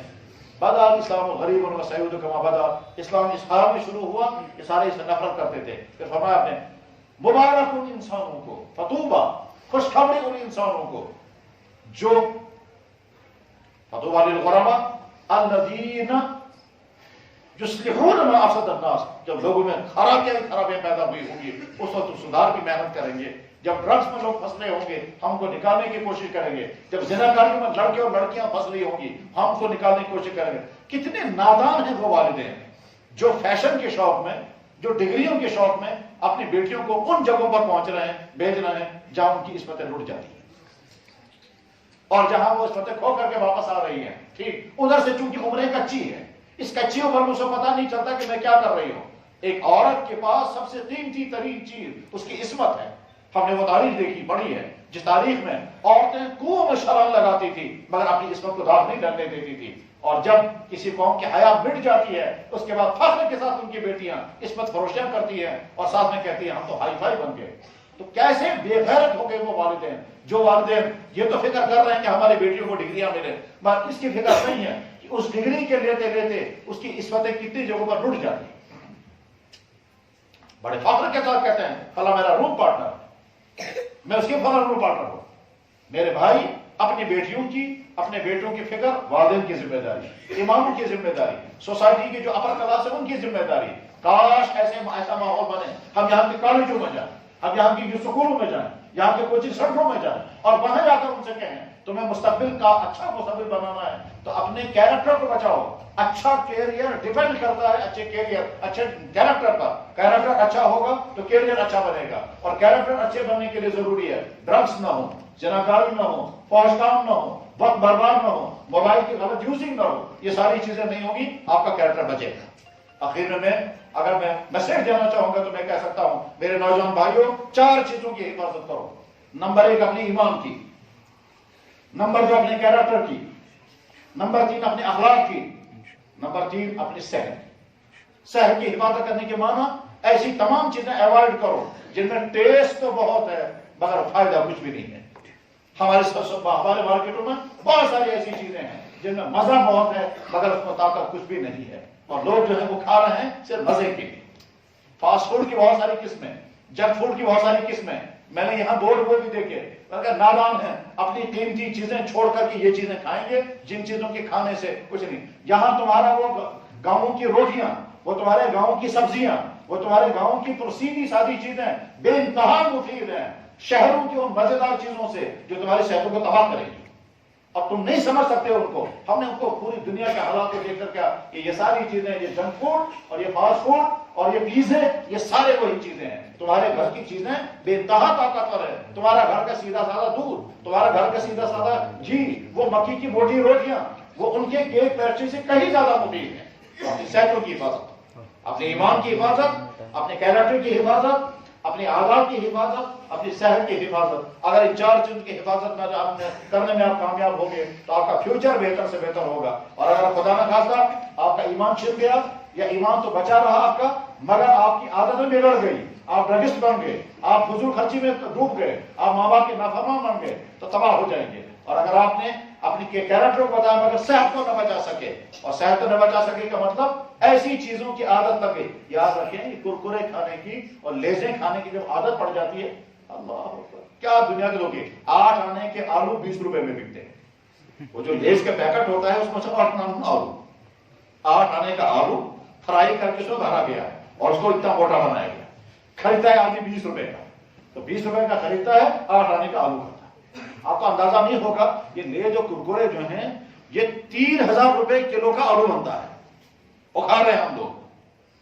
بدا الاسلام غریب و سعود کما بدا، اسلام اس حال میں شروع ہوا کہ سارے اس سے نفرت کرتے تھے. پھر فرمایا آپ نے، مبارک ان انسانوں کو، فطوبہ، خوشخبری ان انسانوں کو جو فطوبہ للغرباء الذین یصلحون ما افسد الناس، جب لوگوں میں خرابیاں پیدا ہوئی ہوں گی اس وقت سدھار کی محنت کریں گے. جب ڈرگس میں لوگ پھنس رہے ہوں گے ہم کو نکالنے کی کوشش کریں گے. جب زناکاری میں لڑکے اور لڑکیاں پھنس رہی ہوں گی ہم کو نکالنے کی کوشش کریں گے. کتنے نادان ہیں وہ والدین جو فیشن کے شوق میں، جو ڈگریوں کے شوق میں اپنی بیٹیوں کو ان جگہوں پر پہنچ رہے ہیں، بھیج رہے ہیں جہاں ان کی عصمتیں لٹ جاتی ہیں اور جہاں وہ عصمتیں کھو کر کے واپس آ رہی ہیں. ٹھیک ادھر سے چونکہ عمریں کچی ہے، اس کچی عمر میں اسے پتہ نہیں چلتا کہ میں کیا کر رہی ہوں. ایک عورت کے پاس سب سے قیمتی ترین چیز اس کی عصمت ہے. ہم نے وہ تاریخ دیکھی پڑھی ہے جس تاریخ میں عورتیں کنویں میں چھلانگ لگاتی تھی مگر اپنی عصمت کو داغ نہیں ڈالنے دیتی تھی. اور جب کسی قوم کی حیا مٹ جاتی ہے اس کے بعد فخر کے ساتھ ان کی بیٹیاں عصمت فروشیاں کرتی ہیں اور ساتھ میں کہتی ہیں ہم تو ہائی فائی بن گئے. تو کیسے بے غیرت ہو گئے وہ والدین، جو والدین یہ تو فکر کر رہے ہیں کہ ہماری بیٹیوں کو ڈگریاں ملے، مگر اس کی فکر نہیں ہے کہ اس ڈگری کے لیتے لیتے اس کی عصمتیں کتنی جگہوں پر لٹ جاتی ہیں. بڑے فخر کے ساتھ کہتے ہیں فلاں میرا روم پارٹنر، میں اس کے فلاں روم پارٹنر ہوں. میرے بھائی، اپنی بیٹیوں کی، اپنے بیٹوں کی فکر والدین کی ذمہ داری، اماموں کی ذمہ داری، سوسائٹی کے جو اپر کلاس ہے ان کی ذمہ داری. کاش ایسا ماحول بنے ہم یہاں کے کالجوں میں جائیں، ہم یہاں کی سکولوں میں جائیں، یہاں کے کوچنگ سینٹروں میں جائیں اور وہاں جا کر ان سے کہیں تمہیں مستقبل کا اچھا مستقبل بنانا ہے تو اپنے کیریکٹر کو بچاؤ. اچھا کیریئر ڈیپینڈ کرتا ہے اچھے کیریئر، اچھے کیریکٹر پر. کیریکٹر اچھا ہوگا تو کیریئر اچھا بنے گا، اور کیریکٹر اچھے بننے کے لیے ضروری ہے ڈرگس نہ ہو، زناکاری نہ ہو، فحش کام نہ ہو، وقت برباد نہ ہو، موبائل کی غلط یوزنگ نہ ہو. یہ ساری چیزیں نہیں ہوگی آپ کا کیریکٹر بچے گا. آخر میں اگر میں میسج دینا چاہوں گا تو میں کہہ سکتا ہوں میرے نوجوان بھائیوں، 4 چیزوں کی حفاظت کرو. نمبر 1 اپنے ایمان کی، نمبر 2 اپنے کیریکٹر کی، نمبر 3 اپنے اخلاق کی، نمبر 3 اپنی صحت کی حفاظت کرنے کے معنی ایسی تمام چیزیں ایوائڈ کرو جن میں ٹیسٹ تو بہت ہے مگر فائدہ کچھ بھی نہیں ہے. ہمارے مارکیٹوں میں بہت ساری ایسی چیزیں ہیں جن میں مزہ بہت ہے مگر اس میں طاقت کچھ بھی نہیں ہے، اور لوگ جو ہے وہ کھا رہے ہیں صرف مزے کے لیے. فاسٹ فوڈ کی بہت ساری قسمیں، جنک فوڈ کی بہت ساری قسمیں. میں نے یہاں بورڈ وہ بھی دیکھے اگر نادان ہیں اپنی قیمتی چیزیں چھوڑ کر کے یہ چیزیں کھائیں گے جن چیزوں کے کھانے سے کچھ نہیں. یہاں تمہارا وہ گاؤں کی روٹیاں، وہ تمہارے گاؤں کی سبزیاں، وہ تمہارے گاؤں کی سیدھی سادی چیزیں بے انتہا مفید ہیں شہروں کی ان مزیدار چیزوں سے جو تمہاری صحتوں کو تباہ کرے گی. اب تم نہیں سمجھ سکتے ان کو. ہم نے ان کو پوری دنیا کے حالات کو دیکھ کر کیا کہ یہ ساری چیزیں، یہ جنک فوڈ اور یہ فاسٹ فوڈ اور یہ پیزے، یہ سارے وہی چیزیں ہیں. تمہارے گھر کی چیزیں بے انتہا طاقتور ہے. تمہارا گھر کا سیدھا سادہ دودھ، تمہارا گھر کا سیدھا سادہ گھی، وہ مکی کی موٹی روٹیاں، وہ ان کے کیک پیسٹری سے کہیں زیادہ مفید ہیں. اپنی صحتوں کی حفاظت، اپنے ایمان کی حفاظت، اپنے کیریکٹر کی حفاظت، اپنی عادات کی حفاظت، اپنی صحت کی حفاظت. اگر ان 4 چیزوں کی حفاظت کرنے میں آپ کامیاب ہوں گے تو آپ کا فیوچر بہتر سے بہتر ہوگا. اور اگر خدا نہ خواستہ آپ کا ایمان چھن گیا، یا ایمان تو بچا رہا آپ کا مگر آپ کی عادتیں بگڑ گئی، آپ ڈرگسٹ بن گئے، آپ فضول خرچی میں ڈوب گئے، آپ ماں باپ کے نافرمان بن گئے تو تباہ ہو جائیں گے. اور اگر آپ نے اپنی کیریکٹر کو بتایا مگر صحت کو نہ بچا سکے، اور صحت کو نہ بچا سکے کا مطلب ایسی چیزوں کی عادت لگے. یاد رکھیں یہ کرکرے کھانے کی اور لیزیں کھانے کی جب عادت پڑ جاتی ہے، اللہ اکبر، کیا دنیا کے لوگ 8 آنے کے آلو 20 روپے میں بکتے ہیں. وہ جو لیز کا پیکٹ ہوتا ہے اس میں سے 8 آنے کا آلو فرائی کر کے اس کو بھرا گیا ہے اور اس کو اتنا موٹا بنایا گیا. خریدتا ہے آدمی 20 روپے کا، تو 20 روپے کا خریدتا ہے، 8 آنے کا آلو کھاتا ہے. آپ کو اندازہ نہیں ہوگا یہ لے جو کرکرے جو ہیں یہ 3000 روپے کلو کا آلو بنتا ہے، وہ کھا رہے ہیں ہم لوگ.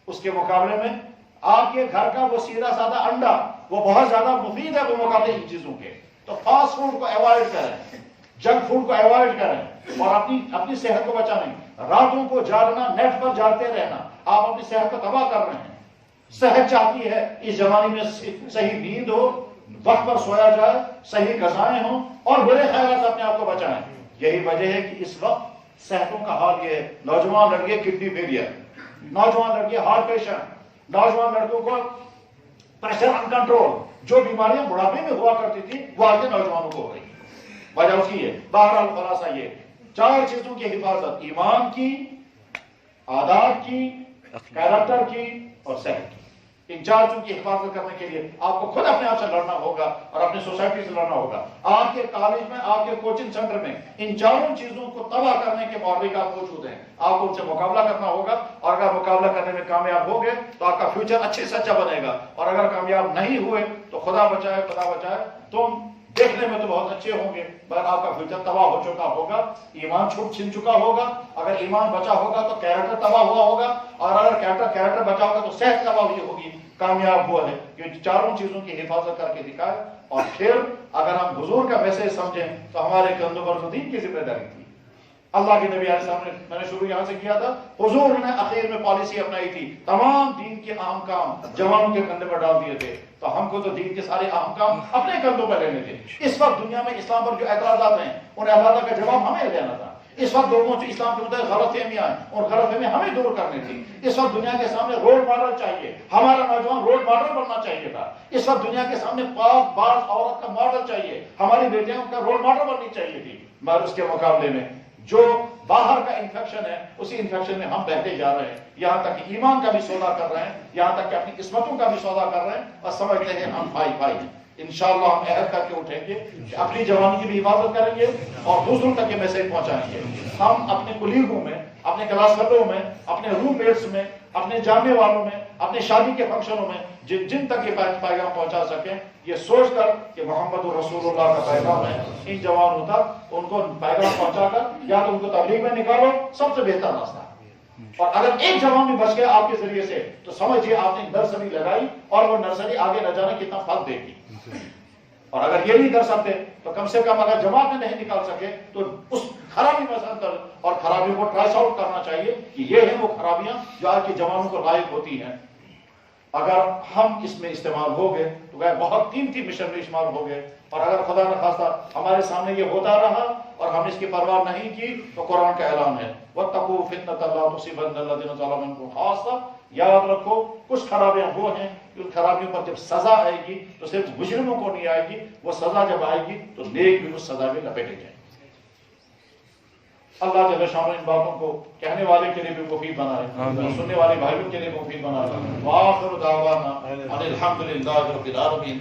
اس کے مقابلے میں آپ کے گھر کا وہ سیدھا سادہ انڈا وہ بہت زیادہ مفید ہے وہ مقابلے ان چیزوں کے. تو فاسٹ فوڈ کو اوائڈ کریں، جنک فوڈ کو اوائڈ کریں اور اپنی صحت کو بچائیں. راتوں کو جاگنا، نیٹ پر جاگتے رہنا، آپ اپنی صحت کو تباہ کر رہے ہیں. صحت چاہتی ہے اس زمانے میں صحیح نیند ہو، وقت پر سویا جائے، صحیح غذائیں ہوں اور برے خیالات سے اپنے آپ کو بچائیں. یہی وجہ ہے کہ اس وقت صحتوں کا حال یہ ہے. نوجوان لڑکے کڈنی فیلئر، نوجوان لڑکے ہارٹ پیشنٹ، نوجوان لڑکوں کو پریشر انکنٹرول، جو بیماریاں بڑھاپے میں ہوا کرتی تھی وہ آج کے نوجوانوں کو ہو رہی. وجہ اس کی ہے. بہرحال خلاصہ یہ 4 چیزوں کی حفاظت، ایمان کی، عادات کی، کیریکٹر کی اور صحت کی. ان 4 چیزوں کی حفاظت کرنے کے لیے آپ کو خود اپنے آپ سے لڑنا ہوگا اور اپنی سوسائٹی سے لڑنا ہوگا. آپ کے کالج میں، آپ کے کوچنگ سینٹر میں ان 4 چیزوں کو تباہ کرنے کے محرک موجود ہیں. آپ کو ان سے مقابلہ کرنا ہوگا اور اگر مقابلہ کرنے میں کامیاب ہو گئے تو آپ کا فیوچر اچھے سے اچھا بنے گا. اور اگر کامیاب نہیں ہوئے تو خدا بچائے تم دیکھنے میں تو بہت اچھے ہوں گے مگر آپ کا فیوچر تباہ ہو چکا ہوگا. ایمان چھن چکا ہوگا. اگر ایمان بچا ہوگا تو کیریکٹر تباہ ہوا ہوگا اور اگر کیریکٹر بچا ہوگا تو صحت تباہ ہوئی ہوگی. کامیاب ہوا ہے کہ 4 چیزوں کی حفاظت کر کے دکھائے. اور پھر اگر ہم حضور کا میسج سمجھیں تو ہمارے کندھوں پر دین کی ذمہ داری تھی. اللہ کے نبی علیہ السلام نے، میں نے شروع یہاں سے کیا تھا، حضور نے اخیر میں پالیسی اپنائی تھی، تمام دین کے اہم کام جوانوں کے کندھے پر ڈال دیے تھے. تو ہم کو تو دین کے سارے اہم کام اپنے کندھوں پر لینے تھے. اس وقت دنیا میں اسلام پر جو اعتراضات ہیں ان اعتراضات کا جواب ہمیں دینا تھا. اس وقت لوگوں سے اسلام کے متعلق غلط فہمیاں ہیں اور غلط فہمیاں ہمیں دور کرنی تھی. اس وقت دنیا کے سامنے رول ماڈل چاہیے، ہمارا نوجوان رول ماڈل بننا چاہیے تھا. اس وقت دنیا کے سامنے پاک باز عورت کا ماڈل چاہیے، ہماری بیٹیاں کا رول ماڈل بننی چاہیے تھی. مگر اس کے مقابلے میں جو باہر کا انفیکشن ہے اسی انفیکشن میں ہم بہتے جا رہے ہیں. یہاں تک کہ ایمان کا بھی سودا کر رہے ہیں، یہاں تک کہ اپنی قسمتوں کا بھی سودا کر رہے ہیں اور سمجھتے ہیں ہم بھائی ہیں. انشاءاللہ ہم عہد کر کے اٹھیں گے کہ اپنی جوانی کی بھی حفاظت کریں گے اور دوسروں تک یہ میسج پہنچائیں گے. ہم اپنے کلیگوں میں، اپنے کلاس فیلو میں، اپنے روم میٹس میں، اپنے جاننے والوں میں، اپنے شادی کے فنکشنوں میں جن تک یہ پیغام پہنچا سکیں، یہ سوچ کر کہ محمد رسول اللہ کا پیغام ہے، ان جوانوں تک ان کو پیغام پہنچا کر یا تو ان کو تبلیغ میں نکالو، سب سے بہتر راستہ. اور اگر ایک جوان بھی بچ گیا آپ کے ذریعے سے تو سمجھیے آپ نے نرسری لگائی اور وہ نرسری آگے نہ جانے کتنا پھل دے گی. اور اگر یہ نہیں کر سکتے تو کم سے کم اگر جماعت میں نہیں نکال سکے تو اس خرابی میں سنتر اور خرابیوں کو ٹراس آؤٹ کرنا چاہیے کہ یہ ہیں وہ خرابیاں جو آج کے جوانوں کو لائق ہوتی ہیں. اگر ہم اس میں استعمال ہو گئے تو بہت قیمتی مشن میں شمار ہو گئے. اور اگر خدا نہ خواستہ ہمارے سامنے یہ ہوتا رہا اور ہم اس کی پرواہ نہیں کی تو قرآن کا اعلان ہے وَاتَّقُوا فِتْنَةً لَا تُصِيبَنَّ الَّذِينَ ظَلَمُوا مِنكُمْ خَاصَّةً. یاد رکھو کچھ خرابیاں وہ ہیں کہ ان خرابیوں پر جب سزا آئے گی تو صرف مجرموں کو نہیں آئے گی، وہ سزا جب آئے گی تو نیک بھی اس سزا میں لپیٹے جائیں. اللہ جل شانہ ان باتوں کو کہنے والے کے لیے بھی مفید بنائے، سننے والے بھائیوں کے لیے مفید بنائے. وآخر دعوانا ان الحمد للہ رب العالمین.